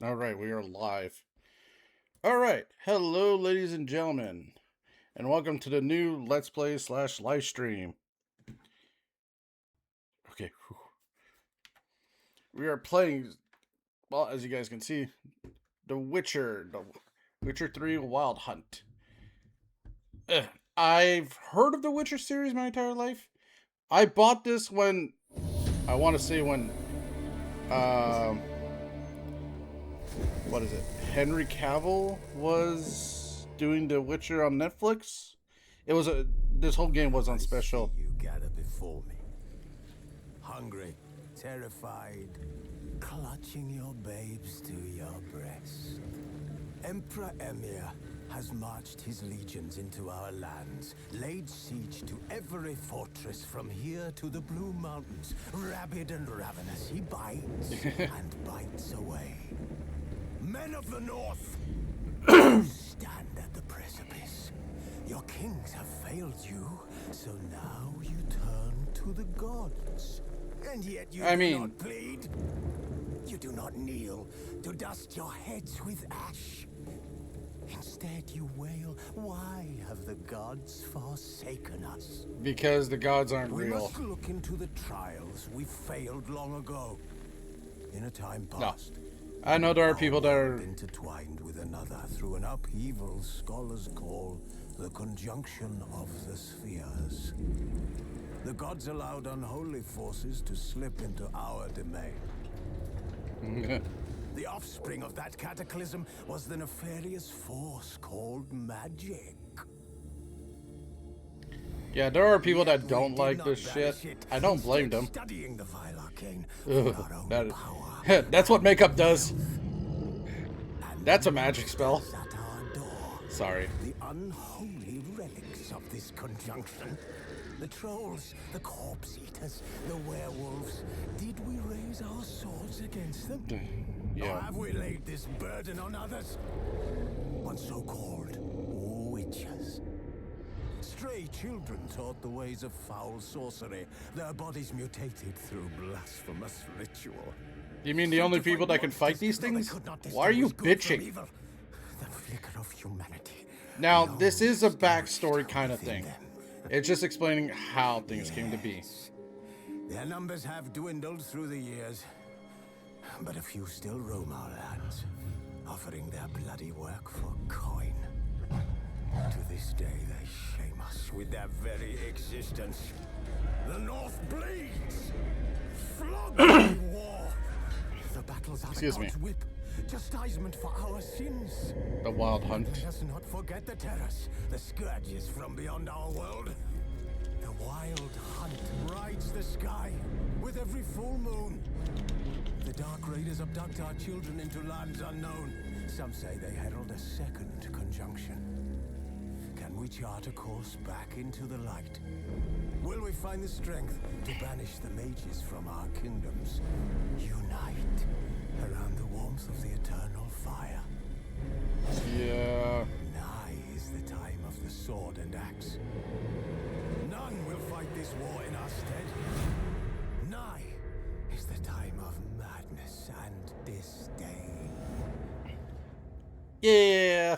All right, we are live. All right, hello, ladies and gentlemen, and welcome to the new Let's Play slash live stream. Okay, we are playing. Well, as you guys can see, The Witcher 3 Wild Hunt. I've heard of the Witcher series my entire life. I bought this when I want to say when, um, what is it? Henry Cavill was doing The Witcher on Netflix. It was a this whole game was on special. You gather before me, hungry, terrified, clutching your babes to your breast. Emperor Emir has marched his legions into our lands, laid siege to every fortress from here to the Blue Mountains. Rabid and ravenous, he bites and bites away. Men of the North, you stand at the precipice. Your kings have failed you, so now you turn to the gods. And yet you do not plead. You do not kneel to dust your heads with ash. Instead you wail, why have the gods forsaken us? Because the gods aren't We real. must look into the trials we failed long ago. In a time past. I know there are people that are intertwined with another through an upheaval scholars call the conjunction of the spheres. The gods allowed unholy forces to slip into our domain. The offspring of that cataclysm was the nefarious force called magic. Yeah, there are people that don't like this shit. I don't blame them. Studying the vile arcane for our own power. That's what makeup does. That's a magic spell. At our door. Sorry. The unholy relics of this conjunction. The trolls, the corpse eaters, the werewolves. Did we raise our swords against them? Or have we laid this burden on others? On so-called witches. Stray children taught the ways of foul sorcery. Their bodies mutated through blasphemous ritual. You mean the only people that can fight these things? Why are you bitching? The flicker of humanity. Now, this is a backstory kind of thing. It's just explaining how things came to be. Their numbers have dwindled through the years, but a few still roam our lands, offering their bloody work for coin. To this day, they shame us with their very existence. The North bleeds. Flogged by war. The battles are the gods' whip. Chastisement for our sins. The Wild Hunt. Let us not forget the terrors, the scourges from beyond our world. The Wild Hunt rides the sky with every full moon. The Dark Raiders abduct our children into lands unknown. Some say they herald a second conjunction. Can we chart a course back into the light? Will we find the strength to banish the mages from our kingdoms? Unite around the warmth of the eternal fire. Yeah. Nigh is the time of the sword and axe. None will fight this war in our stead. Nigh is the time of madness and disdain. Yeah.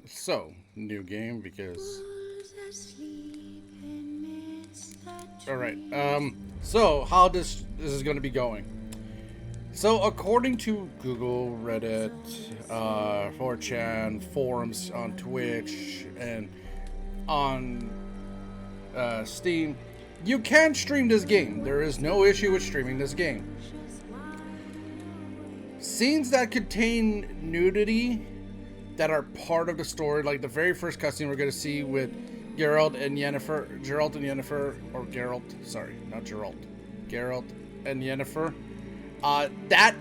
So, new game because... Alright, so how this is going to be going. So, according to Google, Reddit, 4chan, forums on Twitch, and on Steam, you can stream this game. There is no issue with streaming this game. Scenes that contain nudity that are part of the story, like the very first cutscene we're going to see with Geralt and Yennefer, that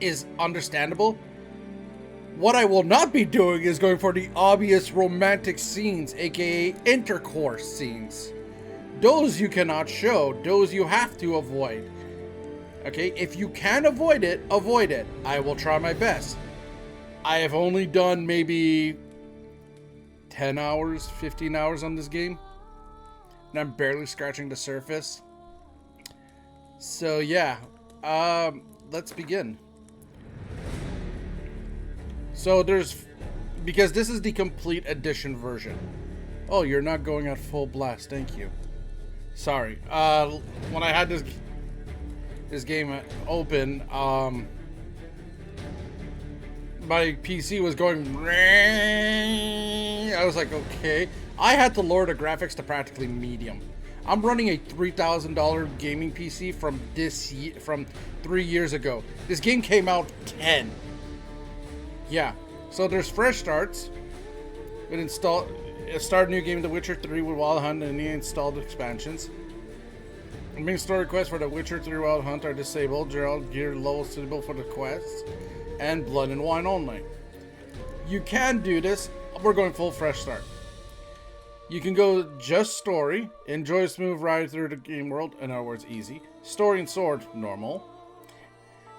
is understandable. What I will not be doing is going for the obvious romantic scenes, aka intercourse scenes. Those you cannot show, those you have to avoid. Okay, if you can avoid it, avoid it. I will try my best. I have only done maybe 10 hours, 15 hours on this game. And I'm barely scratching the surface. So yeah, let's begin. So because this is the complete edition version. Oh, you're not going at full blast. Thank you. Sorry. When I had this game open, my PC was going. I was like, okay. I had to lower the graphics to practically medium. I'm running a $3,000 gaming PC from 3 years ago. This game came out 10. Yeah. So there's fresh starts. Start a new game, The Witcher 3 with Wild Hunt and the installed expansions. The main story quests for The Witcher 3 Wild Hunt are disabled. Geralt gear level suitable for the quests. And Blood and Wine only. You can do this. We're going full fresh start. You can go just story. Enjoy a smooth ride through the game world. In other words, easy. Story and sword, normal.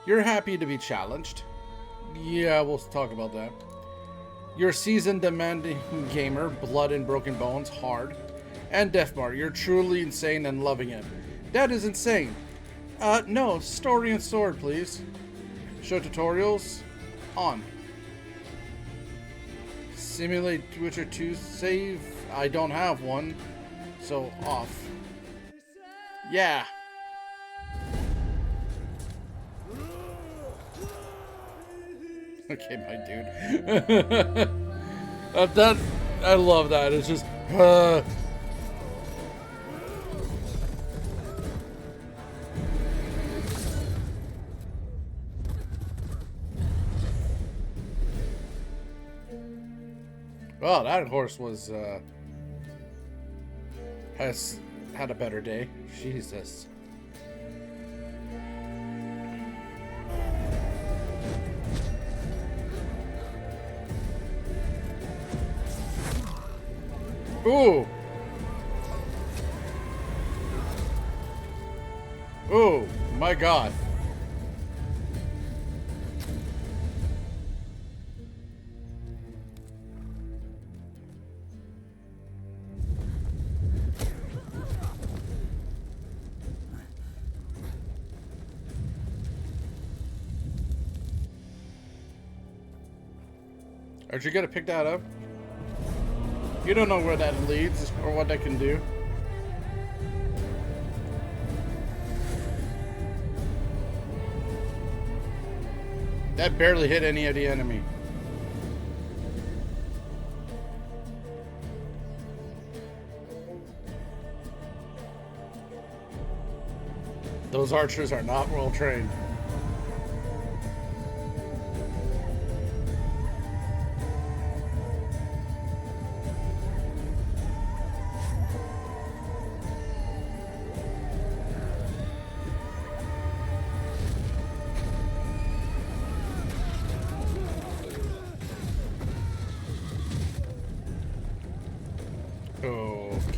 You're happy to be challenged. Yeah, we'll talk about that. You're seasoned, demanding gamer. Blood and Broken Bones, hard. And Deathmark, you're truly insane and loving it. That is insane. No, story and sword, please. Show tutorials, on. Simulate Witcher 2 save. I don't have one, so off. Yeah. Okay, my dude. I love that. It's just. Well, that horse was has had a better day. Jesus. Ooh. Ooh, my God. Aren't you gonna pick that up? You don't know where that leads or what that can do. That barely hit any of the enemy. Those archers are not well trained.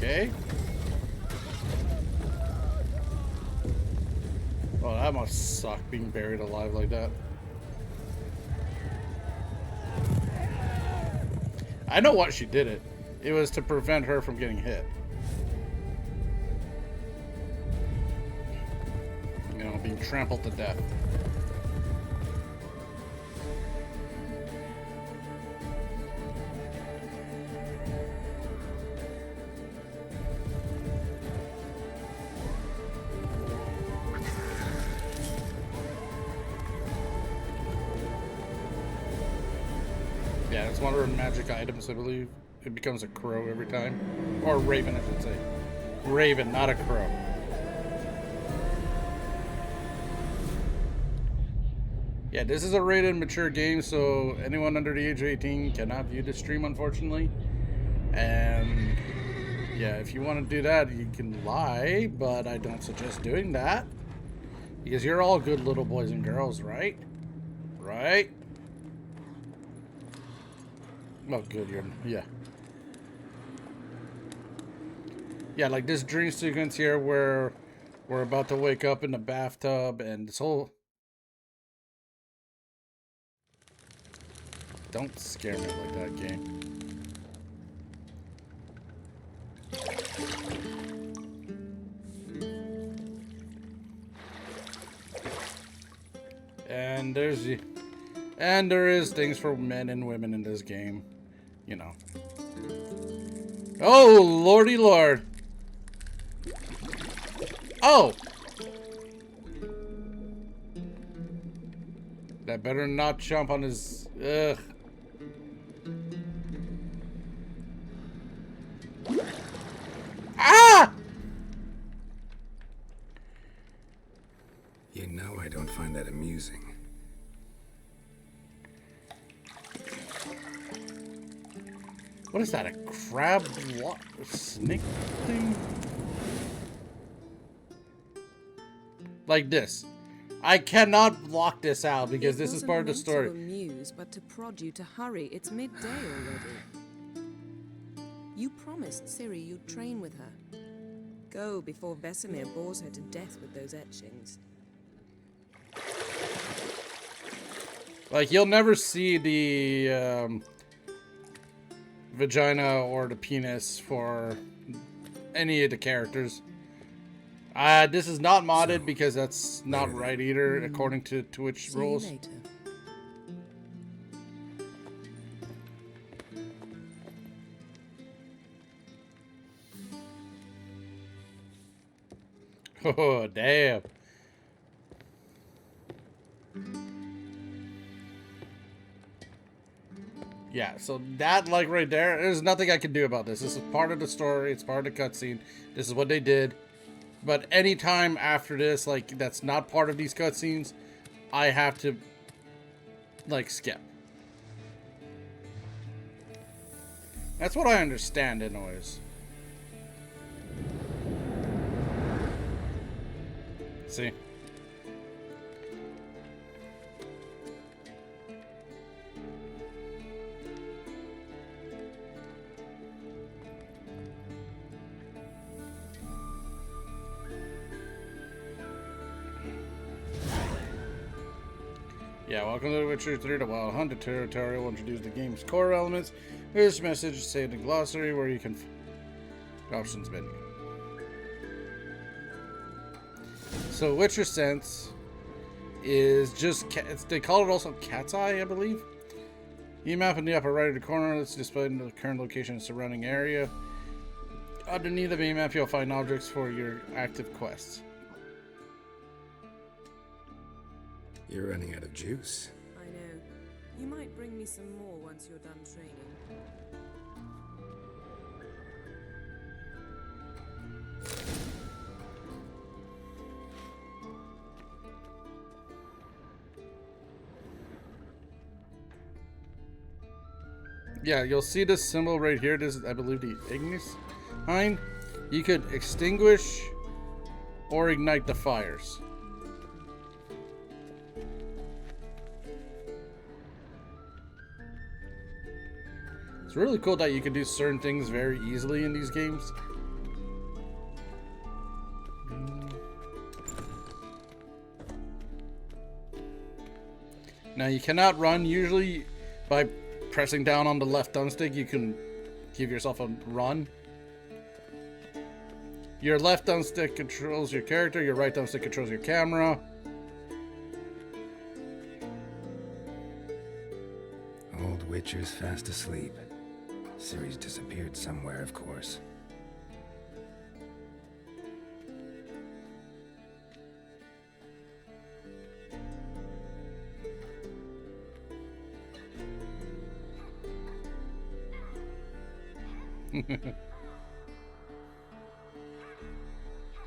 Okay. Oh, that must suck being buried alive like that. I know why she did it. It was to prevent her from getting hit. You know, being trampled to death. Yeah, it's one of her magic items, I believe. It becomes a crow every time. Or a raven, I should say. Raven, not a crow. Yeah, this is a rated mature game, so anyone under the age of 18 cannot view the stream, unfortunately. And yeah, if you want to do that, you can lie, but I don't suggest doing that. Because you're all good little boys and girls, right? Right? Oh, good, yeah. Yeah, like this dream sequence here where we're about to wake up in the bathtub and this whole... Don't scare me like that, game. And there is things for men and women in this game, you know. Oh, lordy lord. Oh! That better not jump on his... Ugh. Ah! You know I don't find that amusing. What is that, a crab snake thing? Like this. I cannot block this out because this is part of the story. It wasn't meant to amuse, but to prod you to hurry. It's midday already. You promised Ciri you'd train with her. Go before Vesemir bores her to death with those etchings. Like, you'll never see the vagina or the penis for any of the characters. This is not modded because that's not right either, according to Twitch rules. See you later. Oh, damn. Yeah, so that, like, right there, there's nothing I can do about this. This is part of the story. It's part of the cutscene. This is what they did. But anytime after this, like, that's not part of these cutscenes, I have to, like, skip. That's what I understand, anyways. See? Yeah, welcome to The Witcher 3, the Wild Hunt tutorial. Will introduce the game's core elements. Here's a message saved in glossary where you can options menu. So Witcher Sense is just they call it also Cat's Eye, I believe. E-map in the upper right of the corner. Let's display the current location and surrounding area. Underneath the E-map, you'll find objects for your active quests. You're running out of juice. I know. You might bring me some more once you're done training. Yeah, you'll see this symbol right here. This is, I believe, the Ignis Hind. You could extinguish or ignite the fires. It's really cool that you can do certain things very easily in these games. Now you cannot run. Usually by pressing down on the left thumbstick you can give yourself a run. Your left thumbstick controls your character, your right thumbstick controls your camera. Old Witcher's fast asleep. Ciri's disappeared somewhere, of course.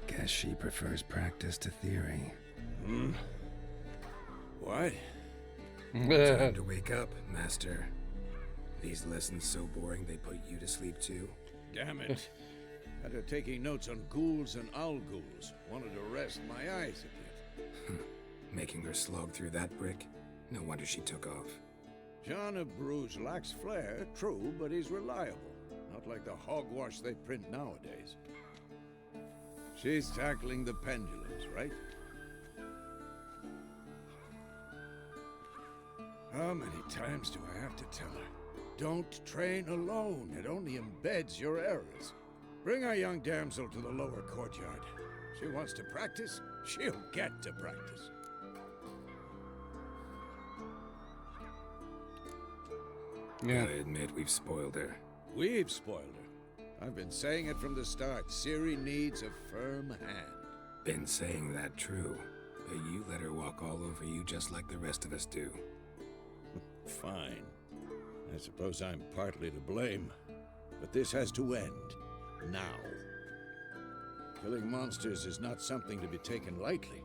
Guess she prefers practice to theory. What? Time to wake up, Master. These lessons so boring they put you to sleep too. Damn it. Had her taking notes on ghouls and owl ghouls. Wanted to rest my eyes a bit. Making her slog through that brick? No wonder she took off. John of Bruges lacks flair, true, but he's reliable. Not like the hogwash they print nowadays. She's tackling the pendulums, right? How many times do I have to tell her? Don't train alone. It only embeds your errors. Bring our young damsel to the lower courtyard. She wants to practice, she'll get to practice. Yeah. Gotta admit, we've spoiled her. We've spoiled her. I've been saying it from the start. Ciri needs a firm hand. Been saying that true, but you let her walk all over you just like the rest of us do. Fine. I suppose I'm partly to blame. But this has to end. Now. Killing monsters is not something to be taken lightly.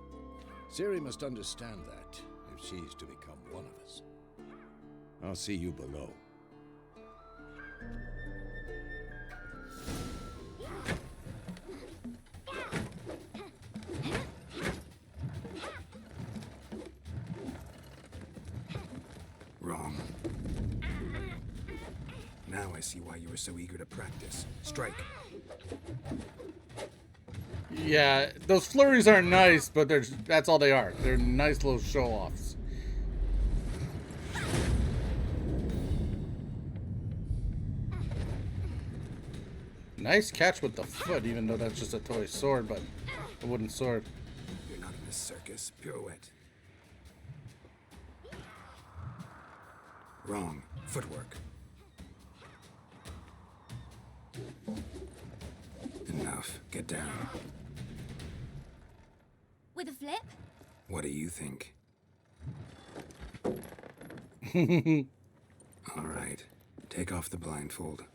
Ciri must understand that, if she's to become one of us. I'll see you below. Wrong. Now I see why you were so eager to practice. Strike. Yeah, those flurries aren't nice, but that's all they are. They're nice little show-offs. Nice catch with the foot, even though that's just a toy sword, but a wooden sword. You're not in this circus. Pirouette. Wrong. Footwork. Enough. Get down. With a flip? What do you think? All right. Take off the blindfold.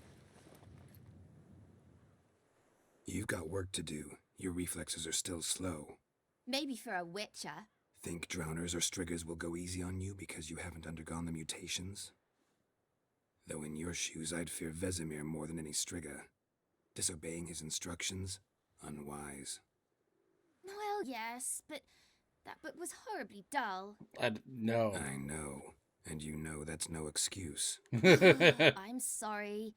You've got work to do. Your reflexes are still slow. Maybe for a witcher. Think drowners or striggers will go easy on you because you haven't undergone the mutations? Though in your shoes, I'd fear Vesemir more than any strigger. Disobeying his instructions? Unwise. Well, yes, but that book was horribly dull. No. I know. And you know that's no excuse. I'm sorry.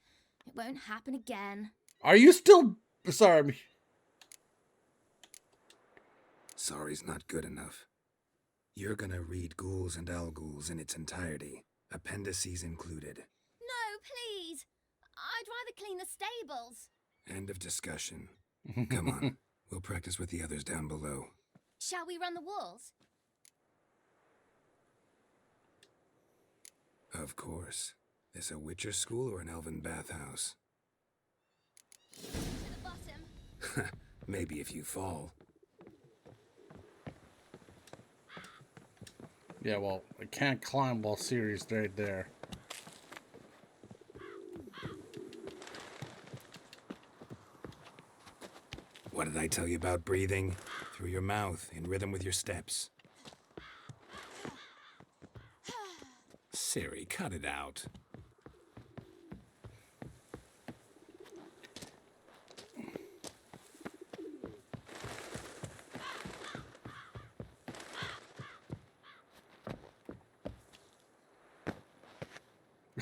It won't happen again. Are you still... Sorry. Sorry's not good enough. You're gonna read Ghouls and Alghouls in its entirety, appendices included. No, please. I'd rather clean the stables. End of discussion. Come on, we'll practice with the others down below. Shall we run the walls? Of course. This a Witcher school or an elven bathhouse? To the bottom. Maybe if you fall. Yeah, well, I can't climb while Ciri's right there. What did I tell you about breathing? Through your mouth, in rhythm with your steps. Ciri, cut it out.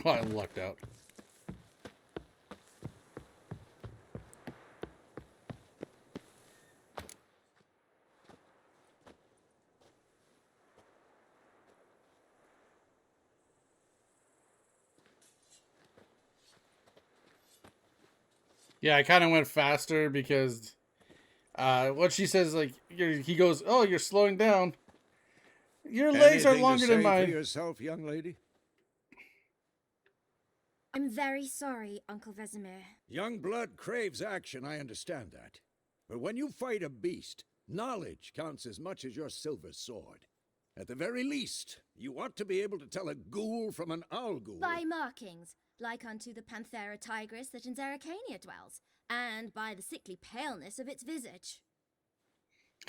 Oh, I lucked out. Yeah, I kind of went faster because what she says, like, he goes, "Oh, you're slowing down. Your legs are Anything to longer than say for mine." yourself, young lady? I'm very sorry, Uncle Vesemir. Young blood craves action, I understand that. But when you fight a beast, knowledge counts as much as your silver sword. At the very least, you ought to be able to tell a ghoul from an Alghoul. By markings, like unto the Panthera tigris that in Zerrikania dwells, and by the sickly paleness of its visage.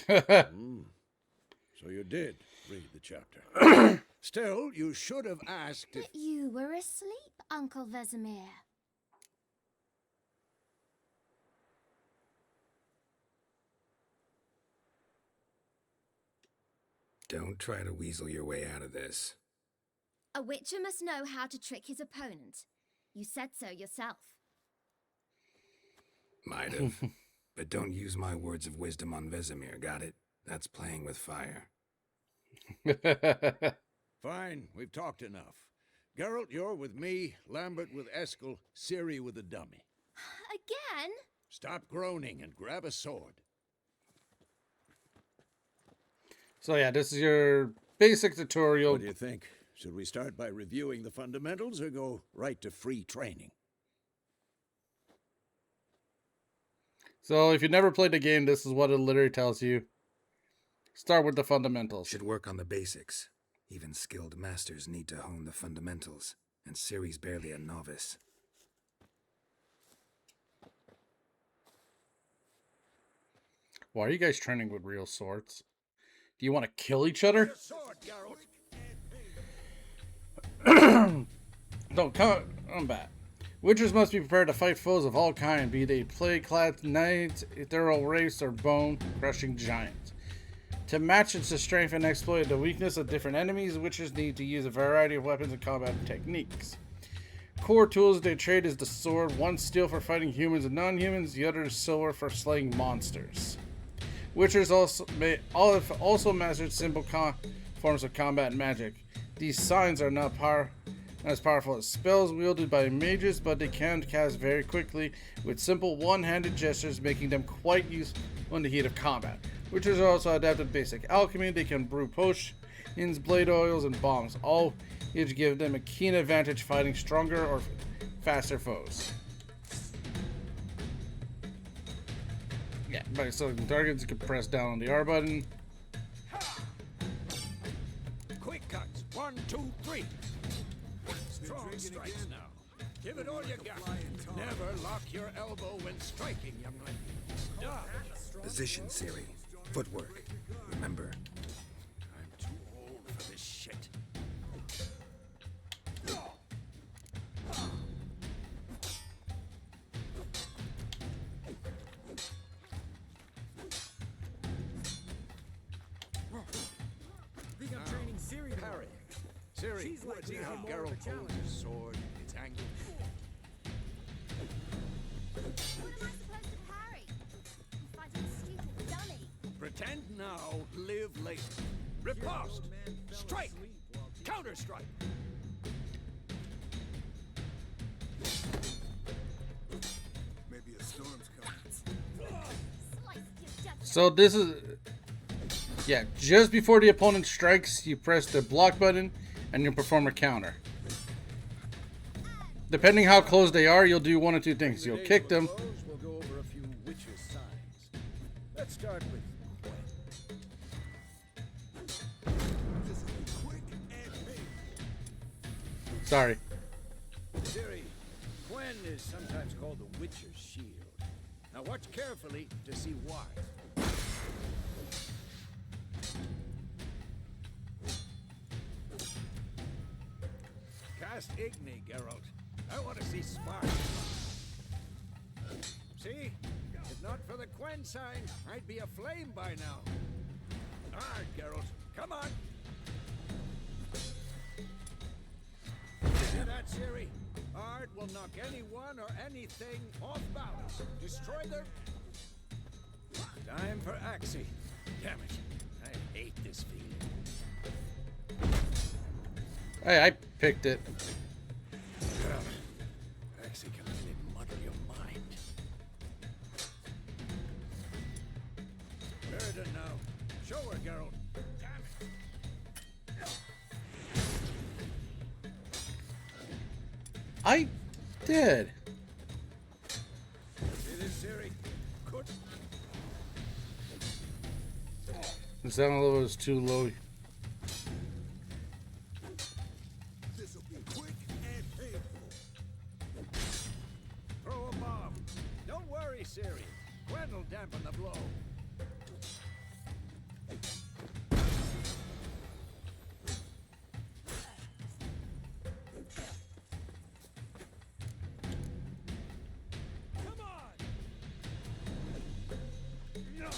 So you did read the chapter. Still, you should have asked if... But you were asleep, Uncle Vesemir. Don't try to weasel your way out of this. A witcher must know how to trick his opponent. You said so yourself. Might have. But don't use my words of wisdom on Vesemir, got it? That's playing with fire. Fine, we've talked enough. Geralt, you're with me, Lambert with Eskel, Ciri with the dummy. Again? Stop groaning and grab a sword. So yeah, this is your basic tutorial. What do you think? Should we start by reviewing the fundamentals or go right to free training? So if you never played the game, this is what it literally tells you. Start with the fundamentals. Should work on the basics. Even skilled masters need to hone the fundamentals, and Ciri's barely a novice. Why are you guys training with real swords? Do you want to kill each other? Sword, Don't combat. Witchers must be prepared to fight foes of all kinds, be they plague-clad knights, ethereal wraiths, or bone-crushing giants. To match its strength and exploit the weakness of different enemies, witchers need to use a variety of weapons and combat techniques. Core tools they trade is the sword, one steel for fighting humans and non-humans, the other is silver for slaying monsters. Witchers also mastered simple forms of combat magic. These signs are not as powerful as spells wielded by mages, but they can cast very quickly with simple one-handed gestures, making them quite useful in the heat of combat. Witchers are also adapted to basic alchemy. They can brew potions, blade oils, and bombs, all which give them a keen advantage fighting stronger or faster foes. Yeah, by selecting targets, you can press down on the R button. Quick cuts. 1, 2, 3. Strong strikes now. Give it all you got. Never lock your elbow when striking, youngling. Dodge. Position, Ciri. Footwork. Remember. I'm too old for this shit. Think I'm training Ciri. Parry. Ciri, She's like see me, how I'm more Geralt of a holds challenge. his sword, its angle. Who am I supposed to parry? I'm fighting a stupid dummy. Pretend now, live later. Riposte. Strike. Counter-strike. Maybe a storm's coming. Slice your death. So this is, yeah, just before the opponent strikes, you press the block button and you perform a counter. Depending how close they are, you'll do one or two things. You'll kick them. We'll go over a few witches' signs. Let's start with Sorry. Ciri. Quen is sometimes called the Witcher's Shield. Now watch carefully to see why. Cast Igni, Geralt. I want to see sparks. See? If not for the Quen sign, I'd be aflame by now. Hard, Geralt. Come on. See that, Ciri? Ard will knock anyone or anything off balance. Destroy their... Time for Axii. Damn it. I hate this feeling. Hey, I picked it. Axii can really muddle your mind. Verdun now. Show her, Geralt. Damn it. I did. See this, Ciri? Good. The sound level is too low. This'll be quick and painful. Throw a bomb. Don't worry, Ciri. Quen will dampen the blow. Come on! No!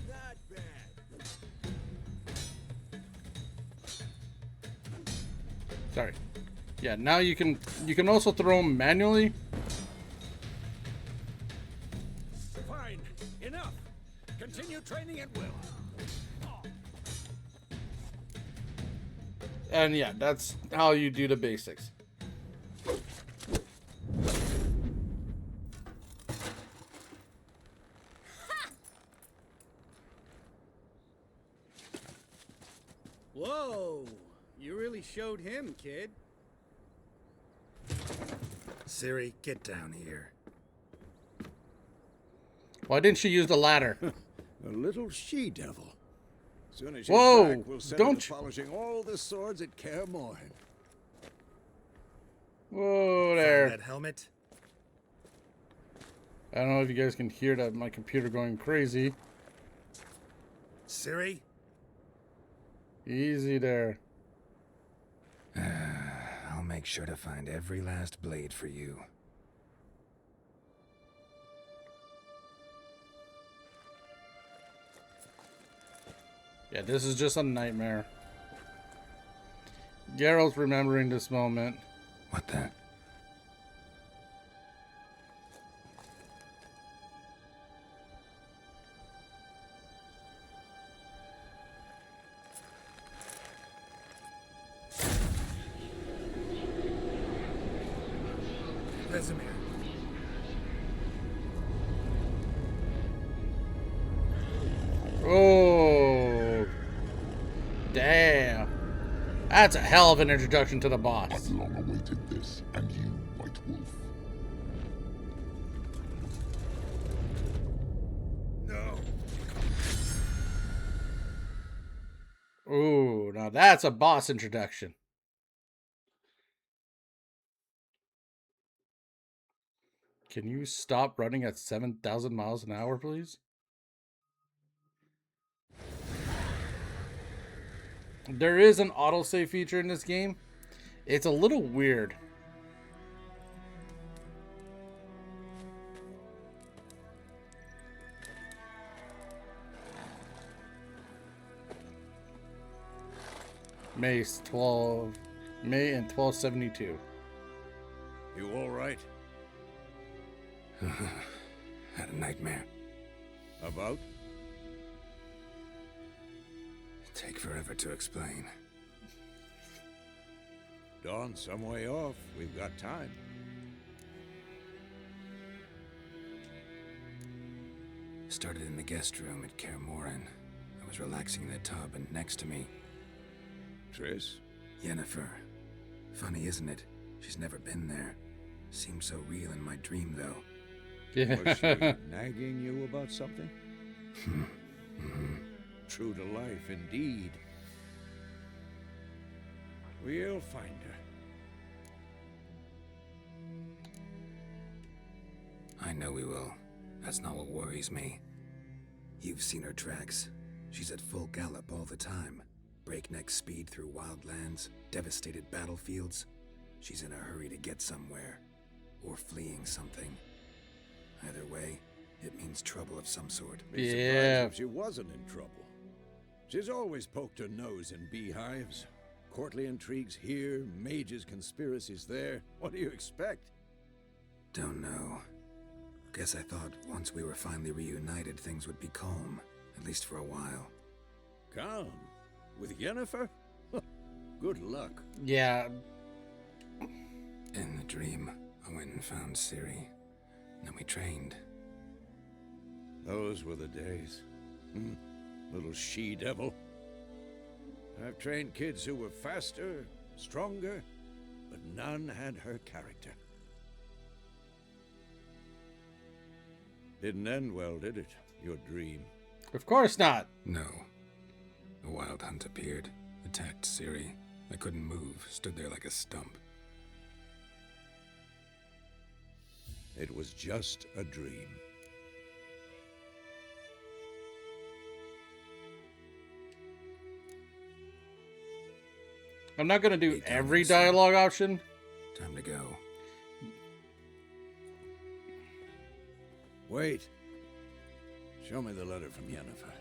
Not bad. Sorry. Yeah, now you can also throw them manually. Fine. Enough. Continue training at will. And yeah, that's how you do the basics. Whoa! You really showed him, kid. Ciri, get down here. Why didn't she use the ladder? A little she-devil. Soon as she's Whoa, back, we'll send don't her to you- polishing all the swords at Kaer Morhen. Whoa Find there. that helmet? I don't know if you guys can hear that my computer going crazy. Ciri? Easy there. I'll make sure to find every last blade for you. Yeah, this is just a nightmare. Geralt's remembering this moment. What the? Vesemir. Oh, damn. That's a hell of an introduction to the boss. I've long awaited this, and you, White Wolf. No. Ooh, now that's a boss introduction. Can you stop running at 7,000 miles an hour, please? There is an autosave feature in this game. It's a little weird. May in 1272. You all right? Had a nightmare. About? Take forever to explain. Dawn's some way off. We've got time. Started in the guest room at Kaer Morhen. I was relaxing in the tub, and next to me, Triss? Yennefer. Funny, isn't it? She's never been there. Seemed so real in my dream, though. Was she nagging you about something? True to life, indeed. We'll find her. I know we will. That's not what worries me. You've seen her tracks. She's at full gallop all the time. Breakneck speed through wildlands, devastated battlefields. She's in a hurry to get somewhere. Or fleeing something. Either way, it means trouble of some sort. Be surprised Yeah. if she wasn't in trouble. She's always poked her nose in beehives. Courtly intrigues here, mages' conspiracies there. What do you expect? Don't know. Guess I thought once we were finally reunited, things would be calm. At least for a while. Calm? With Yennefer? Good luck. Yeah, In the dream, I went and found Ciri. Then we trained. Those were the days. Little she-devil. I've trained kids who were faster, stronger, but none had her character. Didn't end well, did it? Your dream. of course not. No. A wild hunt appeared, attacked Ciri. I couldn't move, stood there like a stump. It was just a dream. I'm not gonna do Hey, every Thomas. dialogue option. Time to go. Wait. Show me the letter from Yennefer.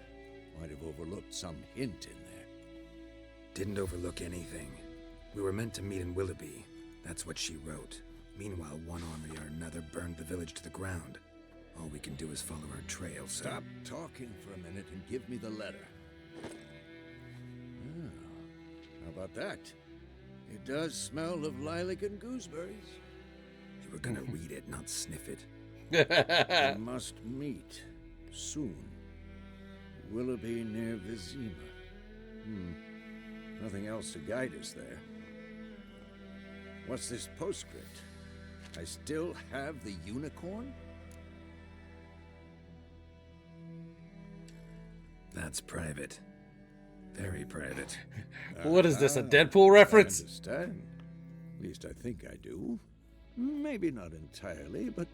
Might have overlooked some hint in there. Didn't overlook anything. We were meant to meet in Willoughby. That's what she wrote. Meanwhile, one army or another burned the village to the ground. All we can do is follow her trail, so... Stop talking for a minute and give me the letter. How about that? It does smell of lilac and gooseberries. You were gonna read it, not sniff it. We must meet soon. Willoughby near Vizima. Nothing else to guide us there. What's this postscript? I still have the unicorn? That's private. Very private. What is this, a Deadpool reference? I understand. At least I think I do. Maybe not entirely, but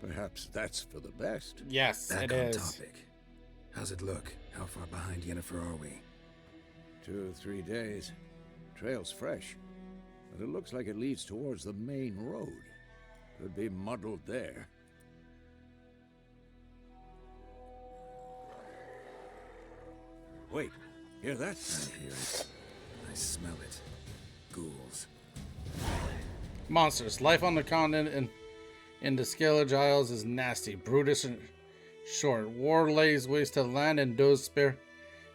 perhaps that's for the best. Yes, Back it on is. topic. How's it look? How far behind Yennefer are we? 2 or 3 days. Trail's fresh, but it looks like it leads towards the main road. Could be muddled there. Wait, hear that? I hear it. I smell it. Ghouls. Monsters. Life on the continent and in the Skellige Isles is nasty, brutish, and short. War lays waste to land, and those spare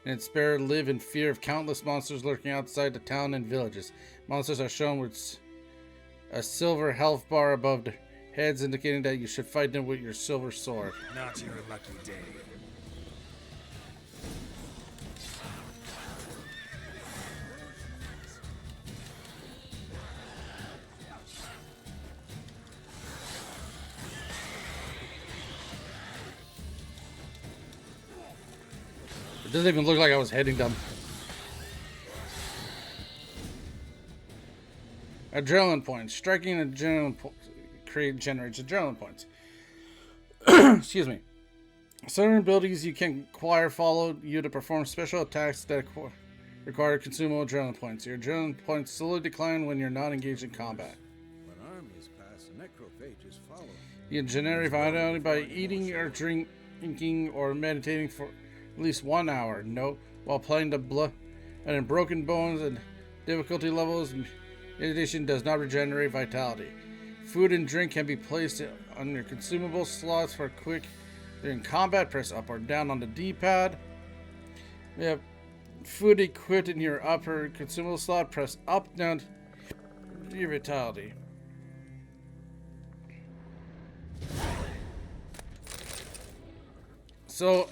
live in fear of countless monsters lurking outside the town and villages. Monsters are shown with a silver health bar above their heads, indicating that you should fight them with your silver sword. Not your lucky day. It doesn't even look like I was hitting them. Adrenaline points. Striking adrenaline generates adrenaline points. Excuse me. Certain abilities you can acquire follow you to perform special attacks that require consumable adrenaline points. Your adrenaline points slowly decline when you're not engaged in combat. When armies pass, necrophages follow. You can generate vitality by eating or drinking or meditating for at least 1 hour. Note, while playing the blood and in broken bones and difficulty levels, in addition, does not regenerate vitality. Food and drink can be placed on your consumable slots for quick. During combat, press up or down on the D-pad. We have food equipped in your upper consumable slot. Press up, down for your vitality. So,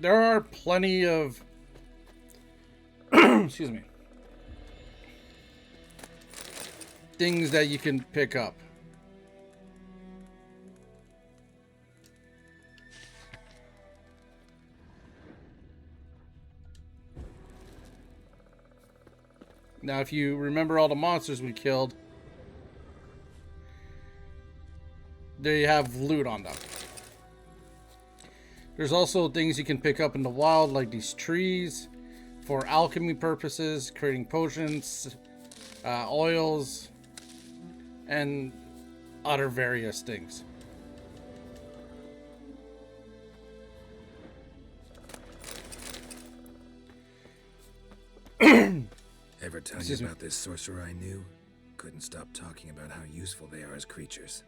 there are plenty of excuse me, things that you can pick up. Now, if you remember all the monsters we killed, they have loot on them. There's also things you can pick up in the wild, like these trees, for alchemy purposes, creating potions, oils, and other various things. Ever tell you about this sorcerer I knew? Couldn't stop talking about how useful they are as creatures.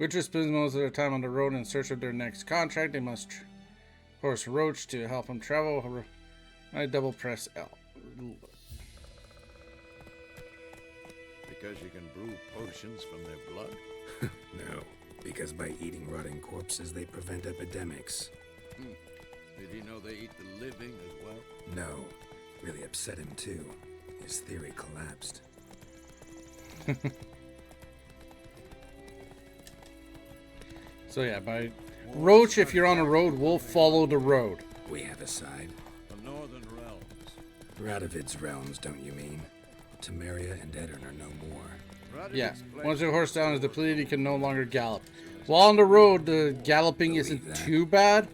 Witchers spend most of their time on the road in search of their next contract. They must horse Roach to help them travel. I double press L. Because you can brew potions from their blood? No, because by eating rotting corpses, they prevent epidemics. Did he know they eat the living as well? No, really upset him too. His theory collapsed. So yeah, by Roach, if you're on a road, we'll follow the road. We have a side. The Northern Realms. Radovid's realms, don't you mean? Temeria and Edirn are no more. Yeah, once your horse down is depleted, he can no longer gallop. While on the road, the galloping isn't too bad.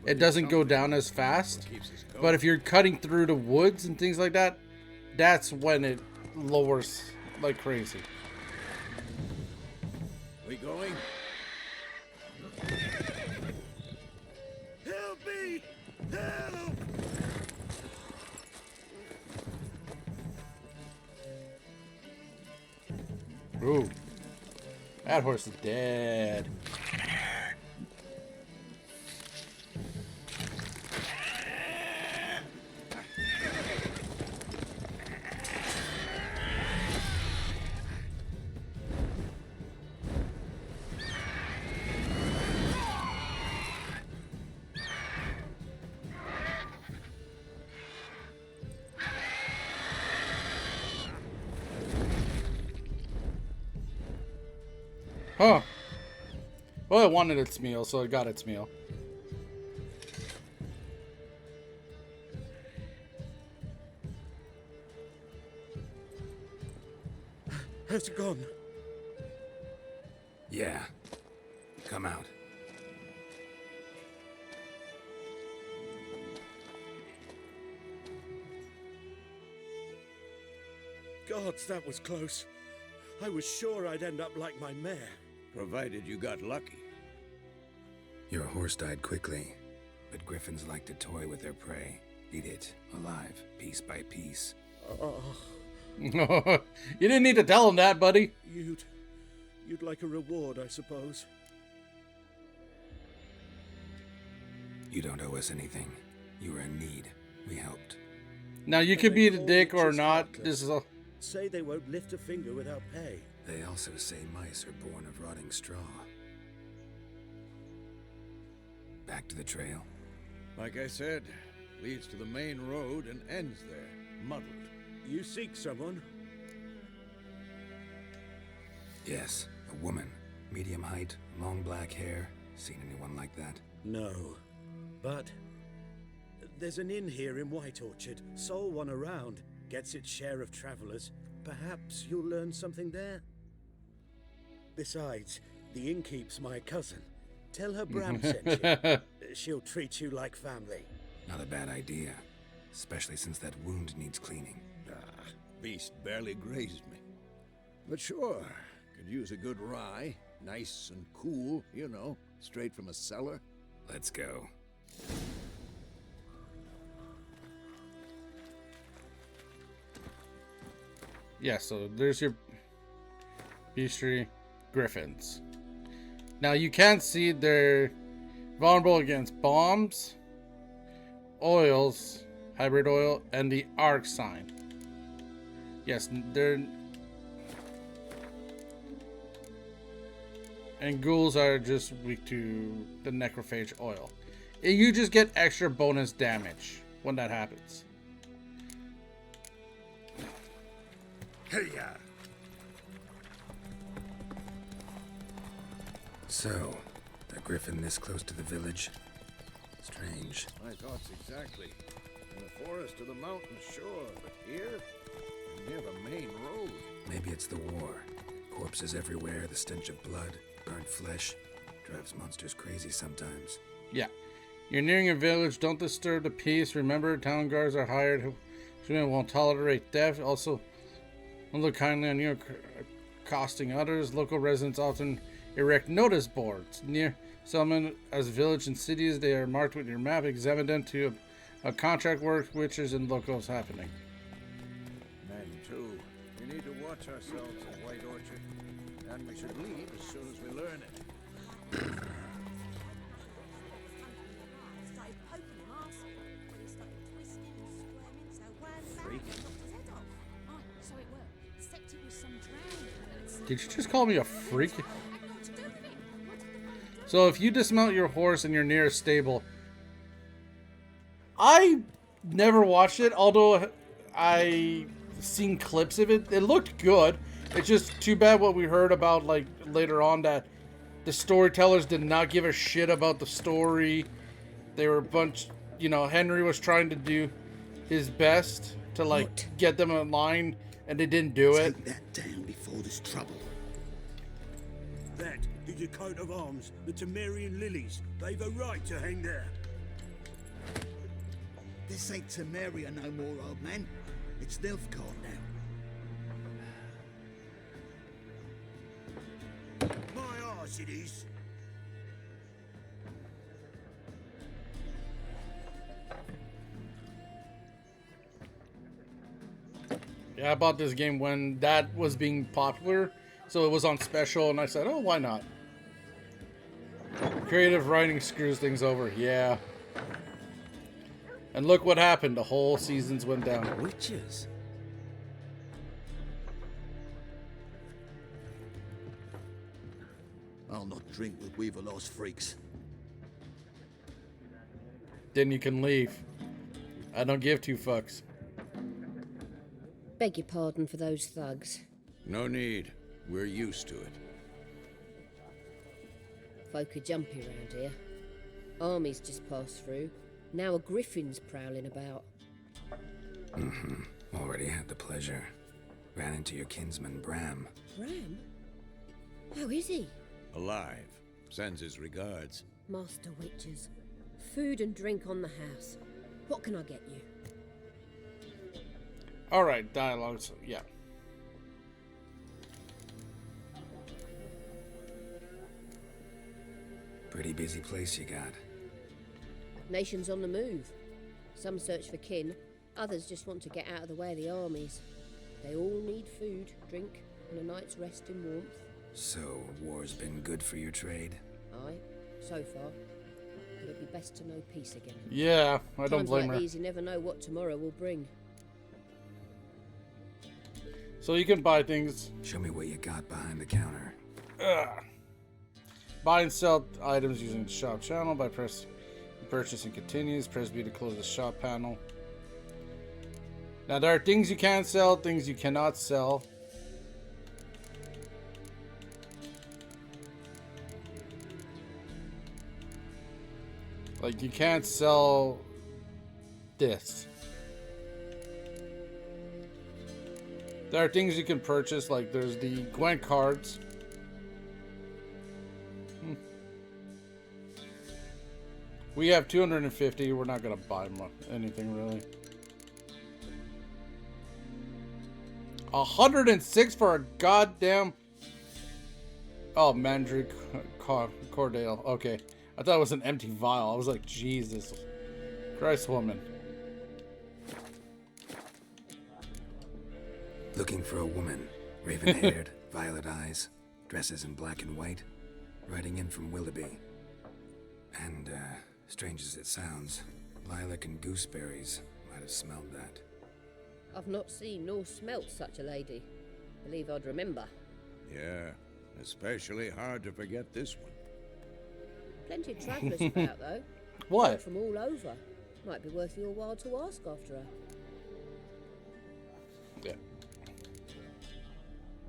It doesn't go down as fast. But if you're cutting through the woods and things like that, that's when it lowers like crazy. We going? Help me! Help! Ooh. That horse is dead. Huh. Well, it wanted its meal, so it got its meal. Has it gone? Yeah. Come out. Gods, that was close. I was sure I'd end up like my mare. Provided you got lucky. Your horse died quickly, but griffins like to toy with their prey. Eat it, alive, piece by piece. Oh, You didn't need to tell him that, buddy. you'd like a reward, I suppose. You don't owe us anything. You were in need. We helped. Now, you could be the dick or not. This is a... Say they won't lift a finger without pay. They also say mice are born of rotting straw. Back to the trail. Like I said, leads to the main road and ends there, muddled. You seek someone? Yes, a woman. Medium height, long black hair. Seen anyone like that? No. But there's an inn here in White Orchard. Sole one around. Gets its share of travelers. Perhaps you'll learn something there. Besides, the innkeep's my cousin. Tell her Bram sent you. She'll treat you like family. Not a bad idea. Especially since that wound needs cleaning. Beast barely grazed me. But sure, could use a good rye. Nice and cool, you know, straight from a cellar. Let's go. Yeah, so there's your bestiary griffins. Now, you can see they're vulnerable against bombs, oils, hybrid oil, and the arc sign. Yes, they're... And ghouls are just weak to the necrophage oil. You just get extra bonus damage when that happens. Hey-ya! So, a griffin this close to the village? Strange. My thoughts exactly. In the forest or the mountains, sure, but here, near the main road. Maybe it's the war. Corpses everywhere, the stench of blood, burnt flesh. Drives monsters crazy sometimes. Yeah. You're nearing a village. Don't disturb the peace. Remember, town guards are hired who won't tolerate theft. Also, don't look kindly on you accosting others. Local residents often erect notice boards near settlement as village and cities. They are marked with your map. Examine them to a contract work, witches, and locals happening. Men, too. We need to watch ourselves in White Orchard. And we should leave as soon as we learn it. Did you just call me a freak? So if you dismount your horse in your nearest stable... I never watched it, although I seen clips of it. It looked good. It's just too bad what we heard about like later on that the storytellers did not give a shit about the story. They were a bunch, you know, Henry was trying to do his best to like get them in line and they didn't do it. Take that down before there's trouble. That is your coat of arms, the Temerian lilies. They've a right to hang there. This ain't Temeria no more, old man. It's Nilfgaard now. My arse it is. Yeah, I bought this game when that was being popular, so it was on special, and I said, oh, why not? Creative writing screws things over, yeah. And look what happened, the whole seasons went down. Witches? I'll not drink with Weaverlaw's freaks. Then you can leave. I don't give two fucks. Beg your pardon for those thugs. No need. We're used to it. Folk are jumpy round here. Armies just passed through. Now a griffin's prowling about. Already had the pleasure. Ran into your kinsman, Bram. Bram? How is he? Alive. Sends his regards. Master Witches. Food and drink on the house. What can I get you? Alright, dialogues. Yeah. Pretty busy place you got. Nations on the move. Some search for kin, others just want to get out of the way of the armies. They all need food, drink, and a night's rest in warmth. So, war's been good for your trade? Aye, so far. But it'd be best to know peace again. Yeah, I don't Times blame like her. these, you never know what tomorrow will bring. So you can buy things. Show me what you got behind the counter. Buy and sell items using the shop channel. By purchasing continues. Press B to close the shop panel. Now there are things you can sell, things you cannot sell. Like you can't sell this. There are things you can purchase, like there's the Gwent cards. We have 250. We're not gonna buy anything really. 106 for a goddamn. Oh, Mandrake Cordale. Okay, I thought it was an empty vial. I was like, Jesus Christ, woman. Looking for a woman. Raven-haired, violet eyes, dresses in black and white. Riding in from Willoughby. And, strange as it sounds, lilac and gooseberries might have smelled that. I've not seen nor smelt such a lady. Believe I'd remember. Yeah, especially hard to forget this one. Plenty of travellers about, though. What? From all over. Might be worth your while to ask after her. Yeah.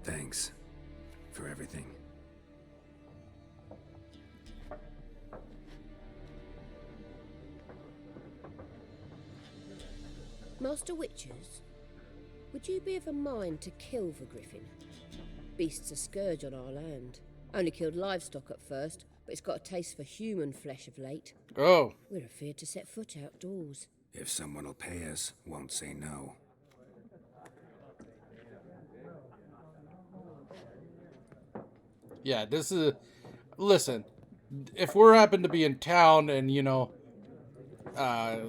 Thanks for everything. Master Witches, would you be of a mind to kill the griffin? Beast's a scourge on our land. Only killed livestock at first, but it's got a taste for human flesh of late. Oh. We're afeard to set foot outdoors. If someone will pay us, won't say no. Yeah, this is... Listen, if we're happen to be in town and, you know,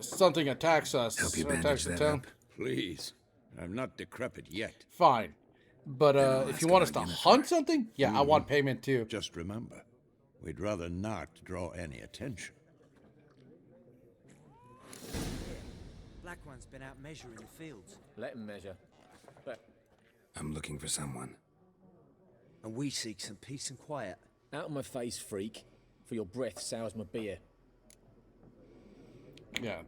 something attacks us, Help you attacks bandage the that town, up. Please. I'm not decrepit yet. fine. But I'll if ask you want an us to identifier. hunt something, yeah, I want payment too. Just remember, we'd rather not draw any attention. Black One's been out measuring the fields. Let him measure. But I'm looking for someone. And we seek some peace and quiet. out of my face, freak. For your breath sours my beer. Yeah.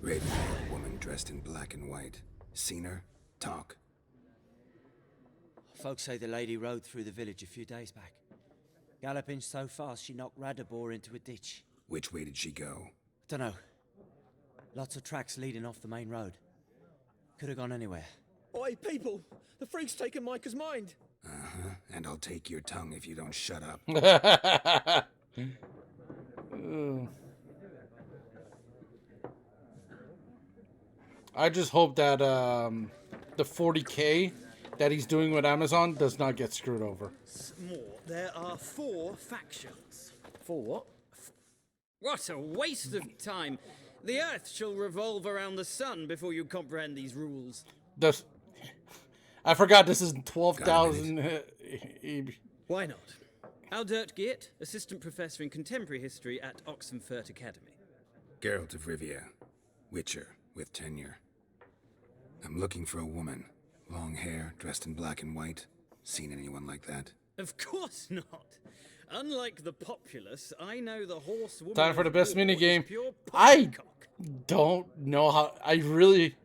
Raven-haired woman dressed in black and white. Seen her? Talk. Folks say the lady rode through the village a few days back. Galloping so fast she knocked Radabor into a ditch. Which way did she go? Dunno. Lots of tracks leading off the main road. Could have gone anywhere. Oi, people! The freak's taken Micah's mind! Uh-huh. And I'll take your tongue if you don't shut up. I just hope that the 40K that he's doing with Amazon does not get screwed over. More. There are 4 factions. 4 what? What a waste of time! The Earth shall revolve around the sun before you comprehend these rules. I forgot this is 12,000. Why not? Aldert Geert, Assistant Professor in Contemporary History at Oxenfurt Academy. Geralt of Rivia. Witcher, with tenure. I'm looking for a woman. Long hair, dressed in black and white. Seen anyone like that? Of course not. Unlike the populace, I know the horsewoman. Time for the best of war minigame. is pure I poppycock. don't know how. I really.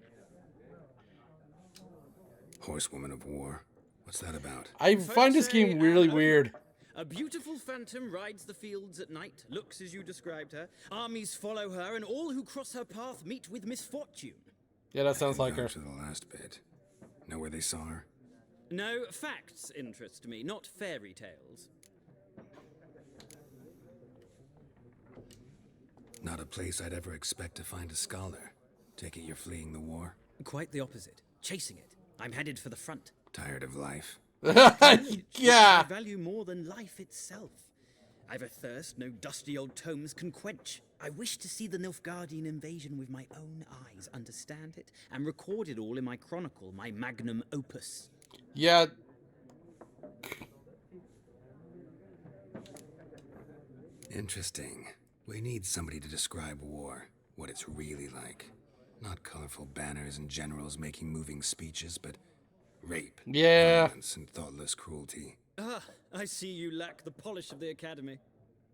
Horsewoman of war. What's that about? I find this game really weird. A beautiful phantom rides the fields at night, looks as you described her. Armies follow her, and all who cross her path meet with misfortune. Yeah, that sounds like her. To the last bit. Know where they saw her? No, facts interest me, not fairy tales. Not a place I'd ever expect to find a scholar. Take it you're fleeing the war? Quite the opposite. Chasing it. I'm headed for the front. Tired of life? Yeah. I value more than life itself. I've a thirst no dusty old tomes can quench. I wish to see the Nilfgaardian invasion with my own eyes, understand it, and record it all in my chronicle, my magnum opus. Yeah. Interesting. We need somebody to describe war, what it's really like. Not colorful banners and generals making moving speeches, but rape, violence, and thoughtless cruelty. Ah, I see you lack the polish of the Academy.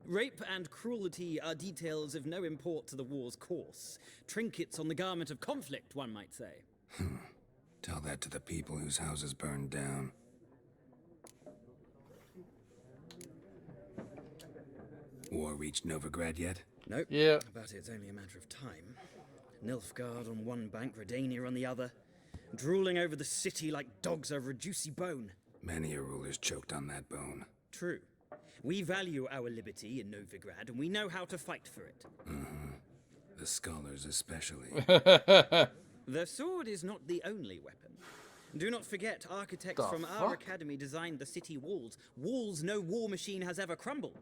Rape and cruelty are details of no import to the war's course. Trinkets on the garment of conflict, one might say. Tell that to the people whose houses burned down. War reached Novigrad yet? Nope. Yeah. But it's only a matter of time. Nilfgaard on one bank, Redania on the other. Drooling over the city like dogs over a juicy bone. Many a ruler's choked on that bone. True. We value our liberty in Novigrad, and we know how to fight for it. The scholars especially. The sword is not the only weapon. Do not forget, architects from our academy designed the city walls. Walls no war machine has ever crumbled.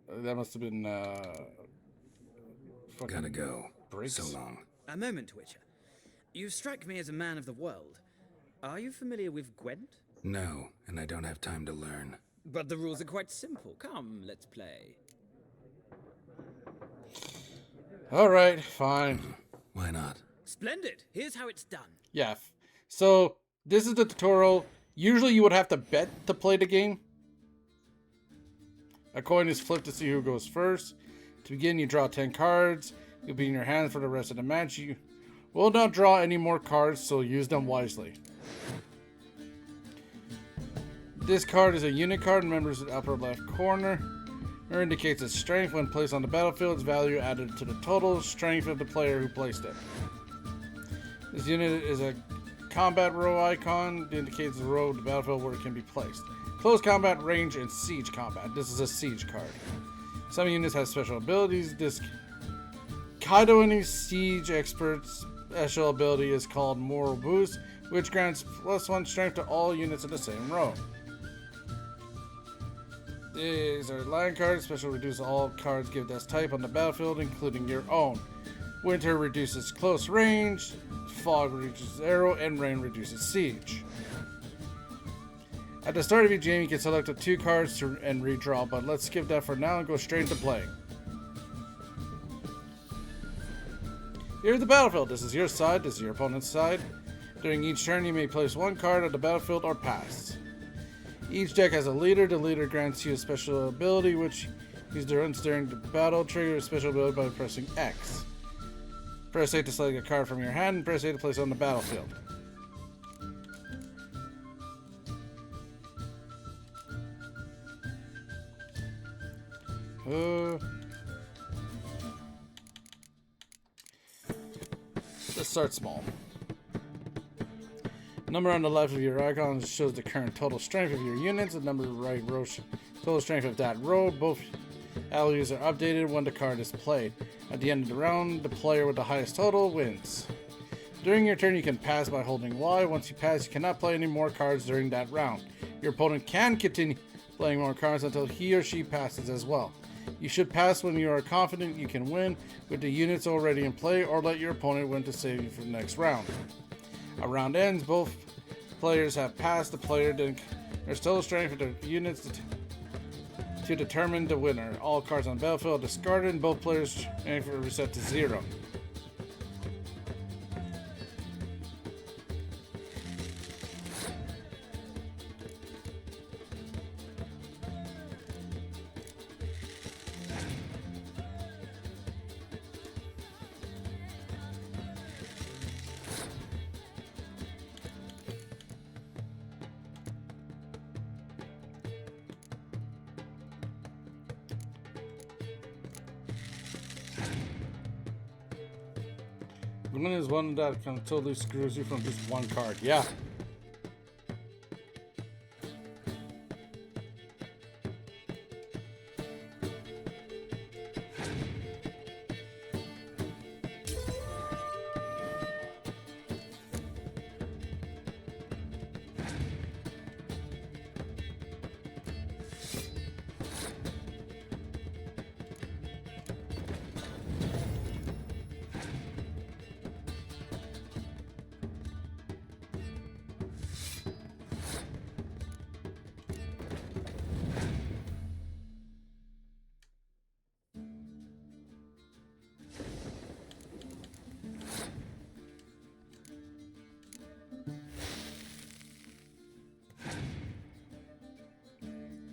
That must have been, Gotta go. Briggs. So long. A moment, Witcher. You strike me as a man of the world. Are you familiar with Gwent? No, and I don't have time to learn. But the rules are quite simple. Come, let's play. Alright, fine. Why not? Splendid. Here's how it's done. Yeah. So, this is the tutorial. Usually you would have to bet to play the game. A coin is flipped to see who goes first. To begin, you draw 10 cards. You'll be in your hand for the rest of the match. You will not draw any more cards, so use them wisely. This card is a unit card, remembers the upper left corner. It indicates its strength. When placed on the battlefield, its value added to the total strength of the player who placed it. This unit is a combat row icon. It indicates the row of the battlefield where it can be placed. Close combat, range, and siege combat. This is a siege card. Some units have special abilities. This Kaido siege expert's special ability is called Moral Boost, which grants +1 strength to all units in the same row. These are line cards. Special reduce all cards give this type on the battlefield, including your own. Winter reduces close range, fog reduces arrow, and rain reduces siege. At the start of each game, you can select the 2 cards and redraw, but let's skip that for now and go straight into playing. Here's the battlefield. This is your side, this is your opponent's side. During each turn, you may place 1 card on the battlefield or pass. Each deck has a leader. The leader grants you a special ability, which used once during the battle. Trigger a special ability by pressing X. Press A to select a card from your hand, and press A to place it on the battlefield. Let's start small. Number on the left of your icon shows the current total strength of your units. The number on the right row shows total strength of that row. Both values are updated when the card is played. At the end of the round, the player with the highest total wins. During your turn, you can pass by holding Y. Once you pass, you cannot play any more cards during that round. Your opponent can continue playing more cards until he or she passes as well. You should pass when you are confident you can win with the units already in play, or let your opponent win to save you for the next round. A round ends, both players have passed. The player then there's total strength of the units to determine the winner. All cards on the battlefield are discarded, and both players' strength are reset to 0. Gwyn is one that can totally screws you from just one card. Yeah.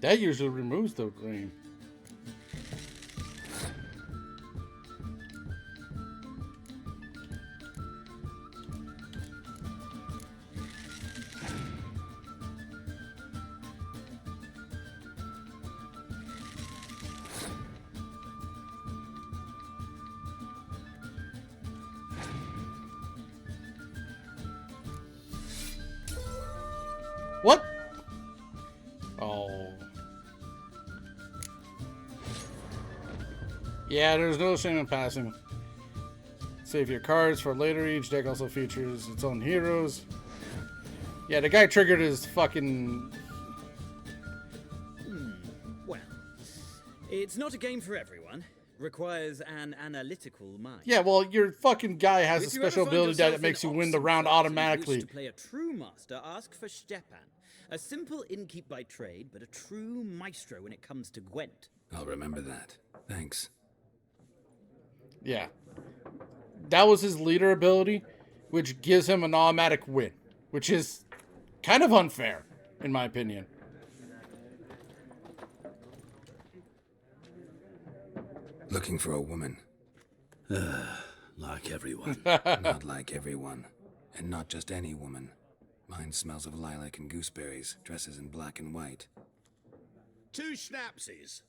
That usually removes the green. What? Oh. Yeah, there's no shame in passing. Save your cards for later. Each deck also features its own heroes. Yeah, the guy triggered his fucking... Well, it's not a game for everyone. Requires an analytical mind. Yeah, well, your fucking guy has a If you ever special find ability that yourself makes you in win the Oxenfurt round and automatically. wish to play a true master, ask for Stepan. A simple innkeep by trade, but a true maestro when it comes to Gwent. I'll remember that. Thanks. Yeah. That was his leader ability, which gives him an automatic win, which is kind of unfair, in my opinion. Looking for a woman. Like everyone. Not like everyone. And not just any woman. Mine smells of lilac and gooseberries, dresses in black and white. 2 schnapsies.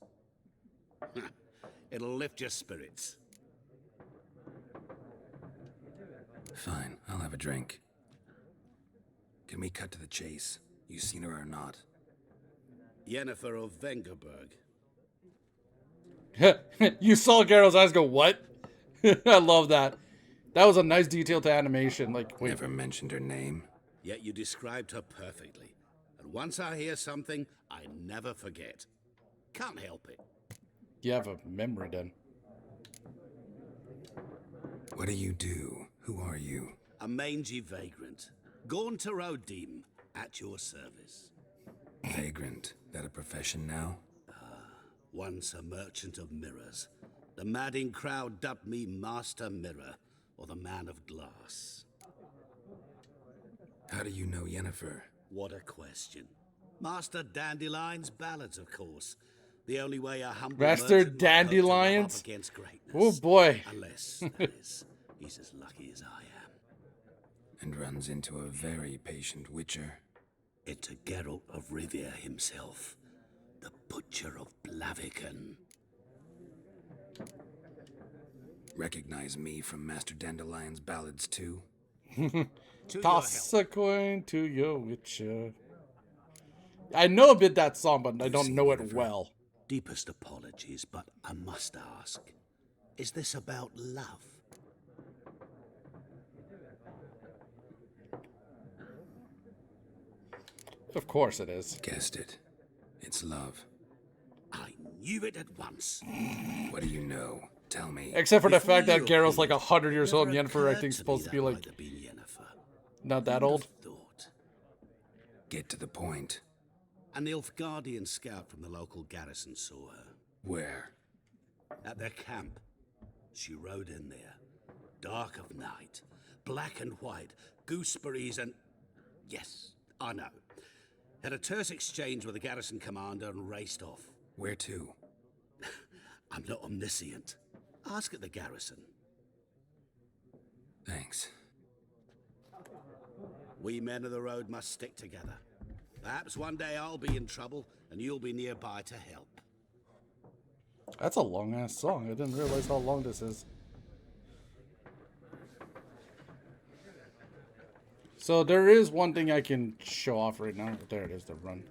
It'll lift your spirits. Fine, I'll have a drink. Can we cut to the chase? You seen her or not? Yennefer of Vengerberg. You saw Geralt's eyes go, what? I love that. That was a nice detail to animation. Like, wait. Never mentioned her name. Yet you described her perfectly. And once I hear something, I never forget. Can't help it. You have a memory then. What do you do? Who are you? A mangy vagrant. Gaunter Odim, at your service. Vagrant. That a profession now? Once a merchant of mirrors. The madding crowd dubbed me Master Mirror, or the Man of Glass. How do you know Yennefer? What a question. Master Dandelion's ballads, of course. The only way a humble Master merchant might hope to rub Dandelions? up against greatness. Oh boy. Unless, that is, he's as lucky as I am. And runs into a very patient witcher. It's a Geralt of Rivia himself. The Butcher of Blaviken. Recognize me from Master Dandelion's ballads too? Toss a coin to your witcher. I know a bit that song, but I don't know it well. Deepest apologies, but I must ask. Is this about love? Of course it is. Guessed it. It's love. I knew it at once. What do you know? Tell me. Except for the Before fact that you Geralt's appeared, like 100 years old, and never Yennefer, I occurred think, is to supposed me to be that like might have been Yennefer. not that Who'd old. have thought? Get to the point. An Nilfgaardian scout from the local garrison saw her. Where? At their camp. She rode in there. Dark of night. Black and white. Gooseberries and... Yes, I know. Had a terse exchange with the garrison commander and raced off. Where to? I'm not omniscient. Ask at the garrison. Thanks. We men of the road must stick together. Perhaps one day I'll be in trouble and you'll be nearby to help. That's a long ass song. I didn't realize how long this is. So there is one thing I can show off right now. There it is, the run.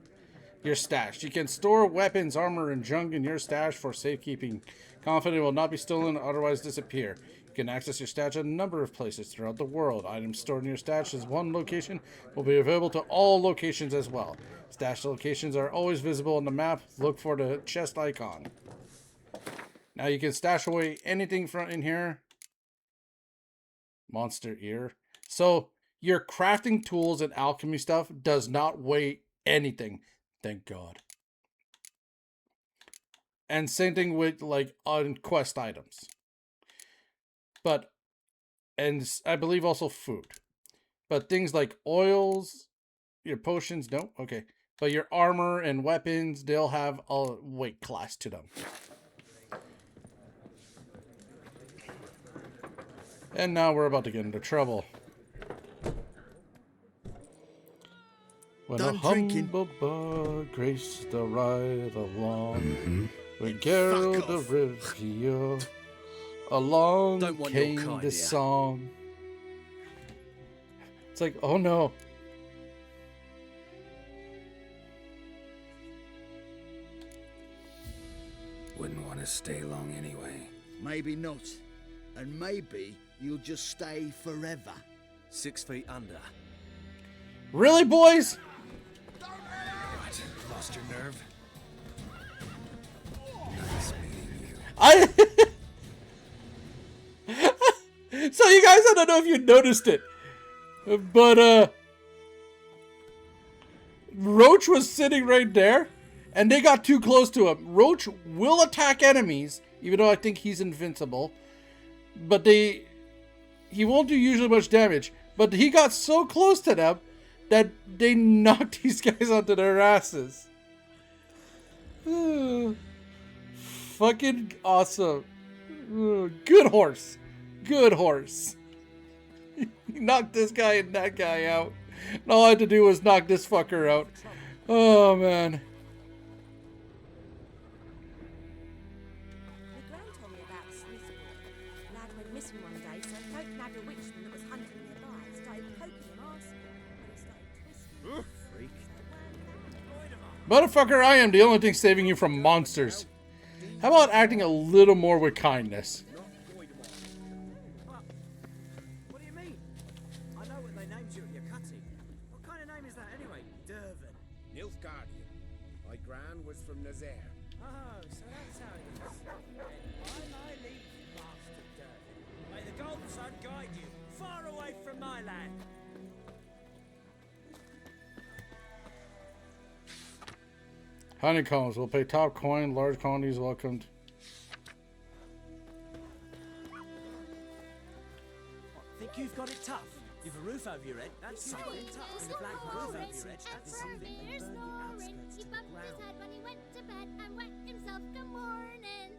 Your stash. You can store weapons, armor, and junk in your stash for safekeeping. Confident it will not be stolen or otherwise disappear. You can access your stash at a number of places throughout the world. Items stored in your stash as one location will be available to all locations as well. Stash locations are always visible on the map. Look for the chest icon. Now you can stash away anything from in here. Monster ear. So your crafting tools and alchemy stuff does not weigh anything. Thank God. And same thing with like on quest items. But, and I believe also food. But things like oils, your potions, no? Okay. But your armor and weapons, they'll have a weight class to them. And now we're about to get into trouble. When Done a humble bug graced the ride along, with Geralt of Rivia, along Don't want your came kind the here. song. It's like, oh no. Wouldn't want to stay long anyway. Maybe not. And maybe you'll just stay forever. 6 feet under. Really, boys? What? Lost your nerve? Nice meeting you. So you guys, I don't know if you noticed it, but Roach was sitting right there, and they got too close to him. Roach will attack enemies, even though I think he's invincible, but he won't do usually much damage. But he got so close to them that they knocked these guys onto their asses. Fucking awesome. Good horse. Good horse. He knocked this guy and that guy out. And all I had to do was knock this fucker out. Oh, man. My gran told me about Smithsburg. A lad went missing one day, so folk nabbed a witchman that was hunting nearby. Started poking him asking. When he started twisting. Motherfucker, I am the only thing saving you from monsters. How about acting a little more with kindness? What do you mean? I know what they named you at your cutting. What kind of name is that anyway? Dervin. Nilfgaardian. My gran was from Nazaire. Oh, so that's how it is. Then by my leave, Master Dervin. May the Golden Sun guide you far away from my land. Honeycombs will pay top coin. Large quantities welcomed. Think you've got it tough? You've a roof over your head. That's something. And a black roof over your head. That's something. He bumped his head when he went to bed and wet himself the morning.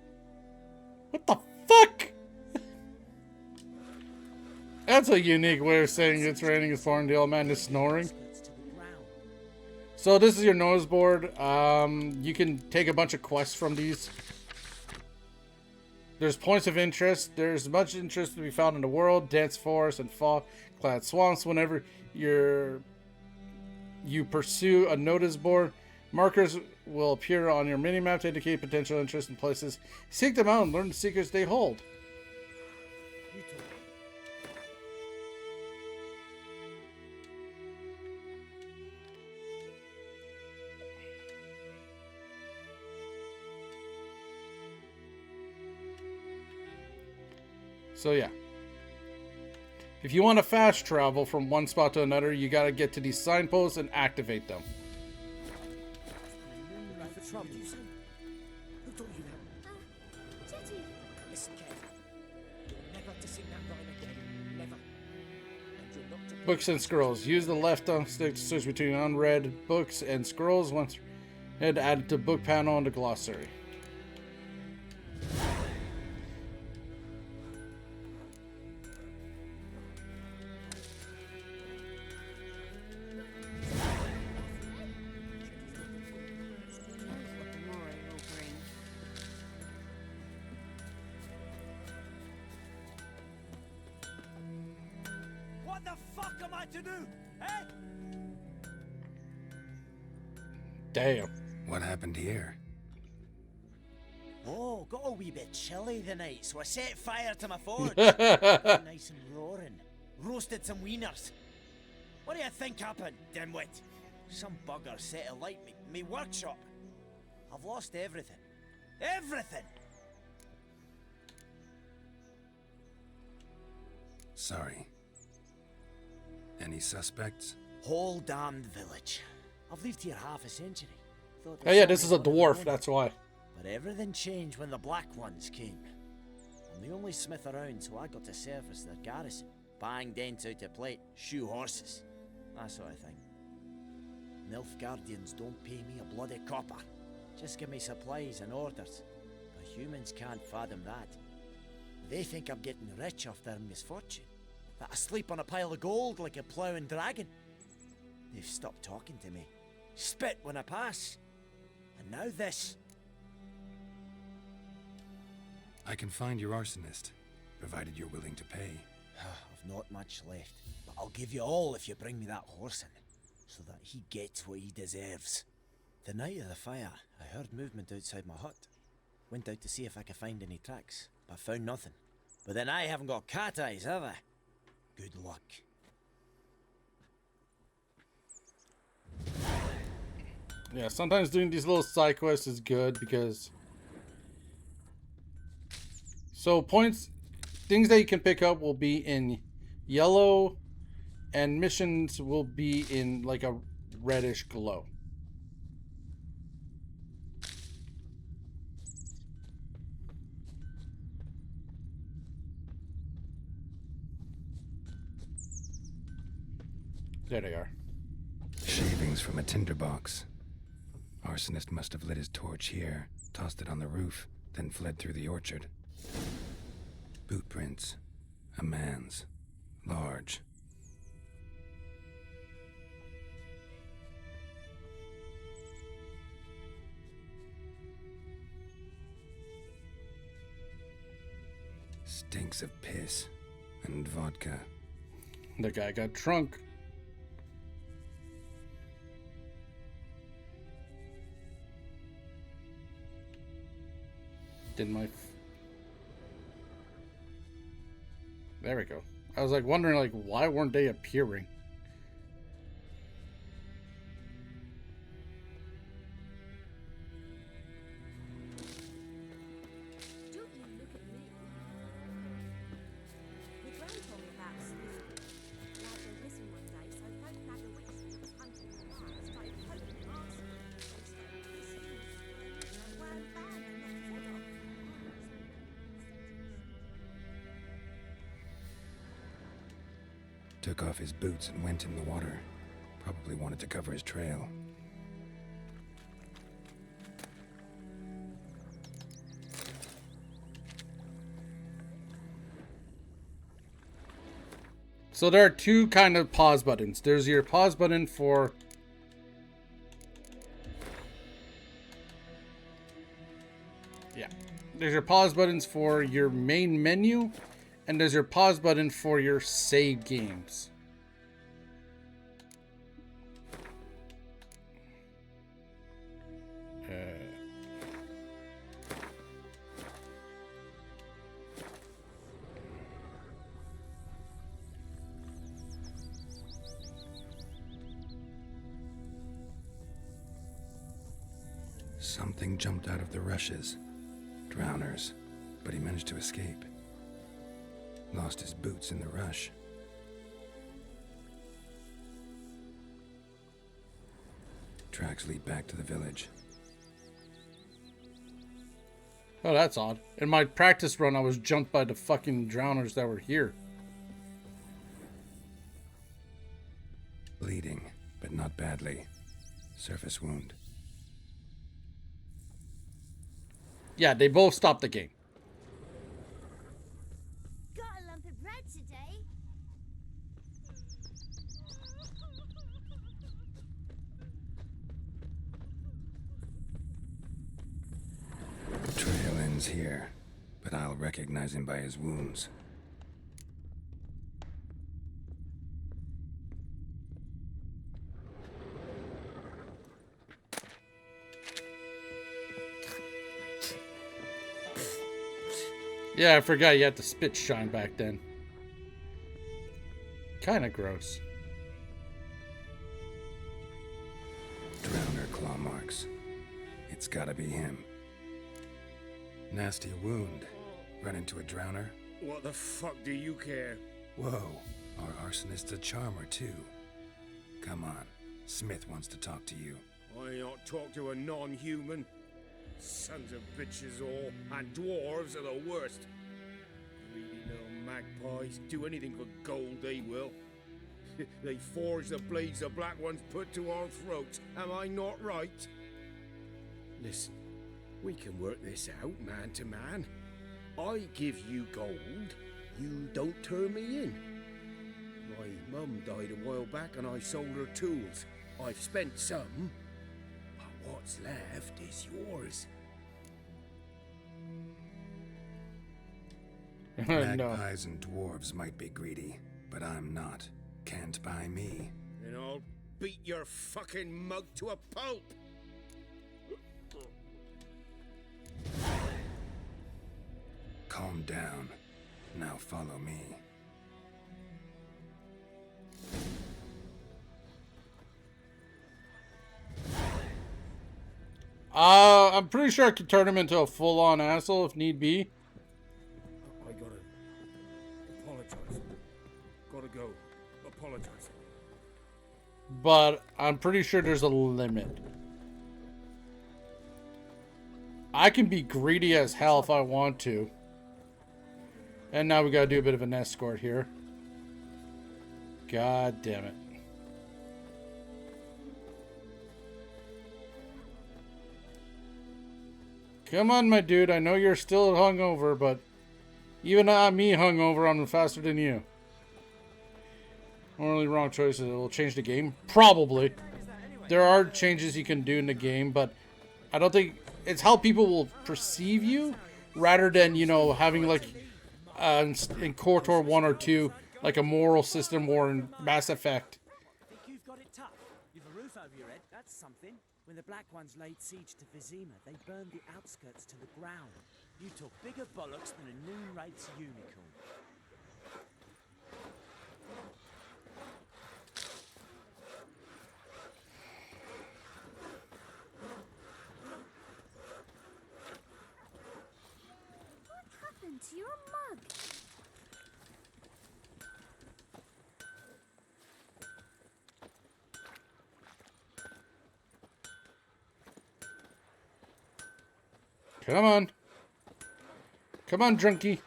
What the fuck? That's a unique way of saying it's raining is pouring. The old man is snoring. So this is your notice board. You can take a bunch of quests from these. There's points of interest. There's much interest to be found in the world, dense forests and fog-clad swamps. Whenever you pursue a notice board, markers will appear on your minimap to indicate potential interest in places. Seek them out and learn the secrets they hold. So yeah, if you want to fast travel from one spot to another, you gotta get to these signposts and activate them. For trouble, you say? Who taught you that? Jetty. Listen carefully. You're never to sing that rhyme again. Never. And you're not to... Books and scrolls. Use the left stick to switch between unread books and scrolls. Once read, add it to book panel on the glossary. What the fuck am I to do? Damn. What happened here? Oh, got a wee bit chilly the night, so I set fire to my forge. Nice and roaring. Roasted some wieners. What do you think happened, dimwit? Some bugger set alight me workshop. I've lost everything. Everything! Sorry. Any suspects? Whole damned village. I've lived here half a century. Thought Oh yeah, this is a dwarf, that's why. But everything changed when the Black Ones came. I'm the only smith around, so I got to service their garrison. Bang dents out of plate, shoe horses, that sort of thing. Nilfgaardians don't pay me a bloody copper. Just give me supplies and orders. But humans can't fathom that. They think I'm getting rich off their misfortune. That I sleep on a pile of gold like a ploughing dragon. They've stopped talking to me. Spit when I pass. And now this. I can find your arsonist, provided you're willing to pay. I've not much left, but I'll give you all if you bring me that horse in, so that he gets what he deserves. The night of the fire, I heard movement outside my hut. Went out to see if I could find any tracks, but found nothing. But then I haven't got cat eyes, have I? Good luck. Yeah, sometimes doing these little side quests is good because... So points, things that you can pick up will be in yellow, and missions will be in like a reddish glow. There they are. Shavings from a tinderbox. Arsonist must have lit his torch here, tossed it on the roof, then fled through the orchard. Boot prints. A man's. Large. Stinks of piss and vodka. The guy got drunk. Did my... There we go. I was like wondering like why weren't they appearing? Don't you look at me. My gran told me about Sniffy. Lad went missing one day, so folk nabbed the witch that was hunting the lion, started poking him arsehole. They started kissing him, and wound bang and knocked his head off. Took off his boots and went in the water. Probably wanted to cover his trail. So there are two kind of pause buttons. There's your pause button for... Yeah. There's your pause buttons for your main menu, and there's your pause button for your save games. Something jumped out of the rushes. Drowners. But he managed to escape. Lost his boots in the rush. Tracks lead back to the village. Oh, that's odd. In my practice run, I was jumped by the fucking drowners that were here. Bleeding, but not badly. Surface wound. Yeah, they both stopped the game. Got a lump of bread today. The trail ends here, but I'll recognize him by his wounds. Yeah, I forgot you had to spit shine back then. Kinda gross. Drowner claw marks. It's gotta be him. Nasty wound. Run into a drowner? What the fuck do you care? Whoa, our arsonist's a charmer too. Come on, Smith wants to talk to you. I ain't not talk to a non-human. Sons of bitches all, and dwarves are the worst. Greedy little magpies, do anything for gold they will. They forge the blades the Black Ones put to our throats, am I not right? Listen, we can work this out man to man. I give you gold, you don't turn me in. My mum died a while back and I sold her tools. I've spent some, but what's left is yours. Magpies and dwarves might be greedy, but I'm not. Can't buy me. Then I'll beat your fucking mug to a pulp! Calm down. Now follow me. I'm pretty sure I could turn him into a full-on asshole if need be. I gotta apologize. Gotta go. Apologize. But I'm pretty sure there's a limit. I can be greedy as hell if I want to. And now we gotta do a bit of an escort here. God damn it. Come on, my dude. I know you're still hungover, but even me hungover, I'm faster than you. Morally wrong choices. It will change the game? Probably. There are changes you can do in the game, but I don't think... It's how people will perceive you, rather than, you know, having, like, in KOTOR 1 or 2, like a moral system, or in Mass Effect. Think you've got it tough. You've a roof over your head, that's something. When the Black Ones laid siege to Vizima, they burned the outskirts to the ground. You took bigger bollocks than a noon rates unicorn. What happened to your mug? Come on. Come on, drunkie.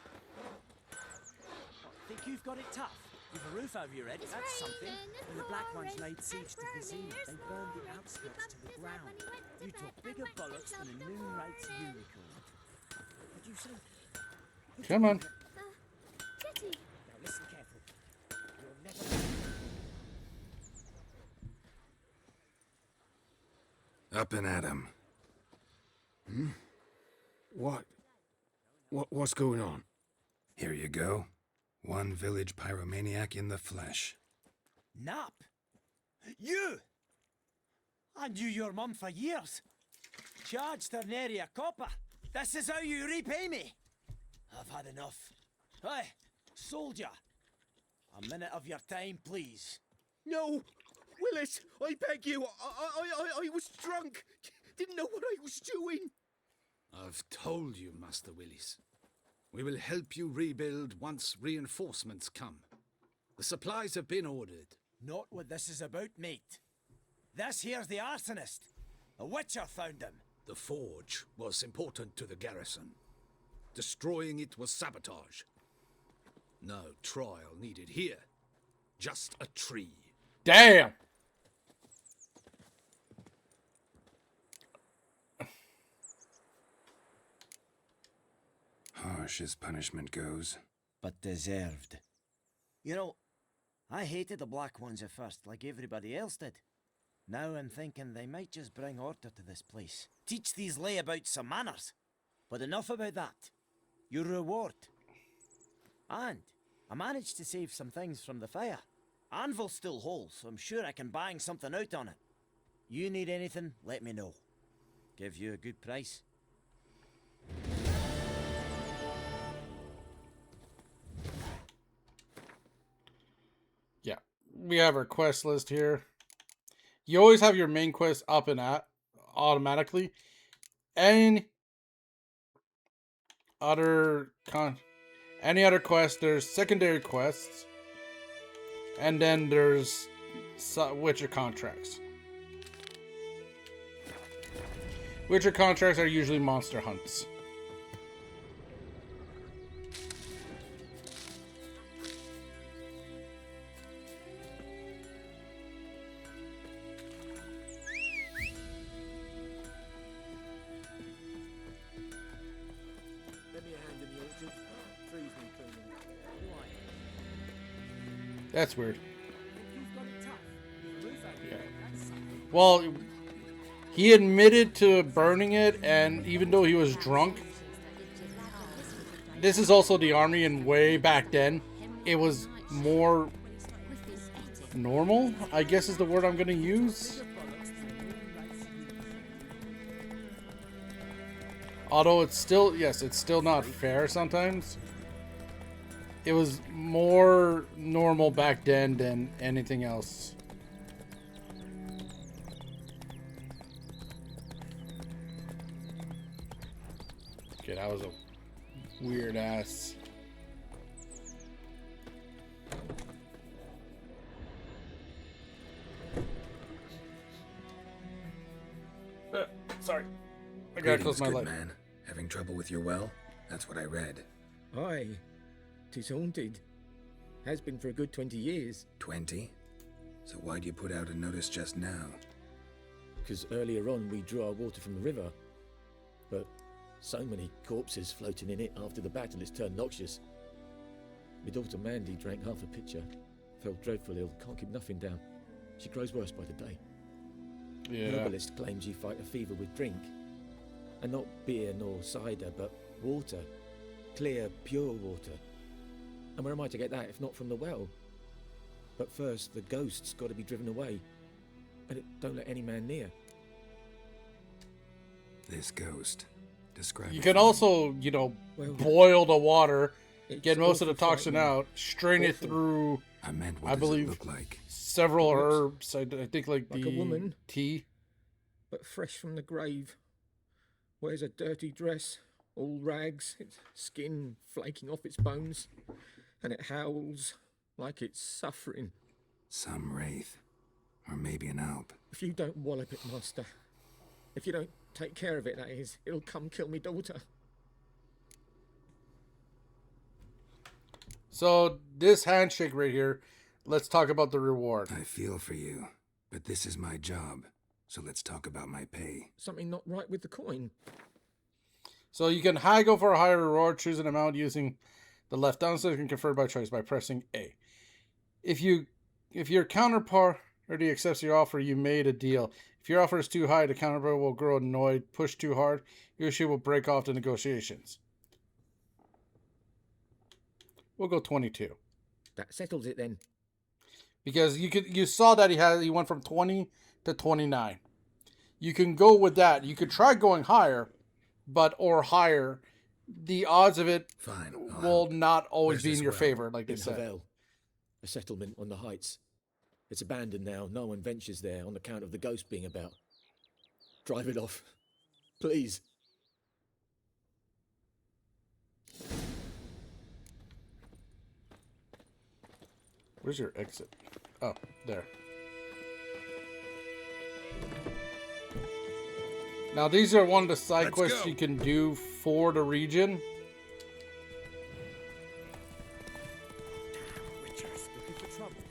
Think you've got it tough. You've a roof over your head, that's something. When the Black Ones laid siege to Vizima, they burned the outskirts to the ground. You took bigger bollocks than a noon rates unicorn. What'd you say? Come on. Jetty. Now listen carefully. You'll never... Up and at 'em. What's going on? Here you go. One village pyromaniac in the flesh. Nap? You! I knew your mum for years. Charged her nary a copper. This is how you repay me. I've had enough. Hey, soldier. A minute of your time, please. No! Willis, I beg you. I was drunk. Didn't know what I was doing. I've told you, Master Willis. We will help you rebuild once reinforcements come. The supplies have been ordered. Not what this is about, mate. This here's the arsonist. A witcher found him. The forge was important to the garrison. Destroying it was sabotage. No trial needed here. Just a tree. Damn! Harsh as punishment goes. But deserved. You know, I hated the Black Ones at first, like everybody else did. Now I'm thinking they might just bring order to this place. Teach these layabouts some manners. But enough about that. Your reward. And I managed to save some things from the fire. Anvil's still whole, so I'm sure I can bang something out on it. You need anything, let me know. Give you a good price. we have our quest list here. You always have your main quest up and at automatically. Any other quests, there's secondary quests, and then there's Witcher contracts. Witcher contracts are usually monster hunts. That's weird. Yeah. Well, he admitted to burning it, and even though he was drunk, this is also the army, and way back then, it was more normal, I guess is the word I'm going to use. Although it's still, yes, it's still not fair sometimes. It was more normal back then than anything else. Okay, that was a weird ass. Sorry. I gotta close my good light. man. Having trouble with your well? That's what I read. Aye. 'Tis haunted. Has been for a good 20 years. 20? So why'd you put out a notice just now? Because earlier on we drew our water from the river. But so many corpses floating in it after the battle it's turned noxious. My daughter Mandy drank half a pitcher. Felt dreadful ill, can't keep nothing down. She grows worse by the day. Yeah. Herbalist claims you fight a fever with drink. And not beer nor cider, but water. Clear, pure water. And where am I to get that if not from the well? But first, the ghost's got to be driven away. And it don't let any man near. This ghost. Describe You it can for me. also, you know, boil the water, get most of the awful toxin frightening. out, strain it Awful. through, I meant, what I does believe, it look like? several It looks herbs. I think like like the a woman. tea. But fresh from the grave. Wears a dirty dress, all rags, its skin flaking off its bones. And it howls like it's suffering. Some wraith. Or maybe an alp. If you don't wallop it, master. If you don't take care of it, that is, it'll come kill me daughter. So this handshake right here, let's talk about the reward. I feel for you, but this is my job. So let's talk about my pay. Something not right with the coin. So you can haggle for a higher reward, choose an amount using the left down stick and confer by choice by pressing A. If your counterparty accepts your offer, you made a deal. If your offer is too high, the counterparty will grow annoyed, push too hard, he or she will break off the negotiations. We'll go 22. That settles it then. Because you saw that he went from 20 to 29. You can go with that. You could try going higher, or higher. The odds of it Fine, will not always Where's be in this your well? favor, like they In said. Havel, a settlement on the heights. It's abandoned now. No one ventures there on account of the ghost being about. Drive it off. Please. Where's your exit? Oh, there. Now these are one of the side Let's quests go. you can do for the region. Witchers looking for trouble.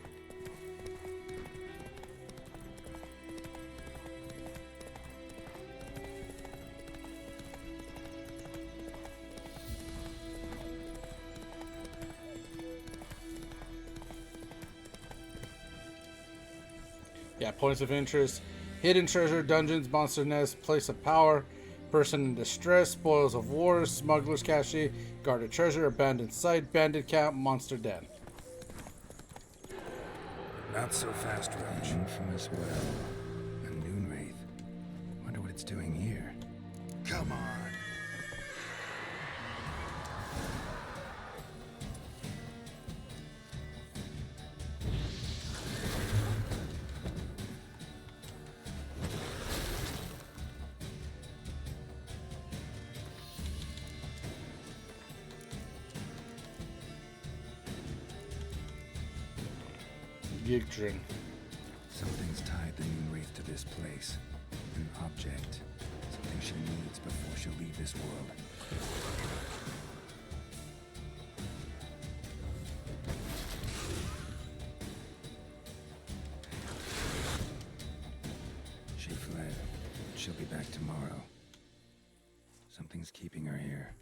Yeah, points of interest. Hidden treasure, dungeons, monster nest, place of power, person in distress, spoils of war, smuggler's cache, guarded treasure, abandoned site, bandit camp, monster den. Not so fast, Roach. Infamous well. A noon wraith. Wonder what it's doing here. Come on. Yggdrasil. Something's tied the Moonwraith to this place. An object. Something she needs before she'll leave this world. She fled. She'll be back tomorrow. Something's keeping her here.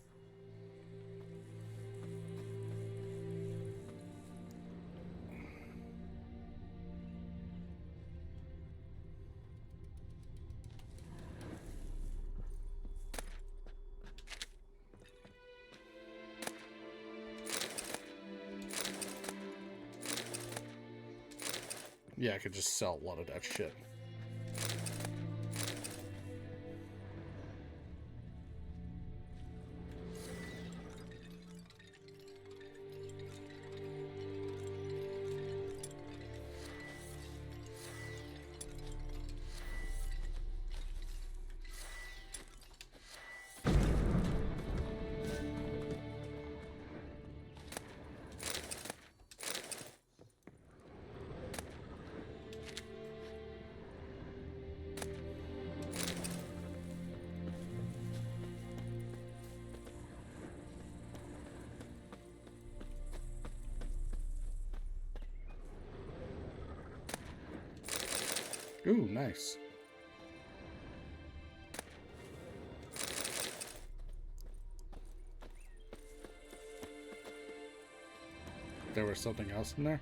Yeah, I could just sell a lot of that shit. Ooh, nice. There was something else in there?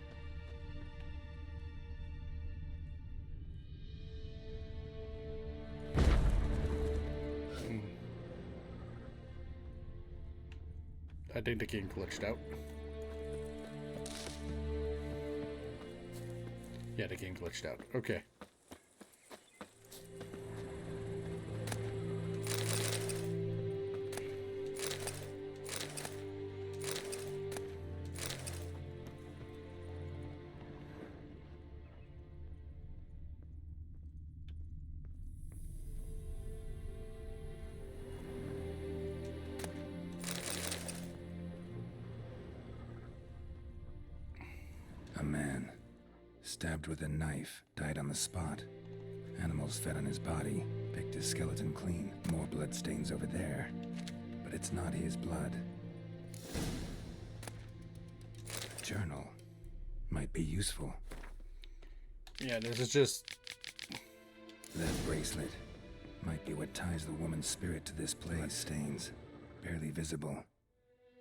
I think the game glitched out. Yeah, the game glitched out. Okay. A man, stabbed with a knife, died on the spot. Animals fed on his body, picked his skeleton clean. More bloodstains over there. But it's not his blood. A journal might be useful. Yeah, this is just... That bracelet might be what ties the woman's spirit to this place. Bloodstains, barely visible.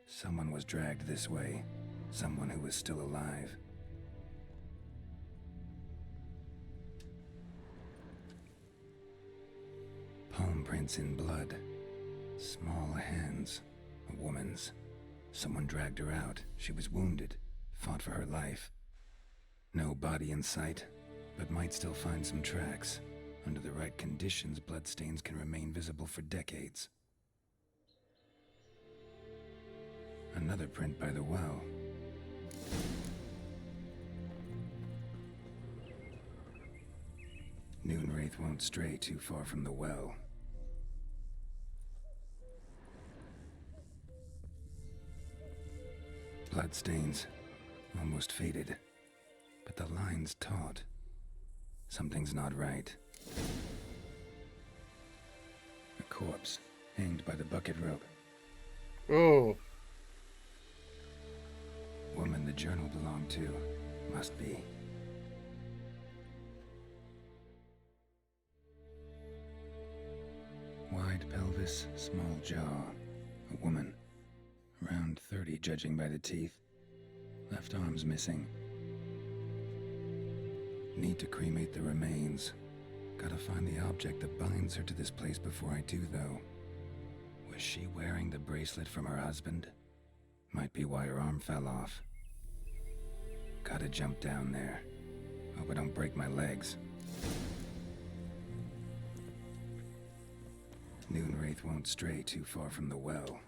Someone was dragged this way. Someone who was still alive. Palm prints in blood. Small hands. A woman's. Someone dragged her out. She was wounded. Fought for her life. No body in sight, but might still find some tracks. Under the right conditions, bloodstains can remain visible for decades. Another print by the well. Noonwraith won't stray too far from the well. Bloodstains, almost faded, but the line's taut. Something's not right. A corpse, hanged by the bucket rope. Oh. Woman the journal belonged to, must be. Wide pelvis, small jaw. A woman. Around 30, judging by the teeth. Left arm's missing. Need to cremate the remains. Gotta find the object that binds her to this place before I do, though. Was she wearing the bracelet from her husband? Might be why her arm fell off. Gotta jump down there. Hope I don't break my legs. Noonwraith won't stray too far from the well.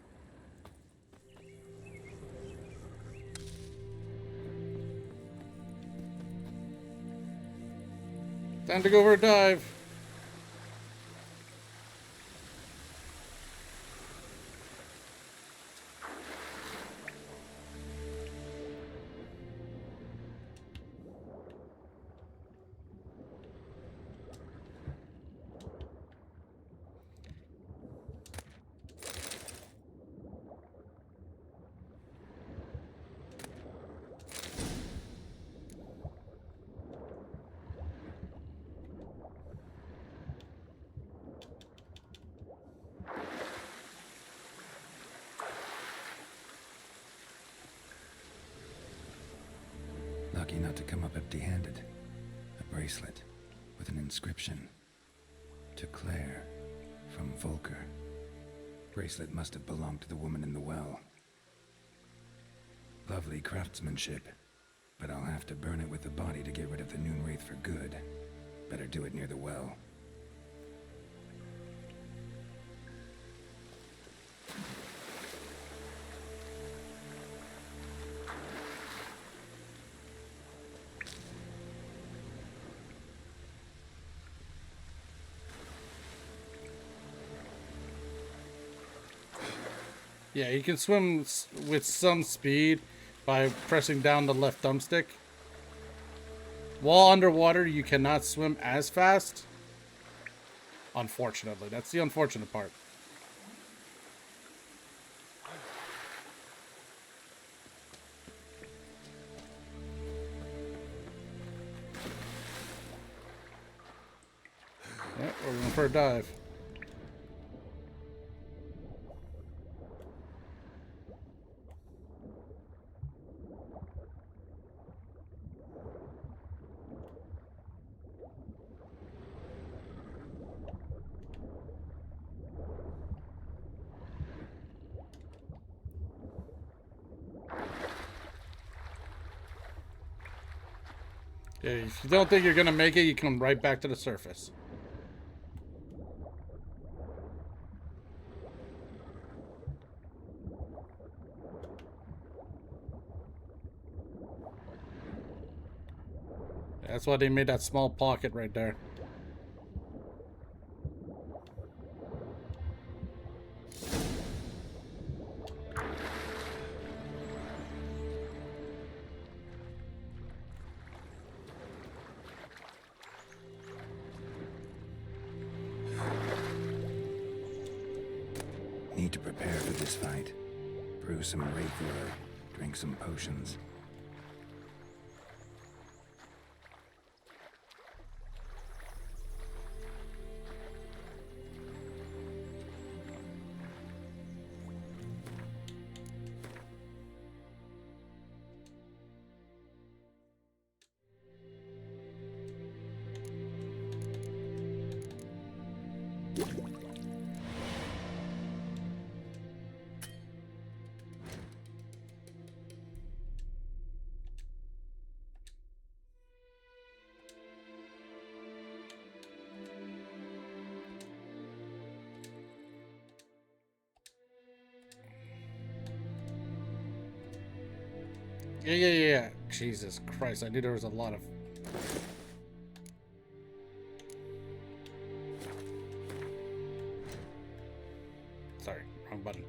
Time to go for a dive. lucky not to come up empty-handed. A bracelet with an inscription. To Claire, from Volker. Bracelet must have belonged to the woman in the well. Lovely craftsmanship, but I'll have to burn it with the body to get rid of the Noonwraith for good. Better do it near the well. Yeah, you can swim with some speed by pressing down the left thumbstick. While underwater, you cannot swim as fast. Unfortunately, that's the unfortunate part. Yeah, we're going for a dive. Yeah, if you don't think you're gonna make it, you come right back to the surface. That's why they made that small pocket right there. Need to prepare for this fight. Brew some wraith lore, drink some potions. Yeah. Jesus Christ, I knew there was a lot of... Sorry, wrong button.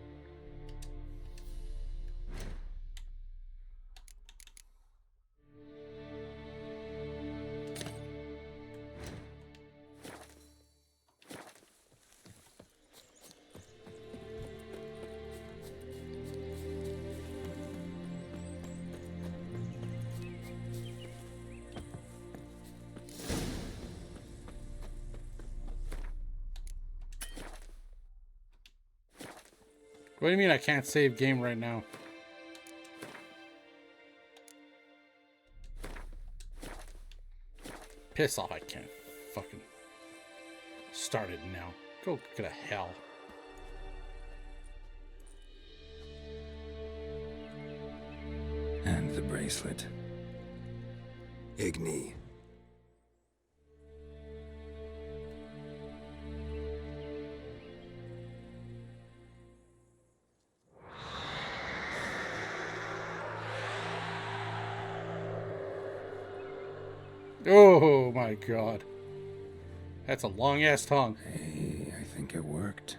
What do you mean I can't save game right now? Piss off, I can't fucking start it now. Go to hell. And the bracelet. Igni. Oh my god. That's a long ass tongue. Hey, I think it worked.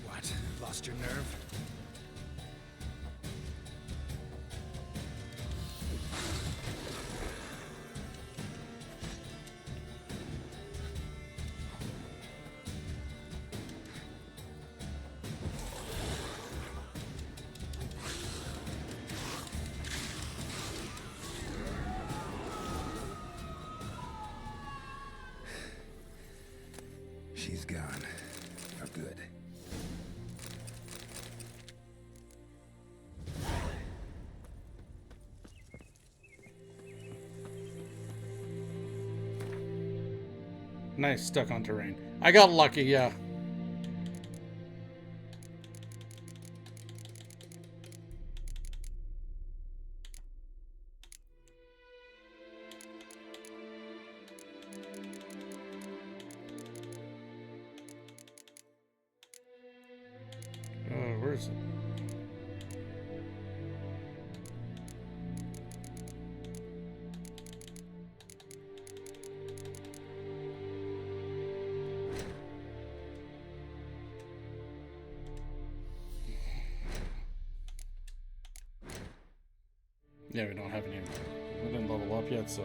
What? Lost your nerve? Nice, stuck on terrain. I got lucky, yeah. Where is it? Yeah, we don't have any. We didn't level up yet, so.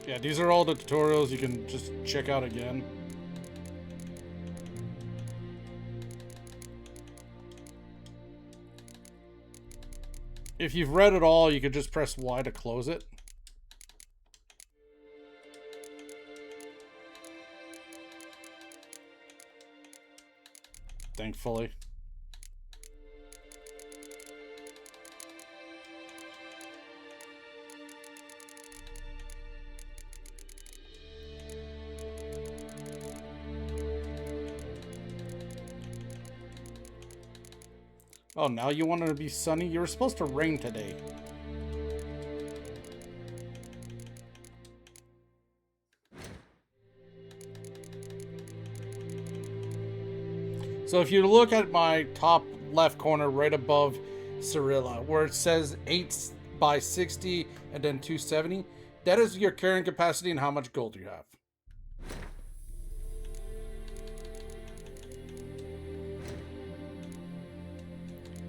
Yeah, these are all the tutorials you can just check out again. If you've read it all, you could just press Y to close it. Thankfully. Oh, now you want it to be sunny? You were supposed to rain today. So if you look at my top left corner right above Cirilla, where it says 8 by 60 and then 270, that is your carrying capacity and how much gold you have.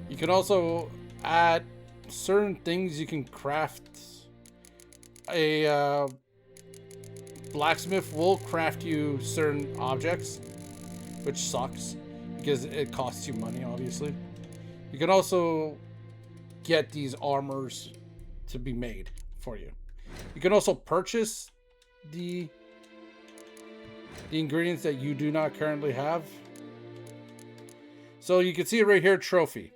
You can also add certain things. You can craft. A blacksmith will craft you certain objects, which sucks because it costs you money, obviously. You can also get these armors to be made for you. You can also purchase the ingredients that you do not currently have. So you can see it right here, trophy.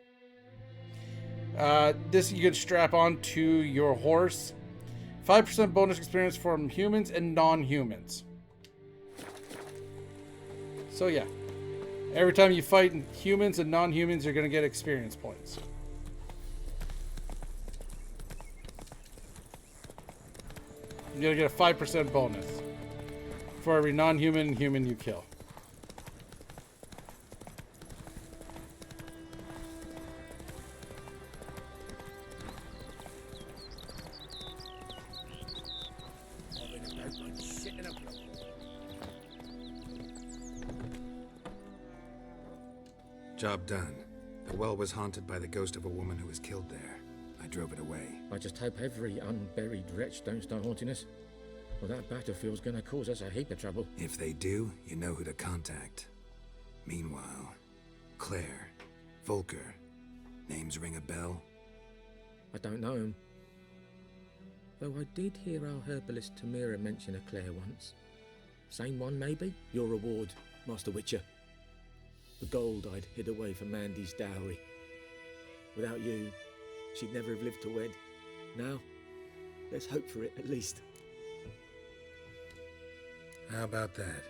This you can strap on to your horse. 5% bonus experience from humans and non-humans. So yeah, every time you fight humans and non-humans, you're going to get experience points. You're going to get a 5% bonus for every non-human and human you kill. Job done. The well was haunted by the ghost of a woman who was killed there. I drove it away. I just hope every unburied wretch don't start haunting us. Well, that battlefield's gonna cause us a heap of trouble. If they do, you know who to contact. Meanwhile, Claire, Volker, names ring a bell? I don't know him. Though I did hear our herbalist Tamira mention a Claire once. Same one, maybe? Your reward, Master Witcher. The gold I'd hid away for Mandy's dowry. Without you, she'd never have lived to wed. Now, there's hope for it, at least. How about that?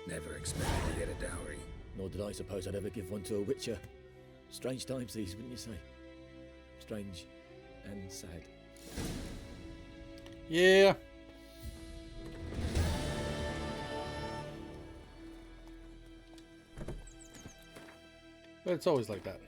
Never expected to get a dowry. Nor did I suppose I'd ever give one to a Witcher. Strange times these, wouldn't you say? Strange and sad. Yeah. But it's always like that.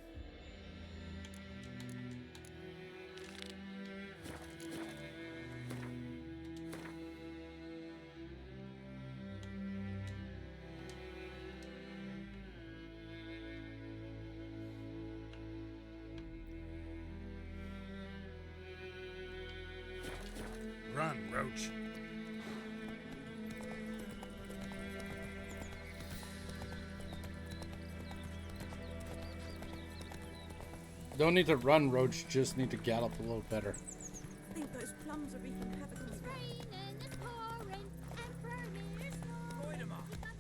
Run, Roach. Don't need to run, Roach. Just need to gallop a little better. I think those plums are wreaking havoc on the ground.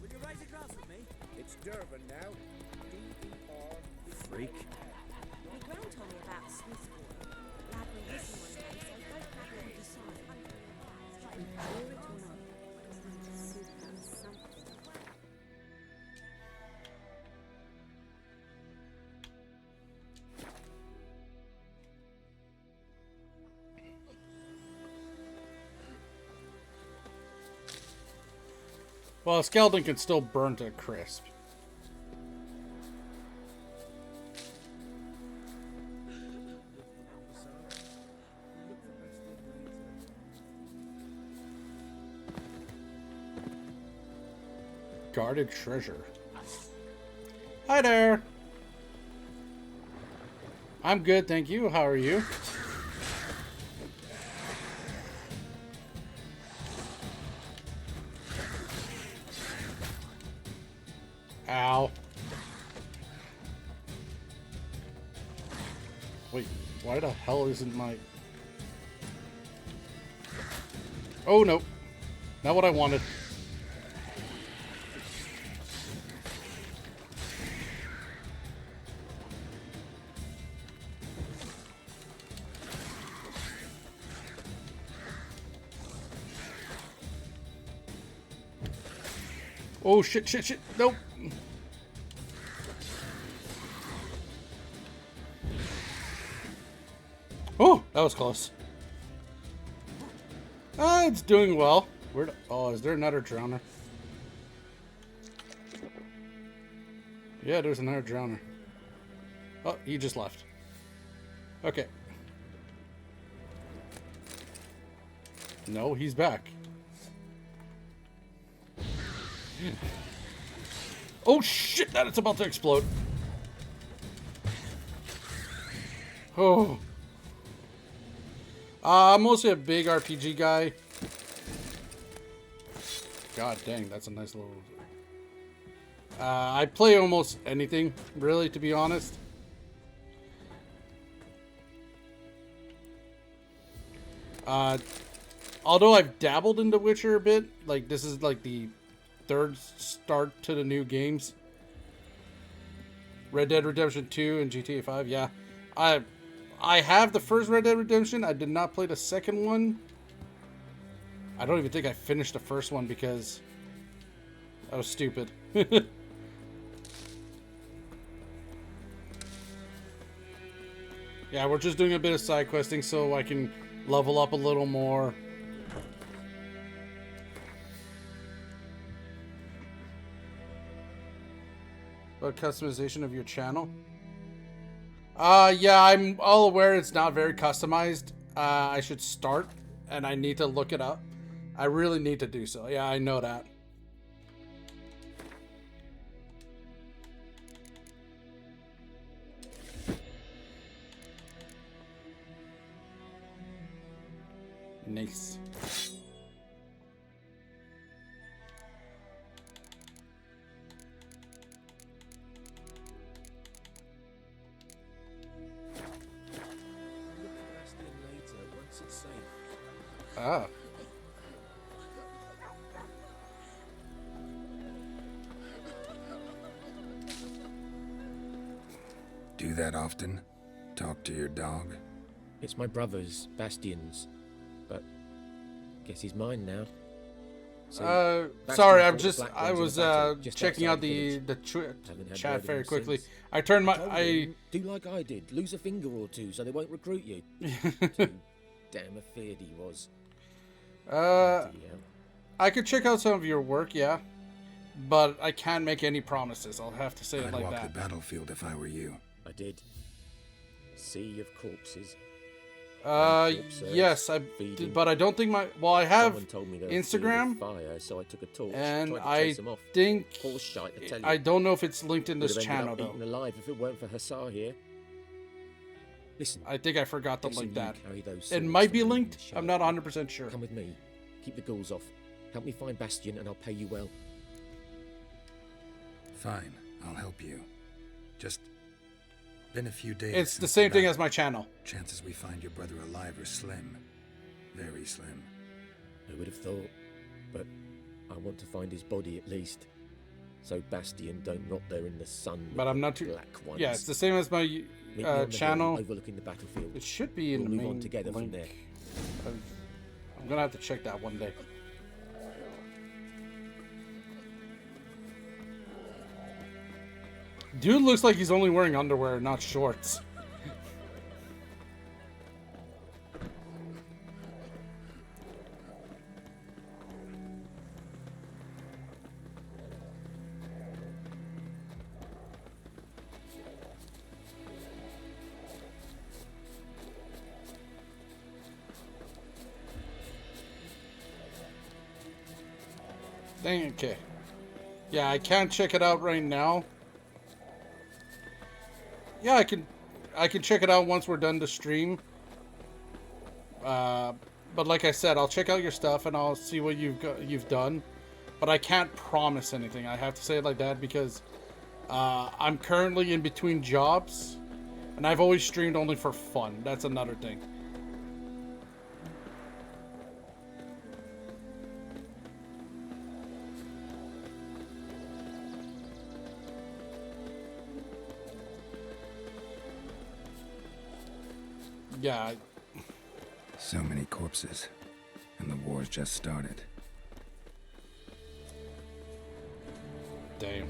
Will you raise a glass with me? It's Durban now. D-E-R. Freak. My gran told me about Smith's Water. Dad will listen one day, so both Dad will decide. Try to clear it all up. Super something. Well, a skeleton can still burn to a crisp. Guarded treasure. Hi there. I'm good, thank you. How are you? Ow. Wait, why the hell isn't my... Oh, no. Not what I wanted. Oh, shit, shit, shit. Nope. Oh, that was close. It's doing well. Oh, is there another drowner? Yeah, there's another drowner. Oh, he just left. Okay. No, he's back. Oh shit, that is about to explode. Oh. I'm mostly a big RPG guy. God dang, that's a nice little... I play almost anything, really, to be honest. Although I've dabbled in The Witcher a bit, like this is like the third start to the new games. Red Dead Redemption 2 and GTA 5, yeah. I have the first Red Dead Redemption. I did not play the second one. I don't even think I finished the first one because I was stupid. Yeah, we're just doing a bit of side questing so I can level up a little more. About customization of your channel? Yeah, I'm all aware it's not very customized. I should start, and I need to look it up. I really need to do so. Yeah, I know that. Nice. Ah. Do that often? Talk to your dog? It's my brother's, Bastion's, but guess he's mine now. So, sorry, Bastion I was checking out the chat very quickly. I turned my do like I did, lose a finger or two so they won't recruit you. Too damn afeard he was. I could check out some of your work, yeah, but I can't make any promises. I'll have to say it I'd like walk that. the battlefield if I were you. I did. Sea of corpses. Yes, I did, but I don't think my... Well, I have Instagram, fire, so I took a torch, and tried to I chase them off. think... Horse shite, I tell you. I don't know if it's linked in this Would have ended channel, up though. eaten alive if it weren't for Hussar here. Listen. I think I forgot to link that. It It might be linked. I'm not 100% sure. Come with me. Keep the ghouls off. Help me find Bastion and I'll pay you well. Fine, I'll help you. Just been a few days. It's the since same thing battle. as my channel. Chances we find your brother alive are slim. Very slim. I would have thought, but I want to find his body at least. so Bastion don't rot there in the sun. But I'm not too. Black ones. Yeah, it's the same as my Meet me on the channel. hill overlooking the battlefield. It should be in We'll the move main on together link. from there. I'm gonna have to check that one day. Dude looks like he's only wearing underwear, not shorts. Dang, okay. Yeah, I can't check it out right now. Yeah, I can check it out once we're done to stream. But like I said, I'll check out your stuff and I'll see what you've done. But I can't promise anything. I have to say it like that because I'm currently in between jobs, and I've always streamed only for fun. That's another thing. Yeah. So many corpses, and the war's just started. Damn.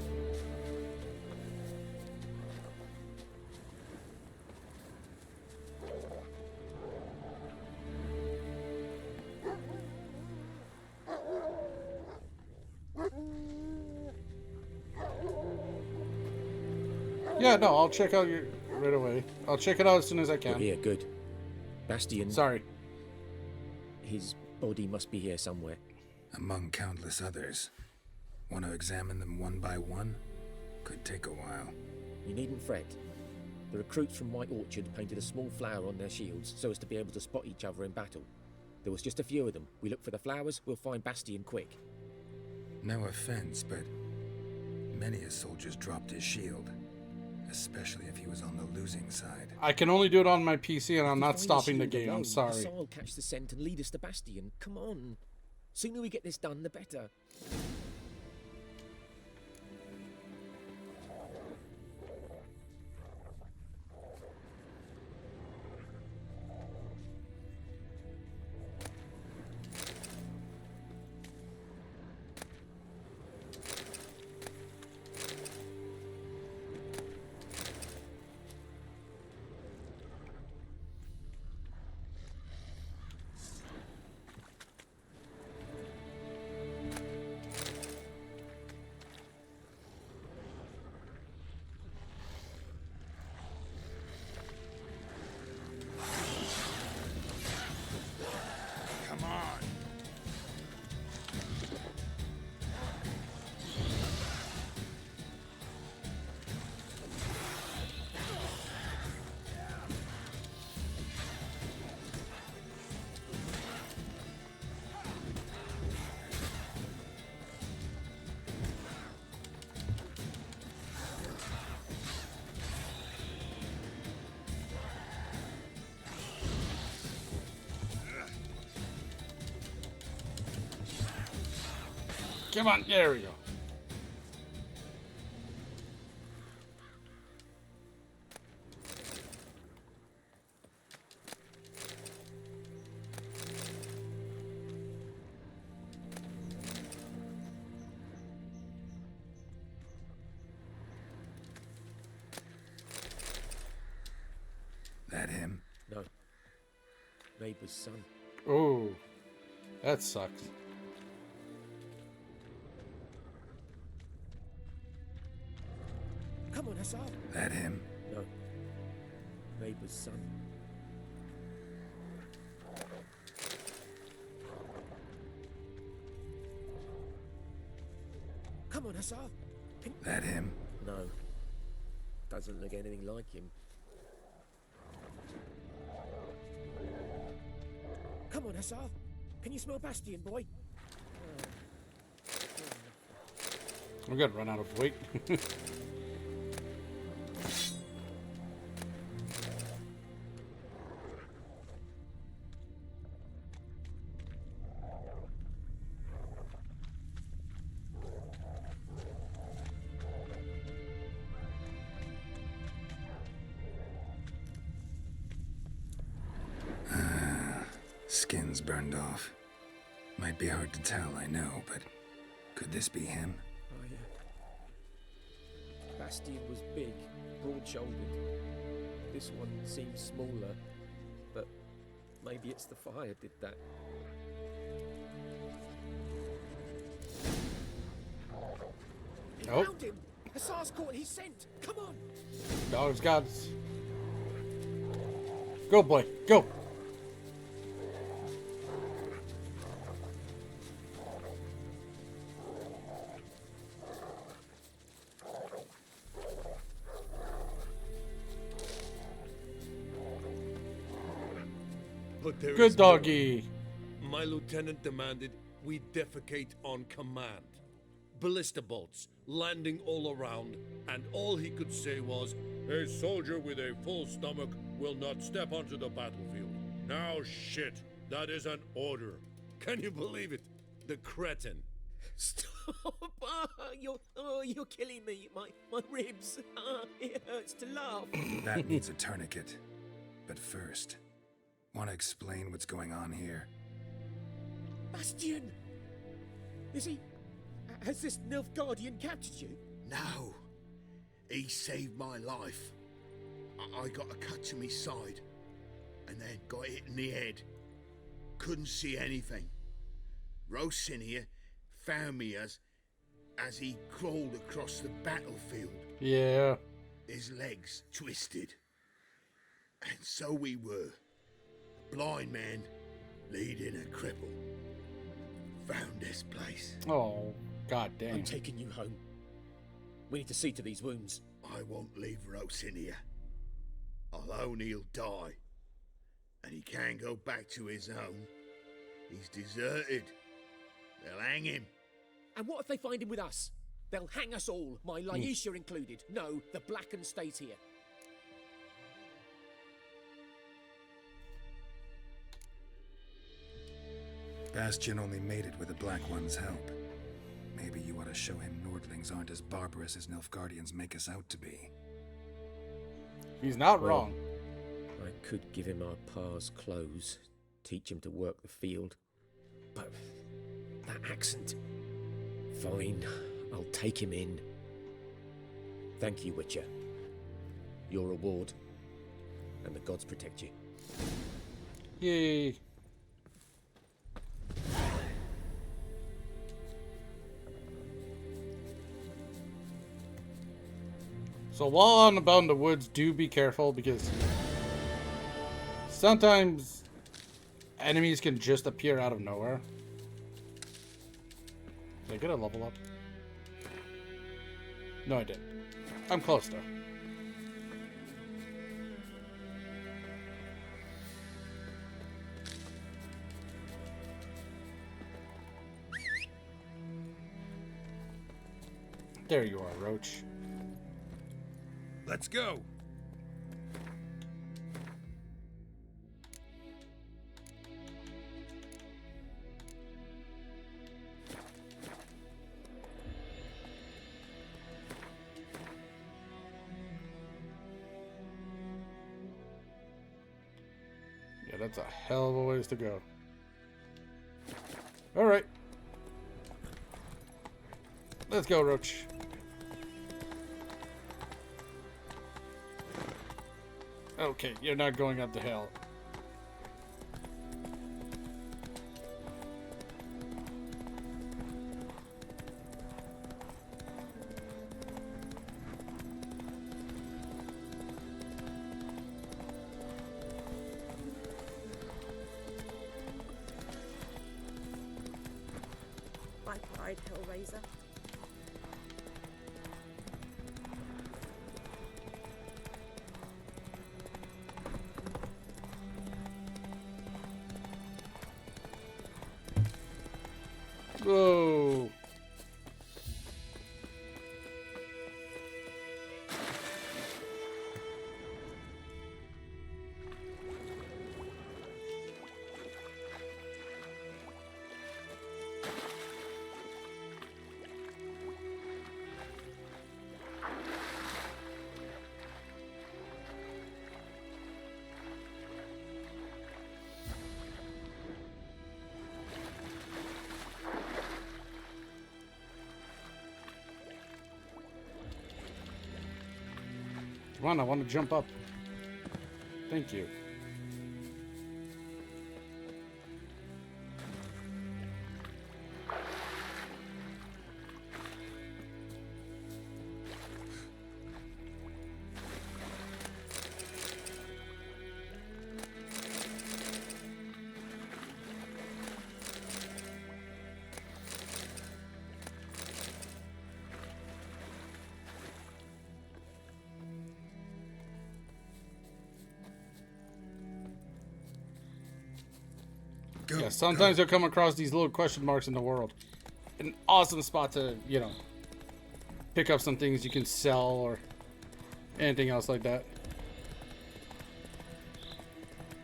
Yeah, no, I'll check out your right away. I'll check it out as soon as I can. You're here, good. Bastion. Sorry. His body must be here somewhere. Among countless others. Want to examine them one by one? Could take a while. You needn't fret. The recruits from White Orchard painted a small flower on their shields so as to be able to spot each other in battle. There was just a few of them. We look for the flowers, we'll find Bastion quick. No offense, but many a soldier's dropped his shield. Especially if he was on the losing side. I can only do it on my PC and I'm not Find stopping the shield game. alone, I'm sorry. The Tsar will catch the scent and lead us to Bastion. Come on. Sooner we get this done, the better. Come on. Come on, there we go. That him? No. Neighbor's son. Oh, that sucks. Come on, Hussar. That him? No. Neighbor's son. Come on, Hussar. That him? No. Doesn't look anything like him. Come on, Hussar. Can you smell Bastion, boy? I'm gonna run out of weight. skins burned off. Might be hard to tell, I know, but could this be him? Oh, yeah. Bastian was big, broad-shouldered. This one seems smaller, but maybe it's the fire did that. He found him! Hussar's caught his scent! Come on! Dog's got us. Go, boy, go! But there Good is more. doggy. My lieutenant demanded we defecate on command. Ballista bolts landing all around, and all he could say was, "A soldier with a full stomach will not step onto the battlefield." Now shit, that is an order. Can you believe it? The cretin. Stop! You're killing me. My ribs. It hurts to laugh. That needs a tourniquet. But first, want to explain what's going on here? Bastian! Has this Nilfgaardian captured you? No. He saved my life. I got a cut to my side, and then got hit in the head. Couldn't see anything. Rosinia found me as he crawled across the battlefield. Yeah. His legs twisted. And so we were. A blind man leading a cripple. Found this place. Oh, god damn. I'm taking you home. We need to see to these wounds. I won't leave Rosinia. Alone he'll die. And he can't go back to his own. He's deserted. They'll hang him. And what if they find him with us? They'll hang us all, my Laisha included. No, the Blackened stays here. Bastian only made it with the Black One's help. Maybe you ought to show him Nordlings aren't as barbarous as Nilfgaardians make us out to be. He's not Well, wrong. I could give him our pa's clothes, teach him to work the field. But that accent... Fine, I'll take him in. Thank you, Witcher. Your reward. And the gods protect you. Yay. So while on about in the woods, do be careful because sometimes enemies can just appear out of nowhere. Did I get a level up? No, I didn't. I'm close though. There you are, Roach. Let's go. Yeah, that's a hell of a ways to go. All right. Let's go, Roach. Okay, you're not going up the hill. My pride, Hellraiser. Whoa. Come on, I want to jump up. Thank you. Yeah, sometimes you'll come across these little question marks in the world. An awesome spot to, you know, pick up some things you can sell or anything else like that.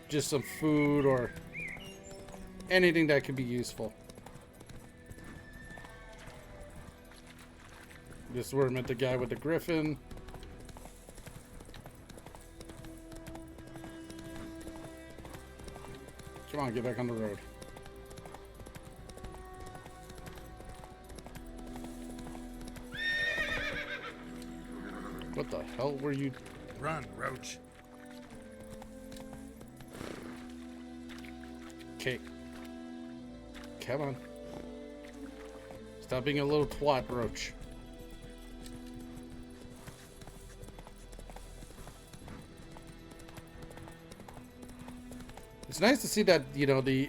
Just some food or anything that could be useful. This where I met the guy with the griffin. Come on, get back on the road. What the hell were you? Run, Roach. Okay. Come on. Stop being a little twat, Roach. It's nice to see that, you know, the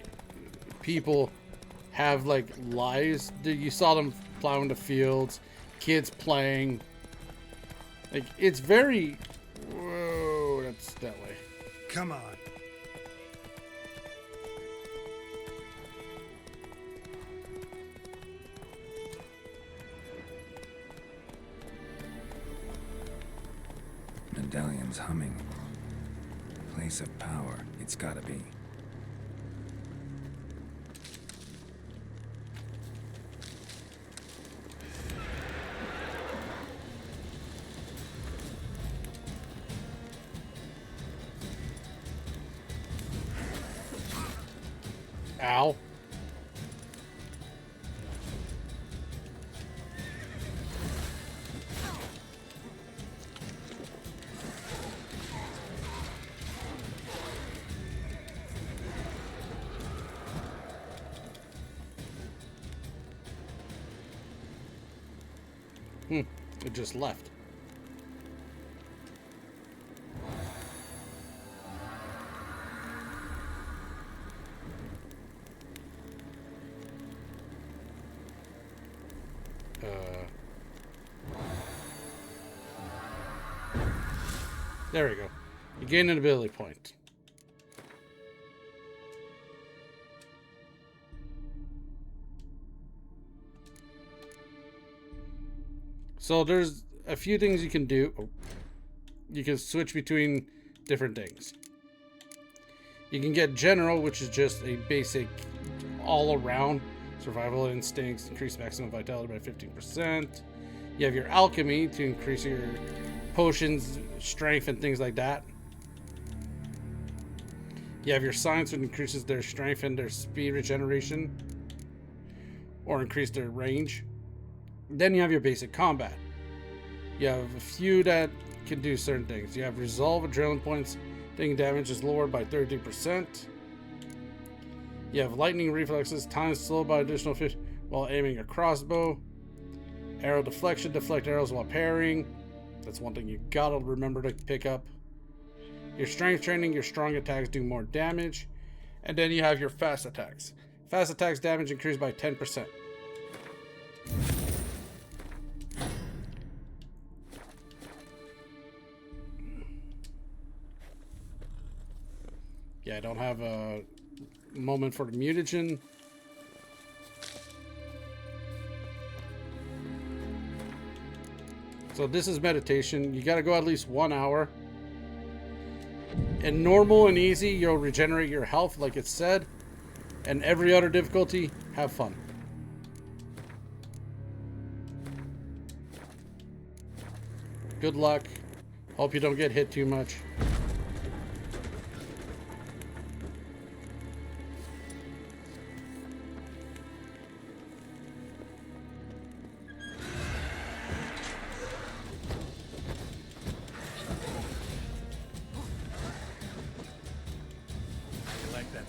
people have, like, lives. You saw them plowing the fields, kids playing. Like, it's very... Whoa, that's that way. Come on. Medallion's humming. Place of power, it's gotta be. Ow. It just left. There we go. You gain an ability point. So there's a few things you can do. Oh. You can switch between different things. You can get General, which is just a basic all-around survival instincts, increase maximum vitality by 15%. You have your Alchemy to increase your potions, strength, and things like that. You have your Science, which increases their strength and their speed regeneration, or increase their range. Then you have your basic combat. You have a few that can do certain things. You have Resolve Adrenaline points. Taking damage is lowered by 30%. You have Lightning Reflexes. Time slowed by additional 50 while aiming a crossbow. Arrow Deflection. Deflect arrows while parrying. That's one thing you gotta remember to pick up. Your Strength Training. Your strong attacks do more damage. And then you have your Fast Attacks. Fast Attacks damage increased by 10%. Yeah, I don't have a moment for the mutagen. So this is meditation. You got to go at least 1 hour. In normal and easy, you'll regenerate your health like it said. And every other difficulty, have fun. Good luck. Hope you don't get hit too much.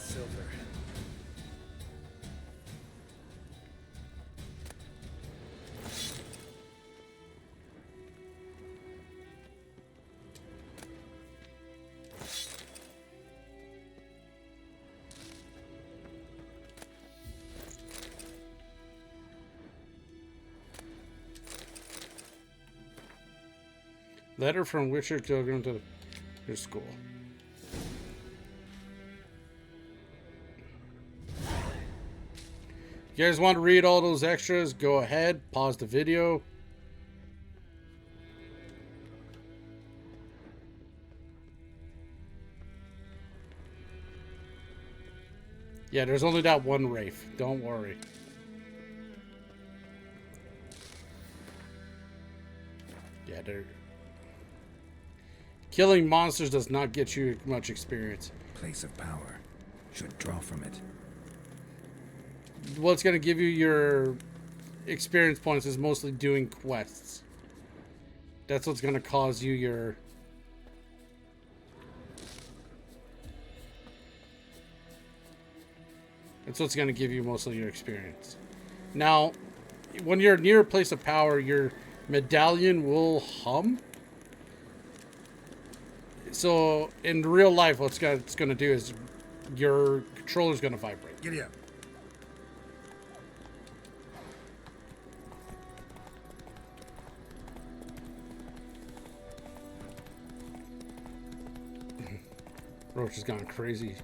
silver. Letter from Witcher Pilgrim to your school. You guys want to read all those extras? Go ahead, pause the video. Yeah, there's only that one Wraith. Don't worry. Yeah, they're... Killing monsters does not get you much experience. Place of power. Should draw from it. What's going to give you your experience points is mostly doing quests. That's what's going to cause you your... That's what's going to give you most of your experience. Now, when you're near a place of power, your medallion will hum. So, in real life, what's going to do is your controller's going to vibrate. Giddy up. Roach has gone crazy.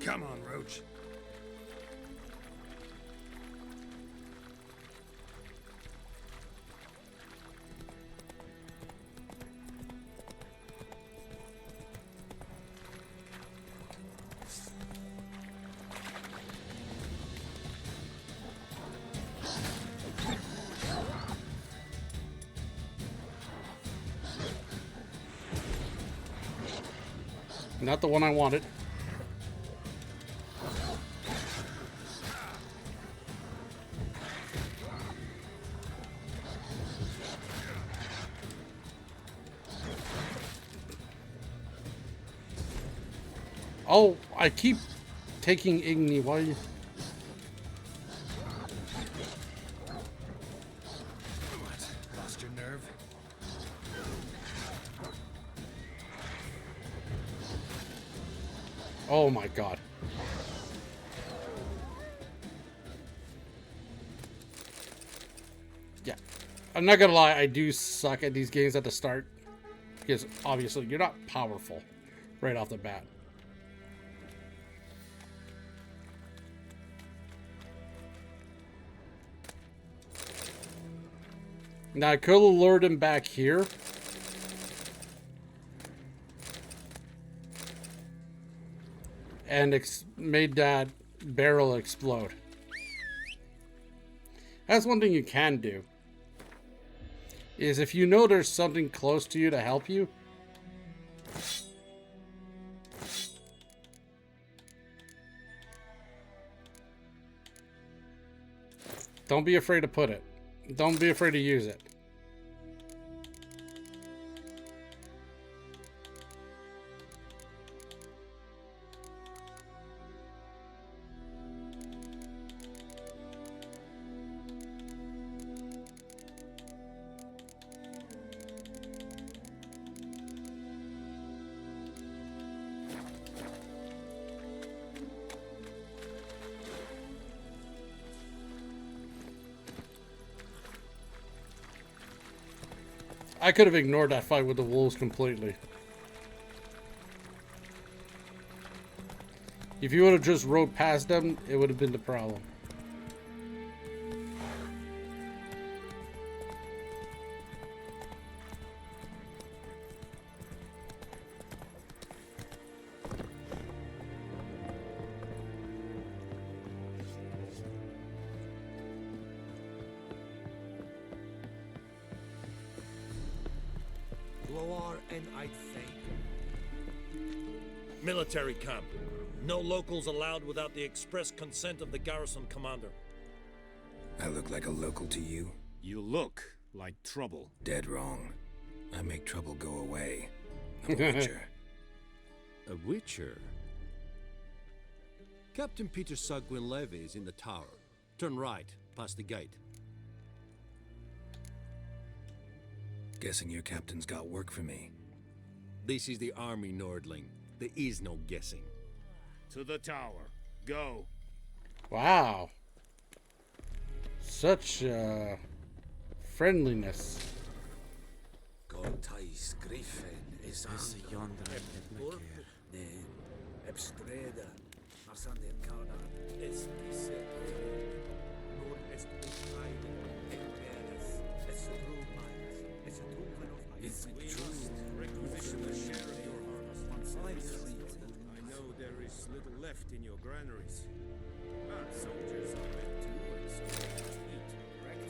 Come on, Roach. Not the one I wanted. Oh, I keep taking Igni. Why? Lost your nerve? Oh my god. Yeah. I'm not gonna lie, I do suck at these games at the start. Because obviously you're not powerful right off the bat. Now I could have lured him back here. And made that barrel explode. That's one thing you can do. Is if you know there's something close to you to help you. Don't be afraid to put it. Don't be afraid to use it. I could have ignored that fight with the wolves completely. If you would have just rode past them, it would have been the problem. Loar and I'd say. Military camp. No locals allowed without the express consent of the garrison commander. I look like a local to you? You look like trouble. Dead wrong. I make trouble go away. I'm a witcher. A witcher? Captain Peter Sagwin Levy is in the tower. Turn right, past the gate. Guessing your captain's got work for me. This is the army, Nordling. There is no guessing. To the tower. Go. Wow. Such friendliness. Gortais Griffin is yonder Then Ebstreda, Marsander Kana, Espise, Nor est Ukraine, Emperes, Esrumais, Esrumen of It's true. Requisition the share of your harvest. I know there is little left in your granaries. Soldiers are meant to, and so they must eat, correct?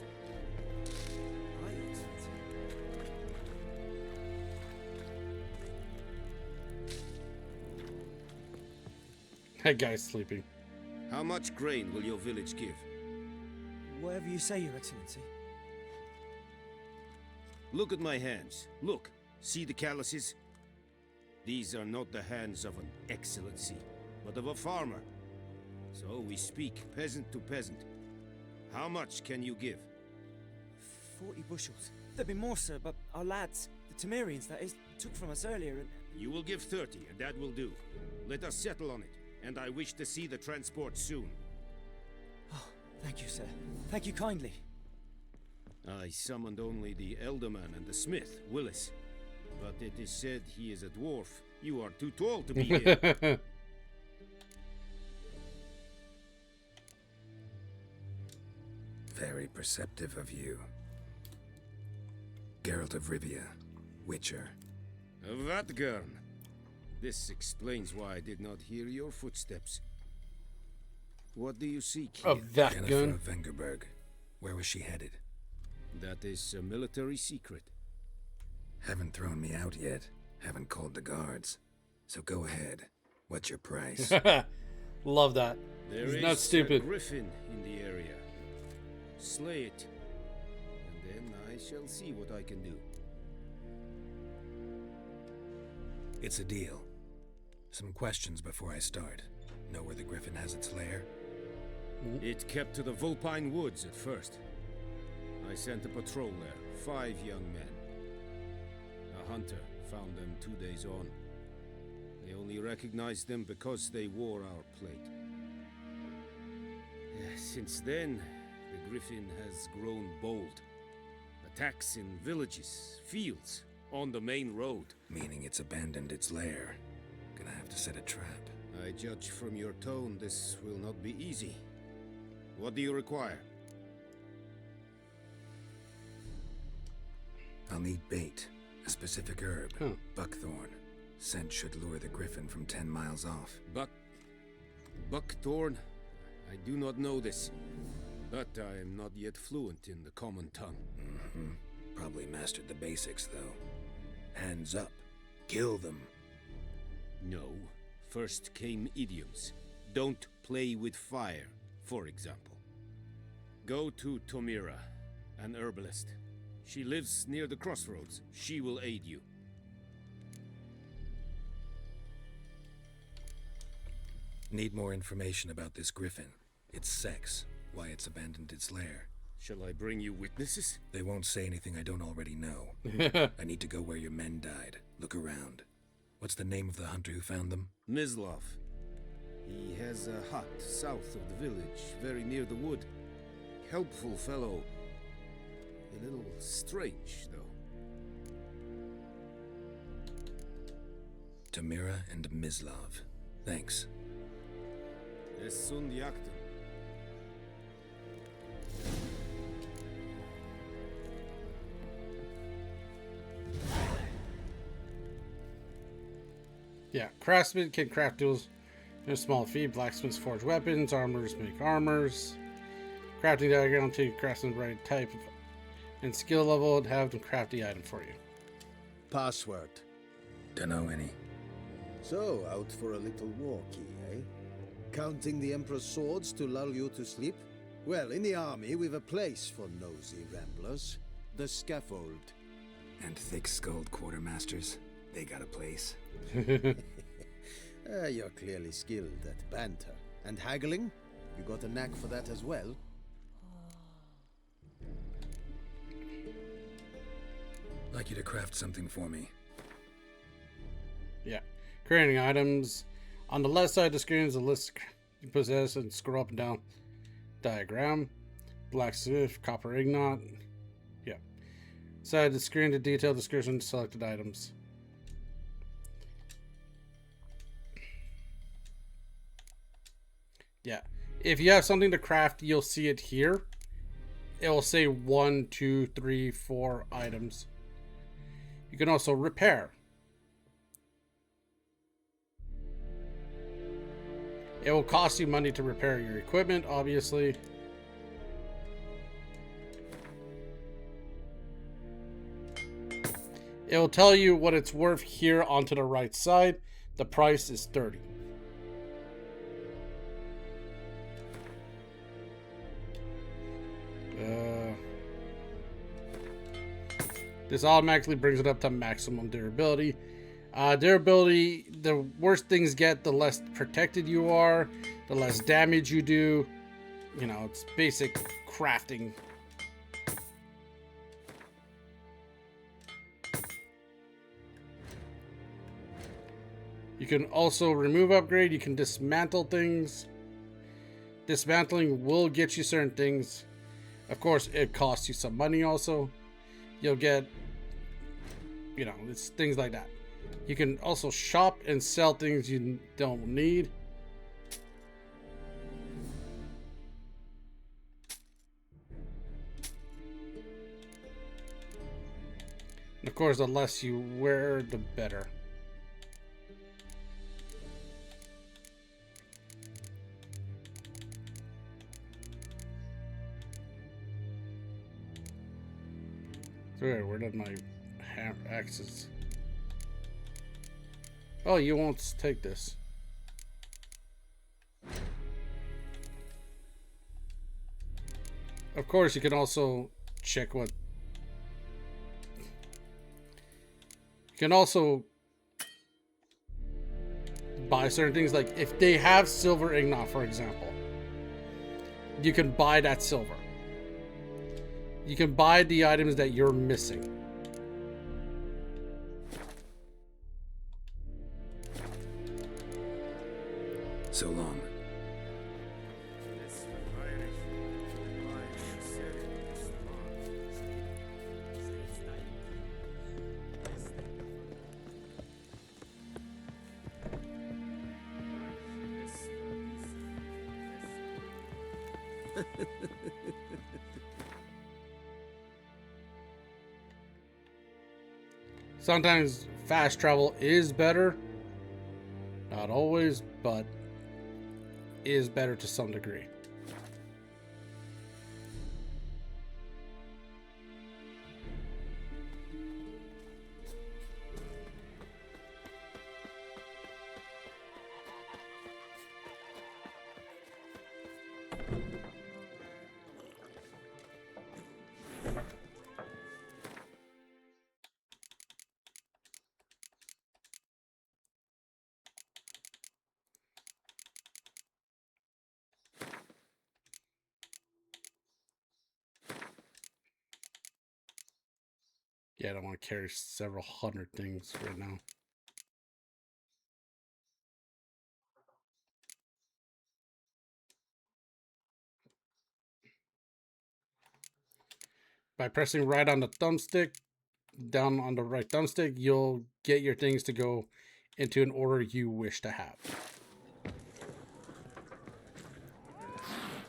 That guy's sleeping. How much grain will your village give? Whatever you say, Your Excellency. Look at my hands. Look. See the calluses? These are not the hands of an excellency, but of a farmer. So we speak peasant to peasant. How much can you give? 40 bushels. There'd be more, sir, but our lads, the Temerians, that is, took from us earlier and... You will give 30, and that will do. Let us settle on it, and I wish to see the transport soon. Oh, thank you, sir. Thank you kindly. I summoned only the Elderman and the smith, Willis. But it is said he is a dwarf. You are too tall to be here. Very perceptive of you. Geralt of Rivia, Witcher. Vatgern. This explains why I did not hear your footsteps. What do you seek here? Of that Jennifer gun? of Vengerberg. Where was she headed? That is a military secret. Haven't thrown me out yet. Haven't called the guards. So go ahead. What's your price? Love that. There He's is not stupid. a griffin in the area. Slay it, and then I shall see what I can do. It's a deal. Some questions before I start. Know where the griffin has its lair? It kept to the Vulpine Woods at first. I sent a patrol there, 5 young men. A hunter found them 2 days on. They only recognized them because they wore our plate. Since then, the griffin has grown bold. Attacks in villages, fields, on the main road. Meaning it's abandoned its lair. Gonna have to set a trap. I judge from your tone this will not be easy. What do you require? I'll need bait. A specific herb. Buckthorn. Scent should lure the griffin from 10 miles off. Buckthorn? I do not know this. But I am not yet fluent in the common tongue. Probably mastered the basics, though. Hands up. Kill them. No. First came idioms. Don't play with fire, for example. Go to Tomira, an herbalist. She lives near the crossroads. She will aid you. Need more information about this griffin. Its sex. Why it's abandoned its lair. Shall I bring you witnesses? They won't say anything I don't already know. I need to go where your men died. Look around. What's the name of the hunter who found them? Mislav. He has a hut south of the village, very near the wood. Helpful fellow. A little strange, though. Tamira and Mislav. Thanks. Es sunt jakten. Yeah, craftsmen can craft tools in a small fee. Blacksmiths forge weapons. Armorers make armors. Crafting diagram will take craftsman's right type and skill level and have them craft the item for you. Password. Dunno any. So, out for a little walkie, eh? Counting the Emperor's swords to lull you to sleep? Well, in the army, we've a place for nosy ramblers. The scaffold. And thick-skulled quartermasters, they got a place. You're clearly skilled at banter. And haggling? You got a knack for that as well? Like you to craft something for me. Yeah. Creating items. On the left side of the screen is a list you possess and scroll up and down. Diagram. Blacksmith, copper ignot. Yeah. Side of the screen to detail description of selected items. Yeah. If you have something to craft, you'll see it here. It will say 1, 2, 3, 4 items. You can also repair. It will cost you money to repair your equipment, obviously. It will tell you what it's worth here onto the right side. The price is 30. This automatically brings it up to maximum durability. Durability, the worse things get, the less protected you are, the less damage you do. You know, it's basic crafting. You can also remove upgrade. You can dismantle things. Dismantling will get you certain things. Of course, it costs you some money also. You'll get, you know, it's things like that. You can also shop and sell things you don't need. And of course, the less you wear, the better. Where did my axes? Oh, you won't take this. Of course, you can also check what... You can also buy certain things, like if they have silver ignot, for example, you can buy that silver. You can buy the items that you're missing. So long. Sometimes fast travel is better. Not always, but is better to some degree. Yeah, I don't want to carry several hundred things right now. By pressing right on the thumbstick, down on the right thumbstick, you'll get your things to go into an order you wish to have.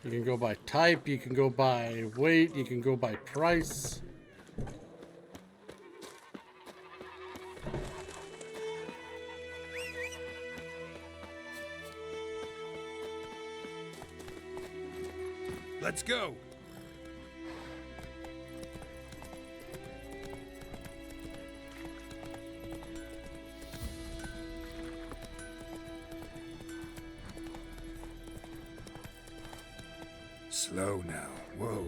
You can go by type, you can go by weight, you can go by price. Let's go. Slow now. Whoa.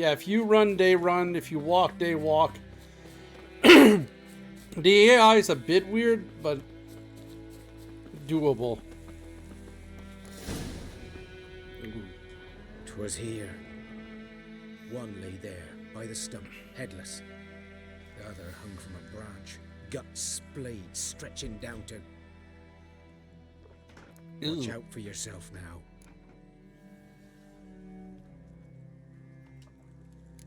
Yeah, if you run, they run. If you walk, they walk. The AI is a bit weird, but doable. 'Twas here. One lay there, by the stump, headless. The other hung from a branch, guts splayed, stretching down to... Watch out for yourself now.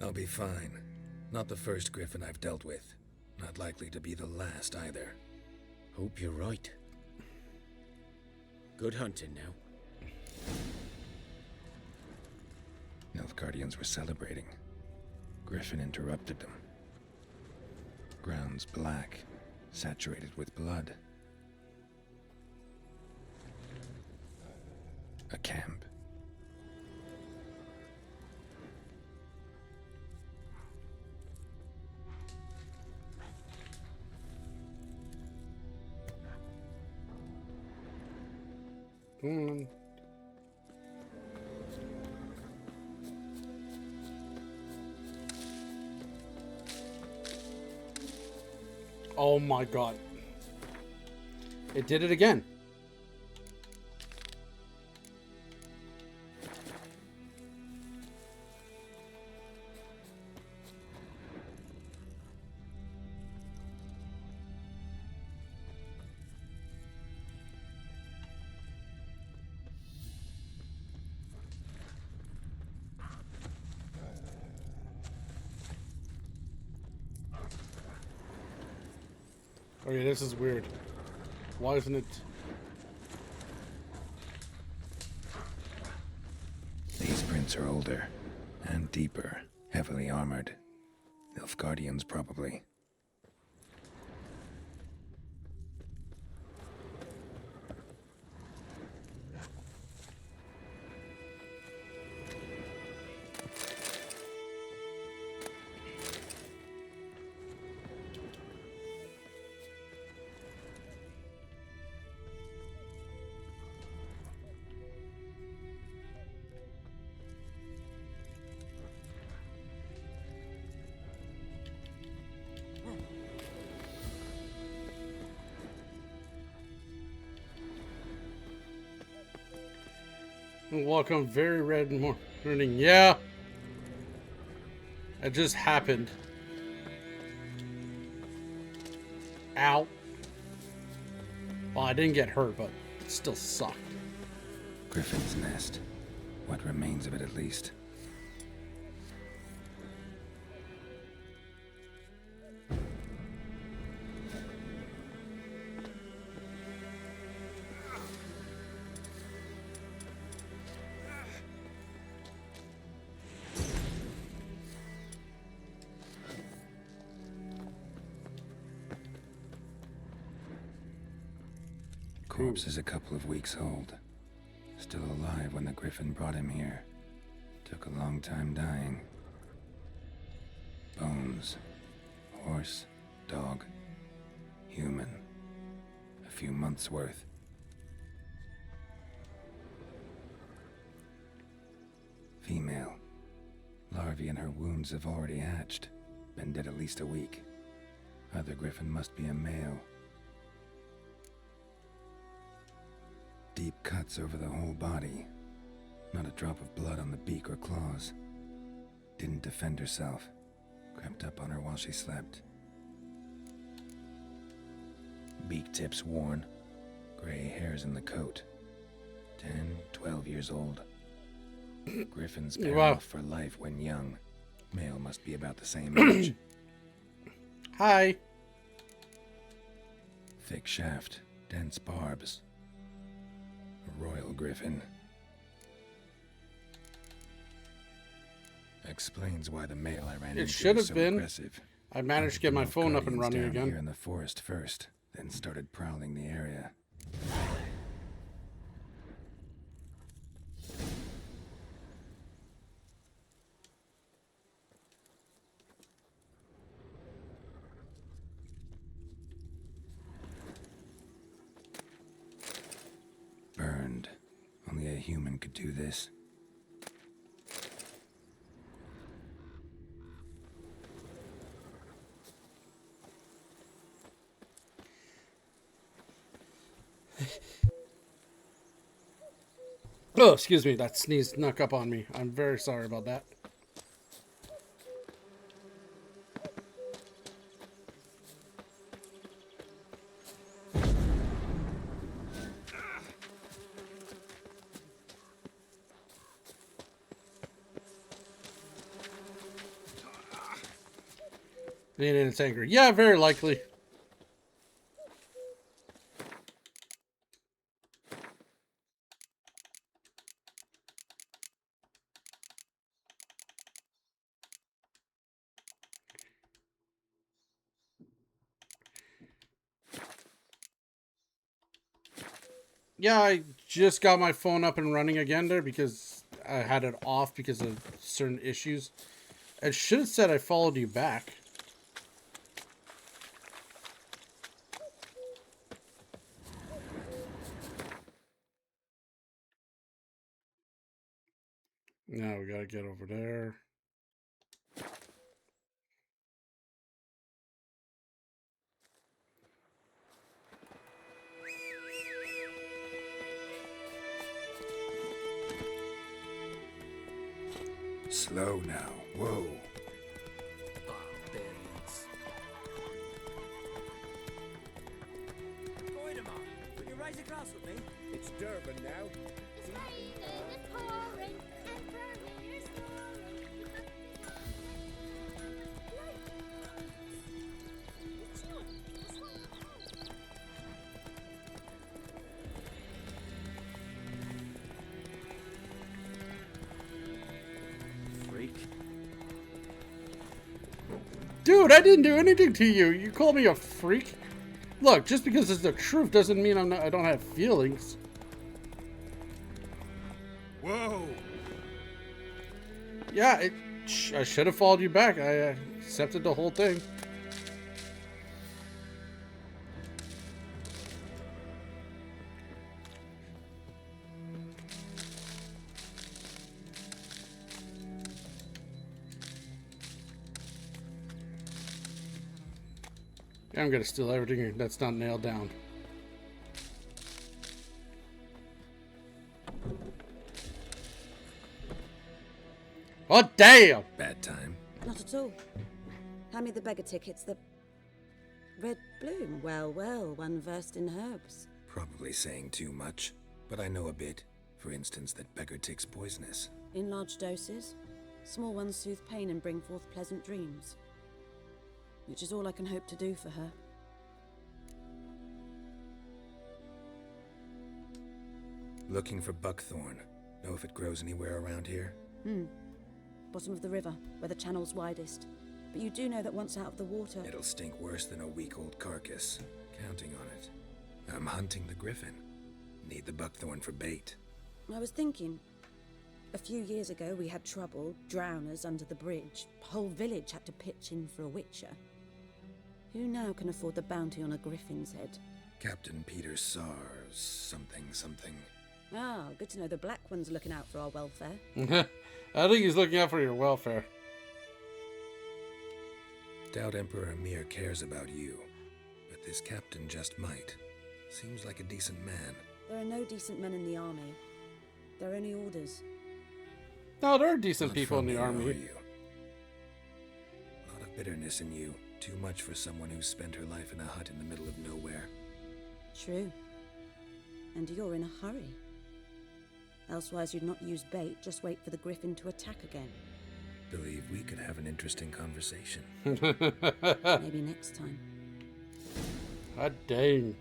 I'll be fine. Not the first griffin I've dealt with. Not likely to be the last either. Hope you're right. Good hunting now. Nilfgaardians were celebrating. Griffin interrupted them. Grounds black, saturated with blood. A camp. Oh my god. It did it again. Okay, this is weird. Why isn't it? These prints are older and deeper, heavily armored. Nilfgaardians, probably. Welcome, very red morning. Yeah. It just happened. Ow. Well, I didn't get hurt, but it still sucked. Griffin's nest. What remains of it, at least. Corpse is a couple of weeks old. Still alive when the griffin brought him here. Took a long time dying. Bones. Horse, dog, human. A few months' worth. Female. Larvae in her wounds have already hatched. Been dead at least a week. Other griffin must be a male. Deep cuts over the whole body. Not a drop of blood on the beak or claws. Didn't defend herself. Crept up on her while she slept. Beak tips worn. Gray hairs in the coat. 10, 12 years old. Griffins pair off for life when young. Male must be about the same age. Hi. Thick shaft. Dense barbs. A royal griffin. Explains why the male I ran into should was have so been. aggressive. I managed to get my phone up and running Down again. Here in the forest first, then started prowling the area. Burned. Only a human could do this. Oh, excuse me. That sneeze snuck up on me. I'm very sorry about that. And it's angry. Yeah, very likely. Yeah, I just got my phone up and running again there because I had it off because of certain issues. It should have said I followed you back. Now we gotta get over there. Slow now. Whoa. Will you rise across with me? It's Durban now. Freak. Dude, I didn't do anything to you. You call me a freak? Look, just because it's the truth doesn't mean I don't have feelings. Whoa! Yeah, I should have followed you back. I accepted the whole thing. I'm gonna steal everything that's not nailed down. Oh, damn! Bad time. Not at all. Hand me the beggar tickets. The red bloom. Well, well, one versed in herbs. Probably saying too much, but I know a bit. For instance, that beggar tick's poisonous. In large doses. Small ones soothe pain and bring forth pleasant dreams. Which is all I can hope to do for her. Looking for buckthorn. Know if it grows anywhere around here? Bottom of the river, where the channel's widest. But you do know that once out of the water... It'll stink worse than a week-old carcass. Counting on it. I'm hunting the griffin. Need the buckthorn for bait. I was thinking... A few years ago we had trouble, drowners under the bridge. Whole village had to pitch in for a witcher. Who now can afford the bounty on a griffin's head? Captain Peter Sars, something. Ah, good to know the Black One's looking out for our welfare. I think he's looking out for your welfare. Doubt Emperor Emir cares about you, but this captain just might. Seems like a decent man. There are no decent men in the army. There are only orders. No, there are decent Not people in from the here, army. are you? A lot of bitterness in you. Too much for someone who spent her life in a hut in the middle of nowhere. True. And you're in a hurry. Elsewise you'd not use bait, just wait for the griffin to attack again. Believe we could have an interesting conversation. Maybe next time. God dang.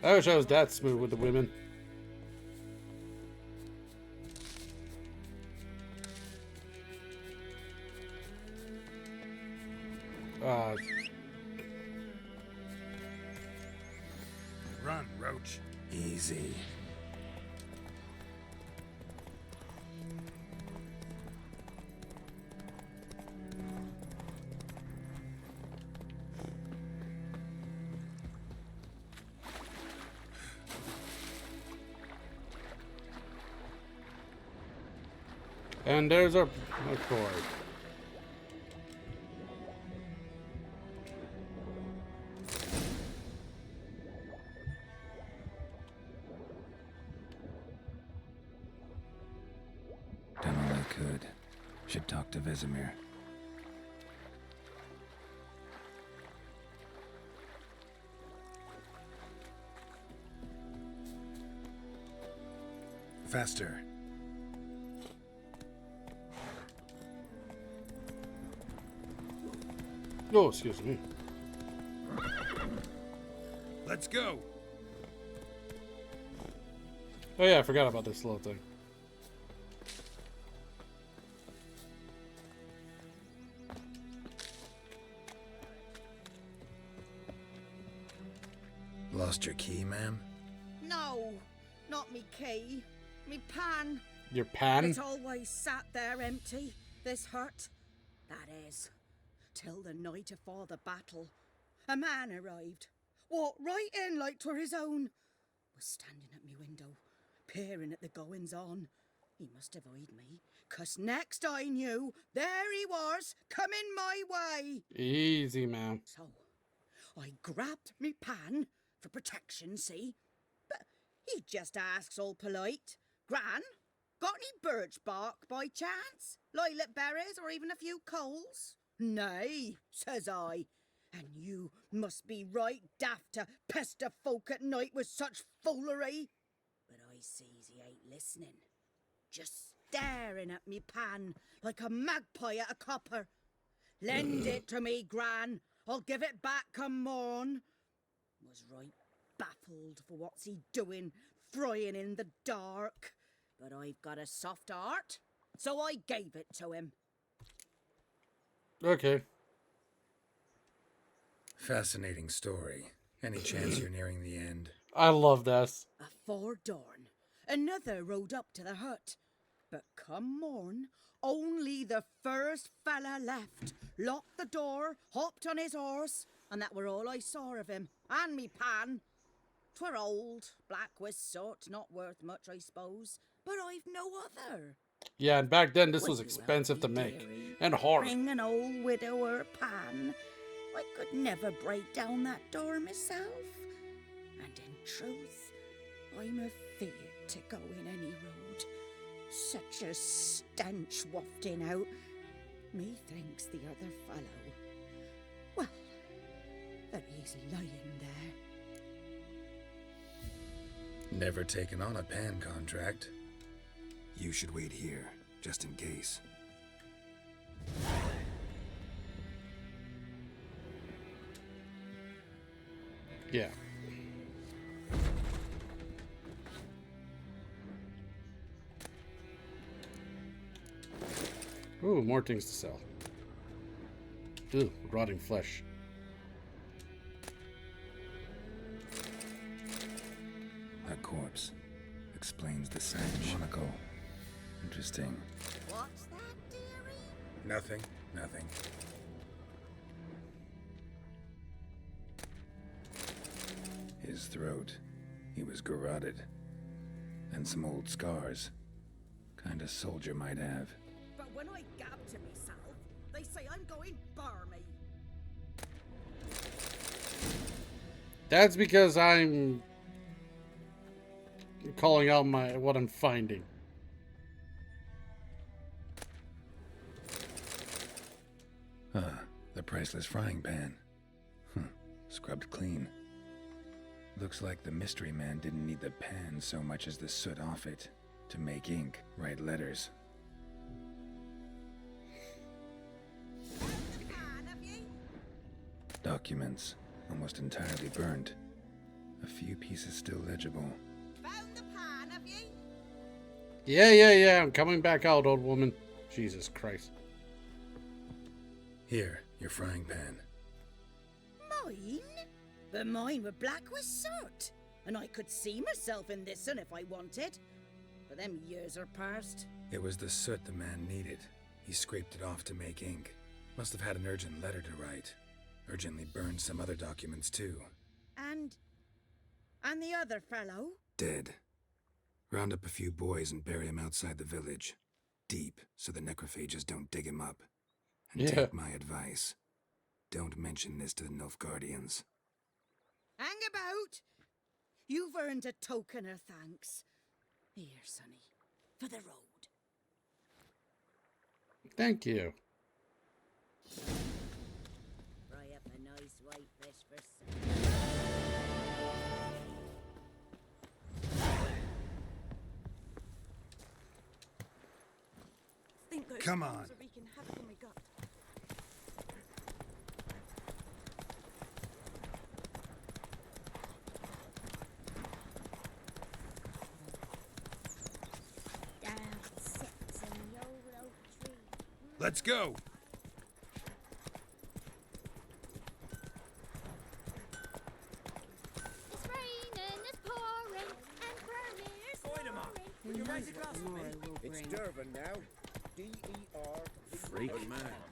I wish I was that smooth with the women. Run, Roach. Easy. And there's our cord. Should talk to Vesemir. Faster. Oh, excuse me. Let's go. Oh yeah, I forgot about this little thing. Lost your key, ma'am? No, not me key. Me pan. Your pan? It's always sat there empty, this hut. That is, till the night afore the battle. A man arrived, walked right in like 'twere his own. Was standing at me window, peering at the goings on. He must have eyed me, 'cause next I knew, there he was, coming my way. Easy, ma'am. So, I grabbed me pan, for protection, see? But he just asks all polite, Gran, got any birch bark by chance? Lilac berries or even a few coals? Nay, says I. And you must be right daft to pester folk at night with such foolery. But I sees he ain't listening. Just staring at me pan like a magpie at a copper. Lend it to me, Gran. I'll give it back come morn. Was right baffled for what's he doing, frying in the dark. But I've got a soft heart, so I gave it to him. Okay. Fascinating story. Any chance you're nearing the end? I love this. Afore dawn, another rode up to the hut. But come morn, only the first fella left, locked the door, hopped on his horse, and that were all I saw of him, and me pan. 'Twere old, black with soot, not worth much, I suppose, but I've no other. Yeah, and back then this Would was you expensive to help me, make. dearie? And hard. Bring an old widower pan. I could never break down that door myself. And in truth, I'm afeard to go in any road. Such a stench wafting out. Methinks the other fellow. Well, that he's lying there. Never taken on a pan contract. You should wait here, just in case. Yeah. Ooh, more things to sell. Ooh, rotting flesh. That corpse explains the Sand Monaco. Interesting. What's that, dearie? Nothing. Nothing. His throat. He was garroted. And some old scars. Kind of soldier might have. But when I gab to myself, they say I'm going barmy. That's because I'm calling out what I'm finding. The priceless frying pan. Scrubbed clean. Looks like the mystery man didn't need the pan so much as the soot off it to make ink, write letters. Documents, almost entirely burned. A few pieces still legible. Found the pan, have you? Yeah, I'm coming back out, old woman. Jesus Christ. Here, your frying pan. Mine? But mine were black with soot. And I could see myself in this one if I wanted. But them years are past. It was the soot the man needed. He scraped it off to make ink. Must have had an urgent letter to write. Urgently burned some other documents too. And the other fellow? Dead. Round up a few boys and bury him outside the village. Deep, so the necrophages don't dig him up. And take my advice. Don't mention this to the Nilfgaardians. Hang about! You've earned a token of thanks. Here, sonny, for the road. Thank you. Fry up a nice white fish for supper. Think those Come things on. are wreaking havoc on my gut. Down sits in the old oak tree. Let's go. It's raining, it's pouring, and Vermeer's pouring. It's Durban now. D-E-R. Freak.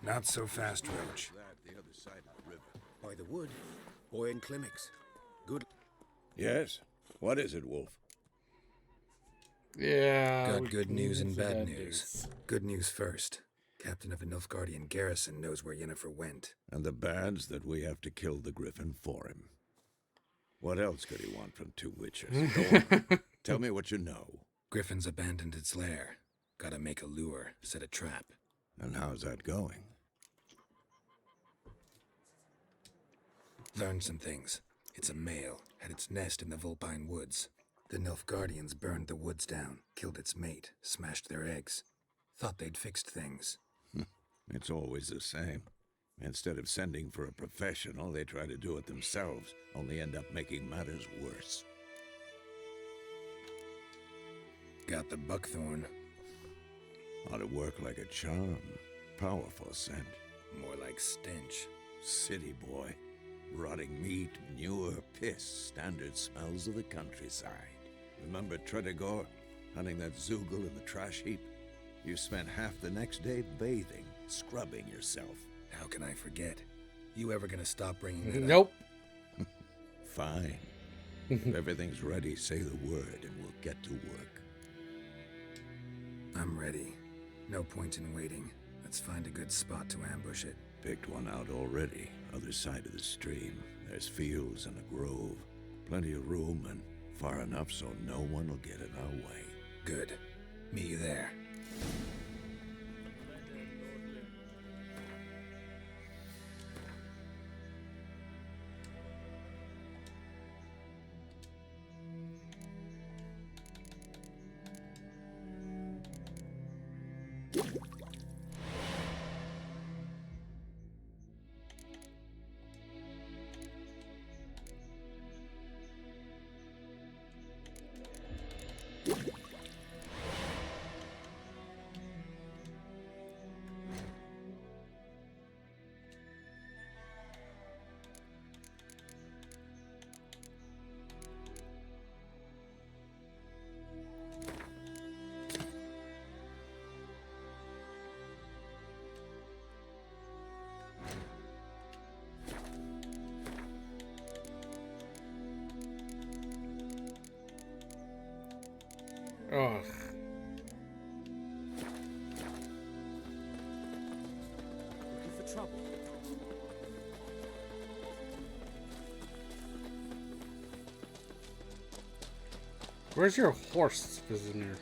Not so fast, Roach. The other side of the river. By the wood. Boy in Climmix. Good. Yes? What is it, Wolf? Yeah. Got good news and bad news. Good news first. Captain of a Nilfgaardian garrison knows where Yennefer went. And the bad's that we have to kill the griffin for him. What else could he want from two witches? Go on. Tell me what you know. Griffin's abandoned its lair. Gotta make a lure, set a trap. And how's that going? Learned some things. It's a male, had its nest in the Vulpine Woods. The Nilfgaardians burned the woods down, killed its mate, smashed their eggs. Thought they'd fixed things. It's always the same. Instead of sending for a professional, they try to do it themselves, only end up making matters worse. Got the buckthorn. Ought to work like a charm. Powerful scent. More like stench. City boy. Rotting meat, manure, piss. Standard smells of the countryside. Remember Tredegor? Hunting that Zoogle in the trash heap? You spent half the next day bathing, scrubbing yourself. How can I forget? You ever gonna stop bringing that Nope. up? Fine. If everything's ready, say the word and we'll get to work. I'm ready. No point in waiting. Let's find a good spot to ambush it. Picked one out already. Other side of the stream. There's fields and a grove. Plenty of room and far enough so no one will get in our way. Good. Meet you there. Ugh. Looking for trouble? Where's your horse, Vesemir?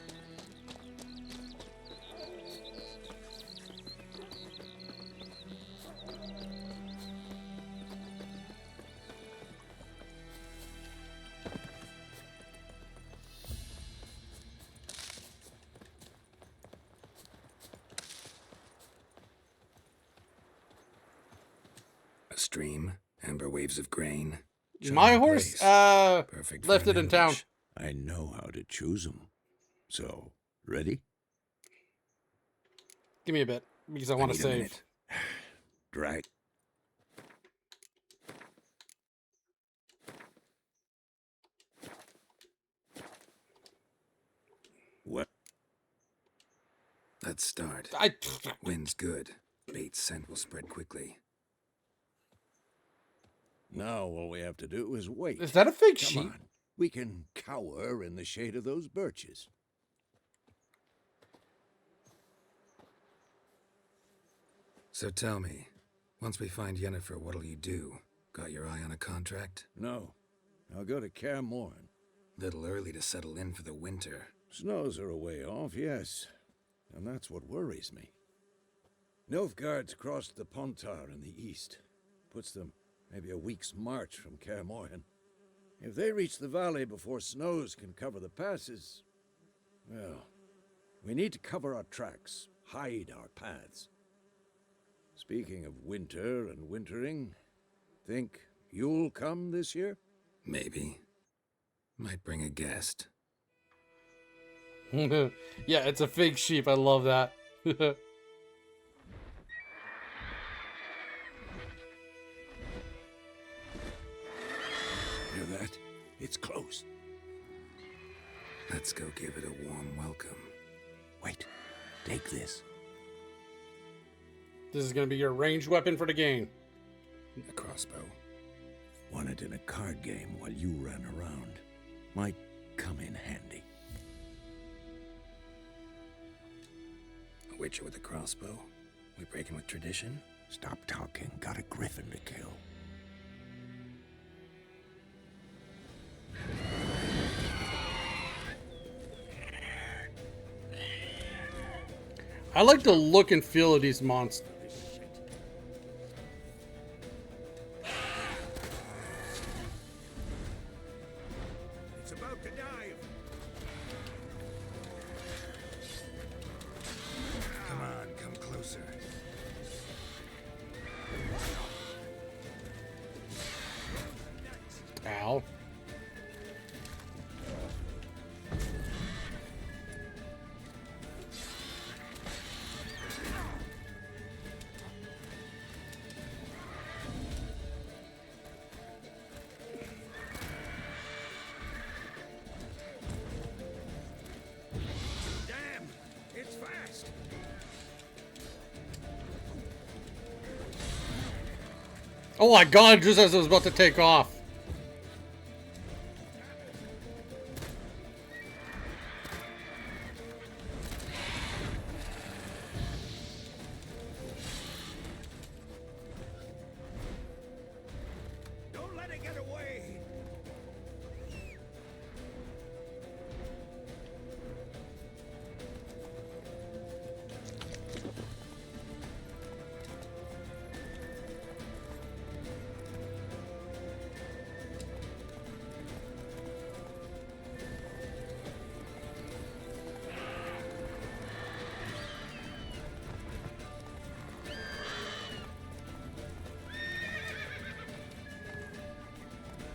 A stream, amber waves of grain. My charming horse, place. Perfect for left an it in town. ambush. I know how to choose them. So, ready? Give me a bit, because I want to need a save. minute. Drag. What? Let's start. Wind's good. Bait's scent will spread quickly. Now all we have to do is wait. Is that a fake Come sheep? on. We can cower in the shade of those birches. So tell me, once we find Yennefer, what'll you do? Got your eye on a contract? No. I'll go to Kaer Morhen. Little early to settle in for the winter. Snows are a way off, yes. And that's what worries me. Nilfgaard's crossed the Pontar in the east. Puts them maybe a week's march from Kaer Morhen. If they reach the valley before snows can cover the passes, well, we need to cover our tracks, hide our paths. Speaking of winter and wintering, think you'll come this year? Maybe. Might bring a guest. Yeah, it's a fake sheep. I love that. Hear that? It's close. Let's go give it a warm welcome. Wait, take this. This is going to be your ranged weapon for the game. A crossbow. Won it in a card game while you ran around. Might come in handy. A witcher with a crossbow? We breaking with tradition? Stop talking. Got a griffin to kill. I like the look and feel of these monsters. It's about to dive. Come on, come closer. Ow. Damn, it's fast. Oh my god, just as I was about to take off. Don't let it get away.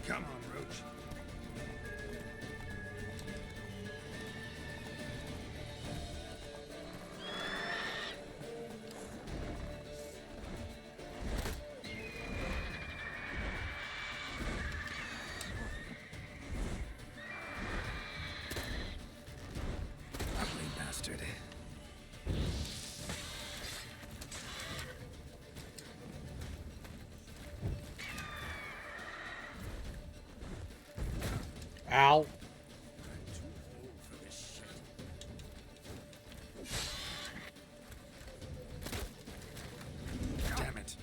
Come on, Roach. Ugly bastard. Ow. Damn it.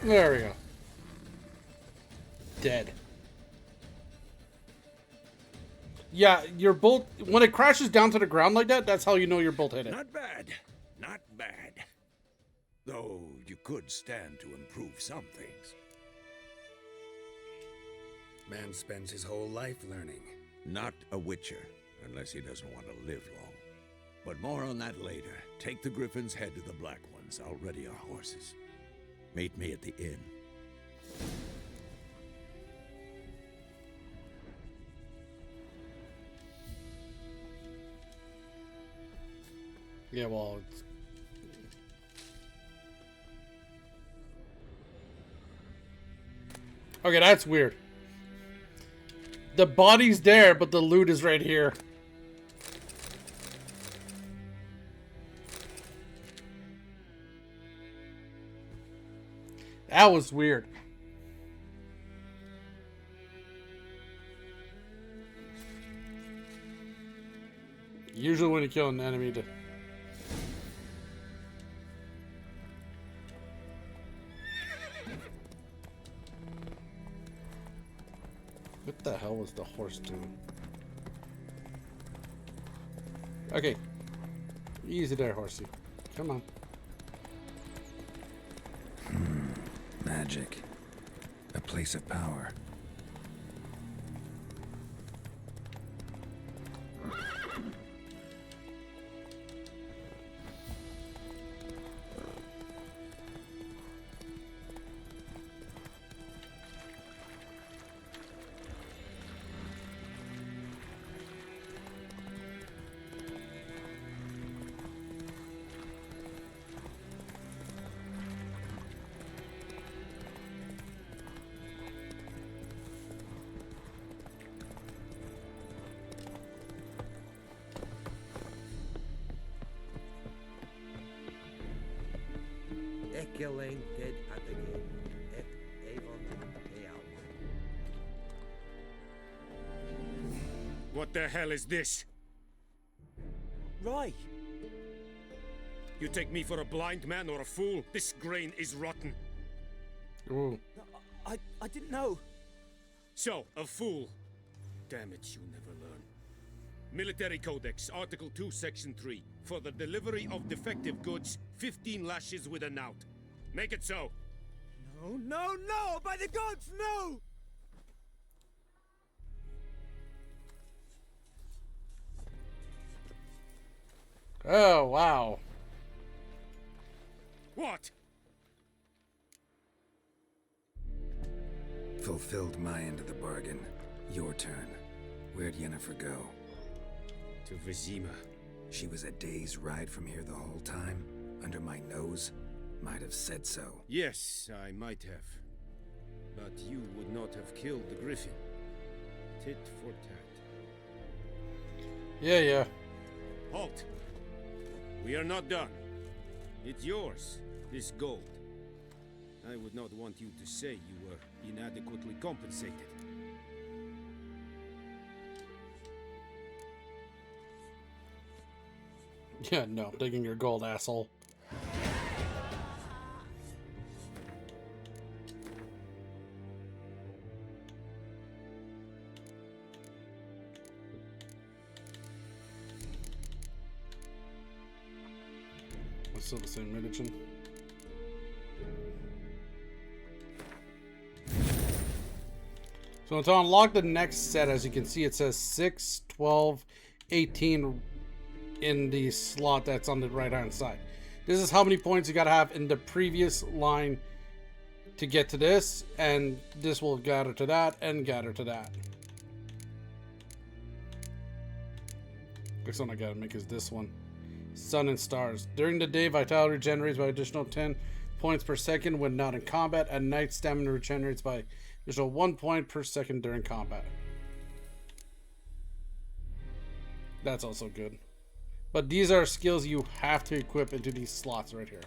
There we go. Dead. Yeah, your bolt, when it crashes down to the ground like that, that's how you know your bolt hit it. Not bad. Not bad. Though you could stand to improve some things. Man spends his whole life learning. Not a witcher, unless he doesn't want to live long. But more on that later. Take the Griffin's head to the Black Ones. I'll ready our horses. Meet me at the inn. Yeah, well, it's... Okay, that's weird. The body's there, but the loot is right here. That was weird. Usually when you kill an enemy to... What the hell was the horse doing? Okay. Easy there, horsey. Come on. Magic. A place of power. Ekelen ted atege et avon eau. What the hell is this? Right. You take me for a blind man or a fool? This grain is rotten. Ooh. I didn't know. So, a fool. Damn it, you never learn. Military Codex, Article 2, Section 3. For the delivery of defective goods, 15 lashes with a knout. Make it so. No, no, no! By the gods, no! Oh, wow. What? Fulfilled my end of the bargain. Your turn. Where'd Yennefer go? To Vizima. She was a day's ride from here the whole time? Under my nose? Might have said so. Yes, I might have. But you would not have killed the griffin. Tit for tat. Yeah. Halt! We are not done. It's yours, this gold. I would not want you to say you were inadequately compensated. Yeah, no, I'm taking your gold, asshole. It's still the same religion. So to unlock the next set, as you can see, it says 6, 12, 18 in the slot that's on the right hand side. This is how many points you gotta have in the previous line to get to this, and this will gather to that and gather to that. Next one I gotta make is this one. Sun and Stars. During the day, vitality regenerates by additional 10 points per second when not in combat. At night, stamina regenerates by additional 1 point per second during combat. That's also good. But these are skills you have to equip into these slots right here.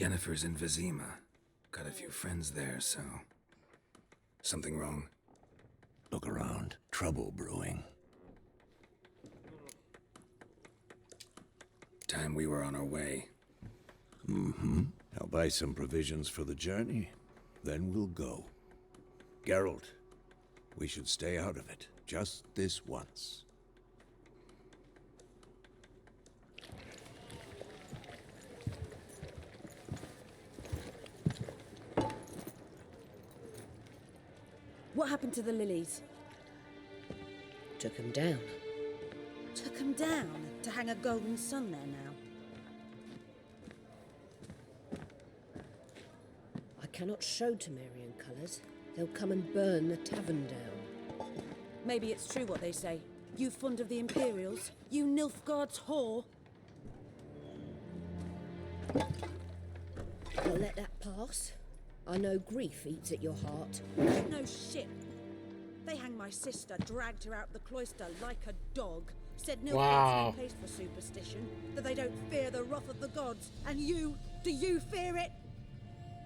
Yennefer's in Vizima. Got a few friends there, so... Something wrong? Look around. Trouble brewing. Time we were on our way. Mm-hmm. I'll buy some provisions for the journey. Then we'll go. Geralt, we should stay out of it. Just this once. What happened to the lilies? Took him down. Took them down to hang a golden sun there now. I cannot show Temerian colours. They'll come and burn the tavern down. Maybe it's true what they say. You fond of the Imperials? You Nilfgaard's whore? I'll let that pass. I know grief eats at your heart. No shit. They hanged my sister, dragged her out the cloister like a dog. Said Nilfgaard's Wow. no place for superstition, that they don't fear the wrath of the gods. And you, do you fear it?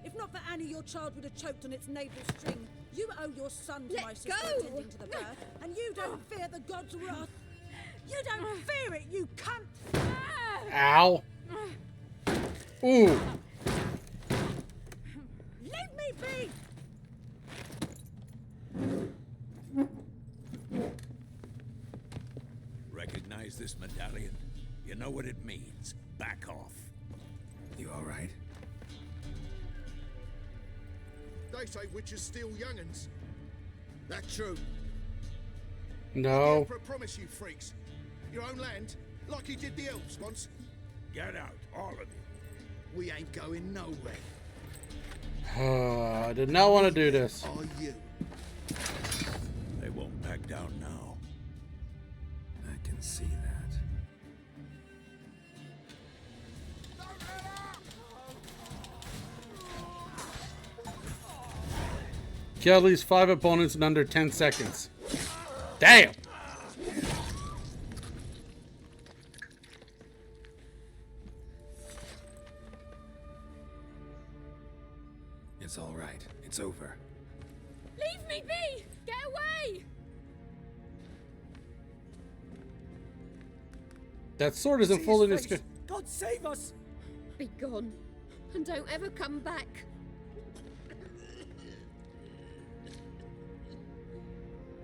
If not for Annie, your child would have choked on its navel string. You owe your son to Let my sister go! attending to the birth, and you don't fear the gods' wrath. You don't fear it, you cunt! Ow. Ooh. Leave me be! Recognize this medallion? You know what it means. Back off. You all right? They say witches steal young'uns. That true? No. Emperor promise you freaks. Your own land, like he did the elves once. Get out, all of you. We ain't going nowhere. I did not want to do this. Are you? They won't back down now. I can see that. Kill at least 5 opponents in under 10 seconds. Damn! It's all right. It's over. Leave me be! Get away! That sword isn't fully as good. God save us! Be gone, and don't ever come back.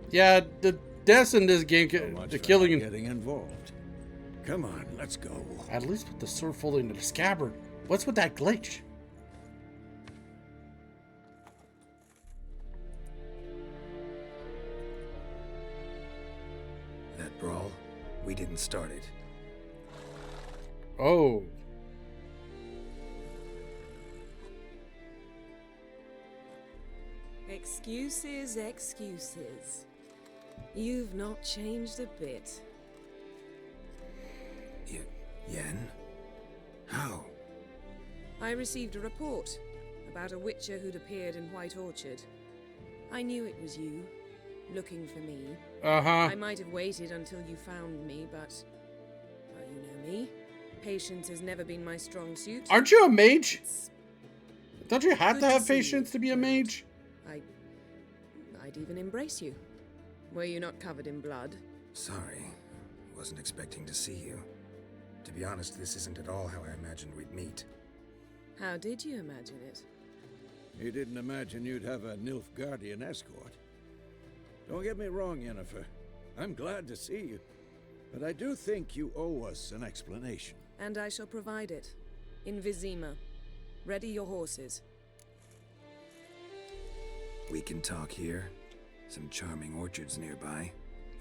Yeah, the deaths in this game, the killing, Getting involved. Come on, let's go. at least put the sword fully into the scabbard. What's with that glitch? That brawl, we didn't start it. Oh. Excuses, excuses. You've not changed a bit. Yen? How? I received a report about a witcher who'd appeared in White Orchard. I knew it was you, looking for me. Uh-huh. I might have waited until you found me, but... well, you know me. Patience has never been my strong suit. Aren't you a mage? Don't you have Good to to have see you. patience to be a mage? I'd even embrace you. Were you not covered in blood? Sorry. Wasn't expecting to see you. To be honest, this isn't at all how I imagined we'd meet. How did you imagine it? You didn't imagine you'd have a Nilfgaardian escort. Don't get me wrong, Yennefer. I'm glad to see you. But I do think you owe us an explanation. And I shall provide it. In Vizima. Ready your horses. We can talk here. Some charming orchards nearby.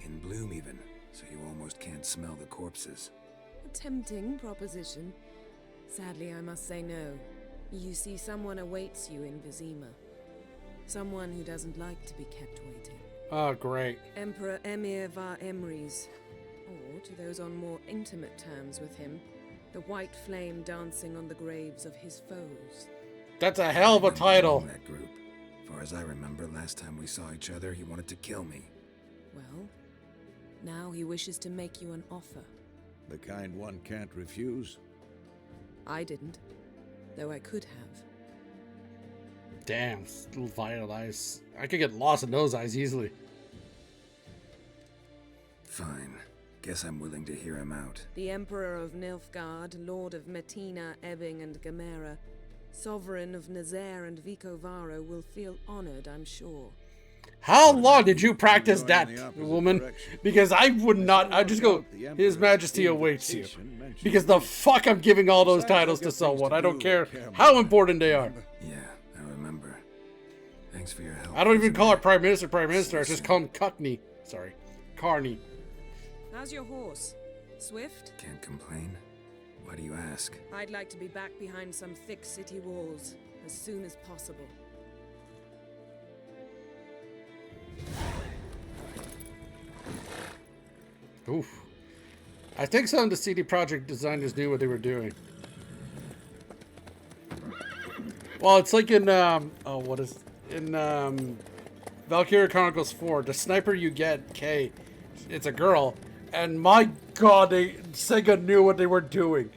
In bloom even, so you almost can't smell the corpses. A tempting proposition. Sadly, I must say no. You see, someone awaits you in Vizima. Someone who doesn't like to be kept waiting. Oh, great. Emperor Emir var Emrys. Or, to those on more intimate terms with him, the white flame dancing on the graves of his foes. That's a hell of a title. That group. Far as I remember, last time we saw each other, he wanted to kill me. Well, now he wishes to make you an offer. The kind one can't refuse. I didn't. though I could have. Damn, little violet eyes. I could get lost in those eyes easily. Fine. Guess I'm willing to hear him out. The Emperor of Nilfgaard, Lord of Metina, Ebbing, and Gamera, Sovereign of Nazaire and Vicovaro will feel honored, I'm sure. How long did you practice that, woman? Because I would not. I'd just go, His Majesty awaits you. Because the fuck I'm giving all those titles to someone. I don't care how important they are. Yeah, I remember. Thanks for your help. I don't even call her Prime Minister. I just call him Cuckney. Sorry. Carney. How's your horse? Swift? Can't complain. Why do you ask? I'd like to be back behind some thick city walls as soon as possible. Oof. I think some of the CD Projekt designers knew what they were doing. Well, it's like in Valkyria Chronicles 4, the sniper you get, Kay, it's a girl, and my god, Sega knew what they were doing,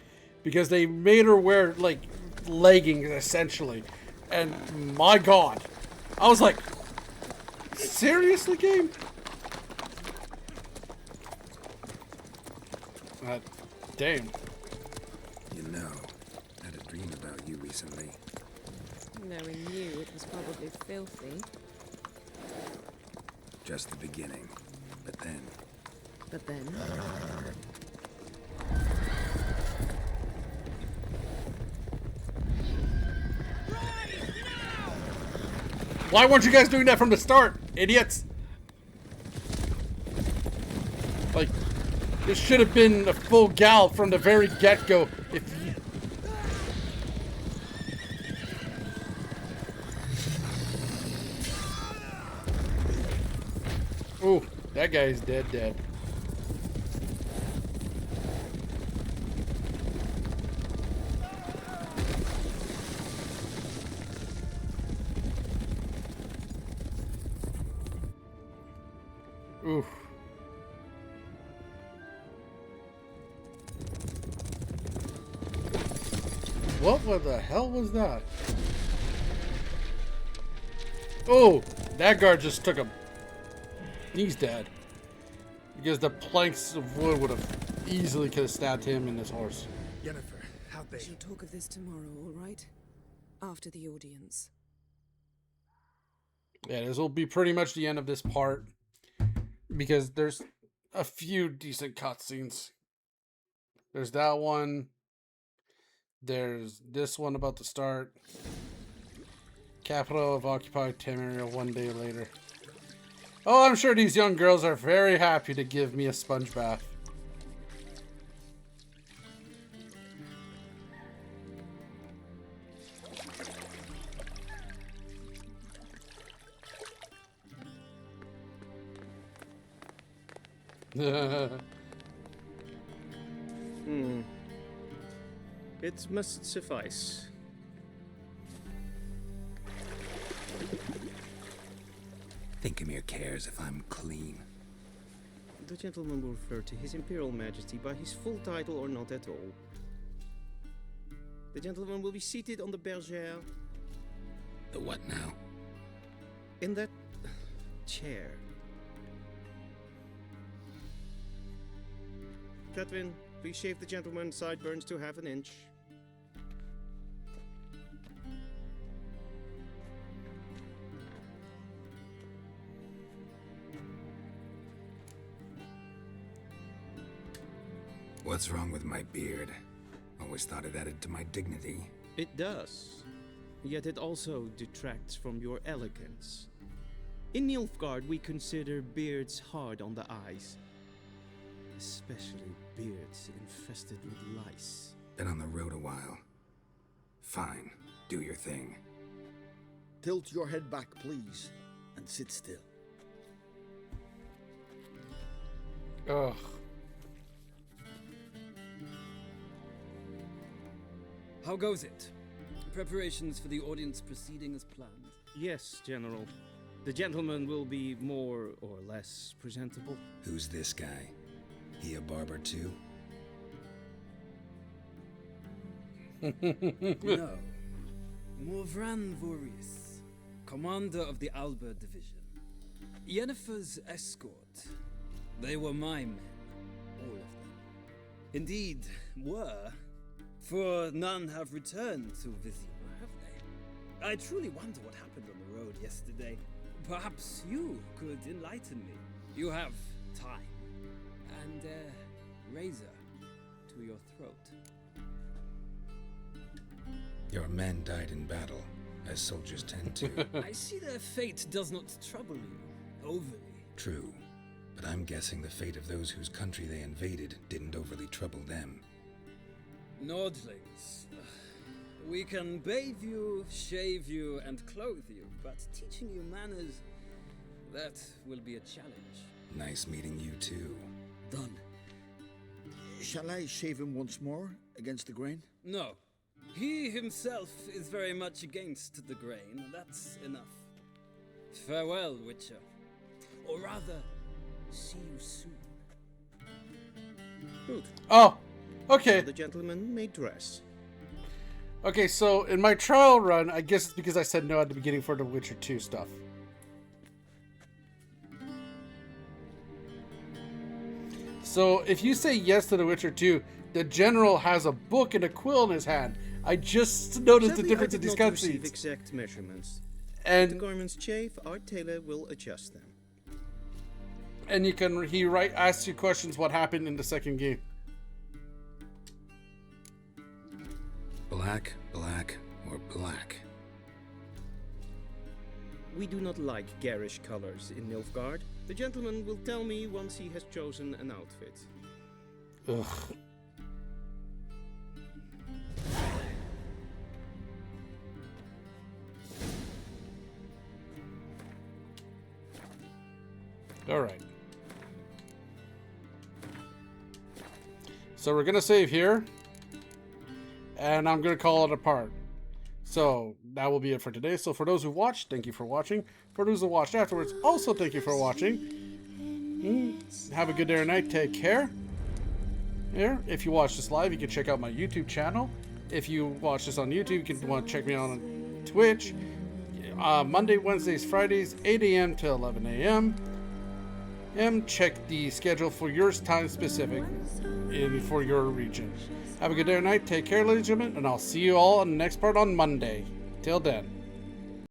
because they made her wear like leggings essentially, and my god, I was like, seriously, game? Damn. You know, I had a dream about you recently. Knowing you, it was probably filthy. Just the beginning. But then... Why weren't you guys doing that from the start, idiots? Like, this should have been a full gallop from the very get-go. If you... Ooh, that guy's dead. Oof. What the hell was that? Oh, that guard just took him. He's dead. Because the planks of wood would have easily could have stabbed him and his horse. Yennefer, how'd they... We shall talk of this tomorrow, all right? After the audience. Yeah, this will be pretty much the end of this part. Because there's a few decent cutscenes. There's that one. There's this one about to start. Capital of occupied Temeria one day later. Oh, I'm sure these young girls are very happy to give me a sponge bath. It must suffice. Thinkamere cares if I'm clean. The gentleman will refer to His Imperial Majesty by his full title or not at all. The gentleman will be seated on the bergère. The what now? In that chair. Catwin, please shave the gentleman's sideburns to half an inch. What's wrong with my beard? Always thought it added to my dignity. It does. Yet it also detracts from your elegance. In Nilfgaard, we consider beards hard on the eyes. Especially beards infested with lice. Been on the road a while. Fine, do your thing. Tilt your head back, please, and sit still. Ugh. How goes it? Preparations for the audience proceeding as planned? Yes, General. The gentleman will be more or less presentable. Who's this guy? He a barber too? No. Morvran Vorius, commander of the Alba Division. Yennefer's escort. They were my men, all of them. Indeed, were, for none have returned to Vizima, have they? I truly wonder what happened on the road yesterday. Perhaps you could enlighten me. You have time. And a razor to your throat. Your men died in battle, as soldiers tend to. I see their fate does not trouble you overly. True, but I'm guessing the fate of those whose country they invaded didn't overly trouble them. Nordlings. We can bathe you, shave you, and clothe you, but teaching you manners, that will be a challenge. Nice meeting you too. Done. Shall I shave him once more against the grain? No. He himself is very much against the grain. That's enough. Farewell, Witcher. Or rather, see you soon. Good. Oh, okay. The gentleman may dress. Okay, so in my trial run, I guess it's because I said no at the beginning for the Witcher 2 stuff. So if you say yes to the Witcher 2, the general has a book and a quill in his hand. I just noticed the difference in these cutscenes. Exact measurements. And if the garments chafe, our tailor will adjust them. And you can asks you questions what happened in the second game. Black, black, or black? We do not like garish colors in Nilfgaard. The gentleman will tell me once he has chosen an outfit. Ugh. All right. So we're going to save here. And I'm going to call it a part. So that will be it for today. So for those who watched, thank you for watching. For those who watched afterwards, also thank you for watching. Have a good day or night. Take care. Here, if you watch this live, you can check out my YouTube channel. If you watch this on YouTube, you can want to check me out on Twitch. Monday, Wednesdays, Fridays, 8 a.m. to 11 a.m. And check the schedule for your time specific for your region. Have a good day or night. Take care, ladies and gentlemen, and I'll see you all on the next part on Monday. Till then.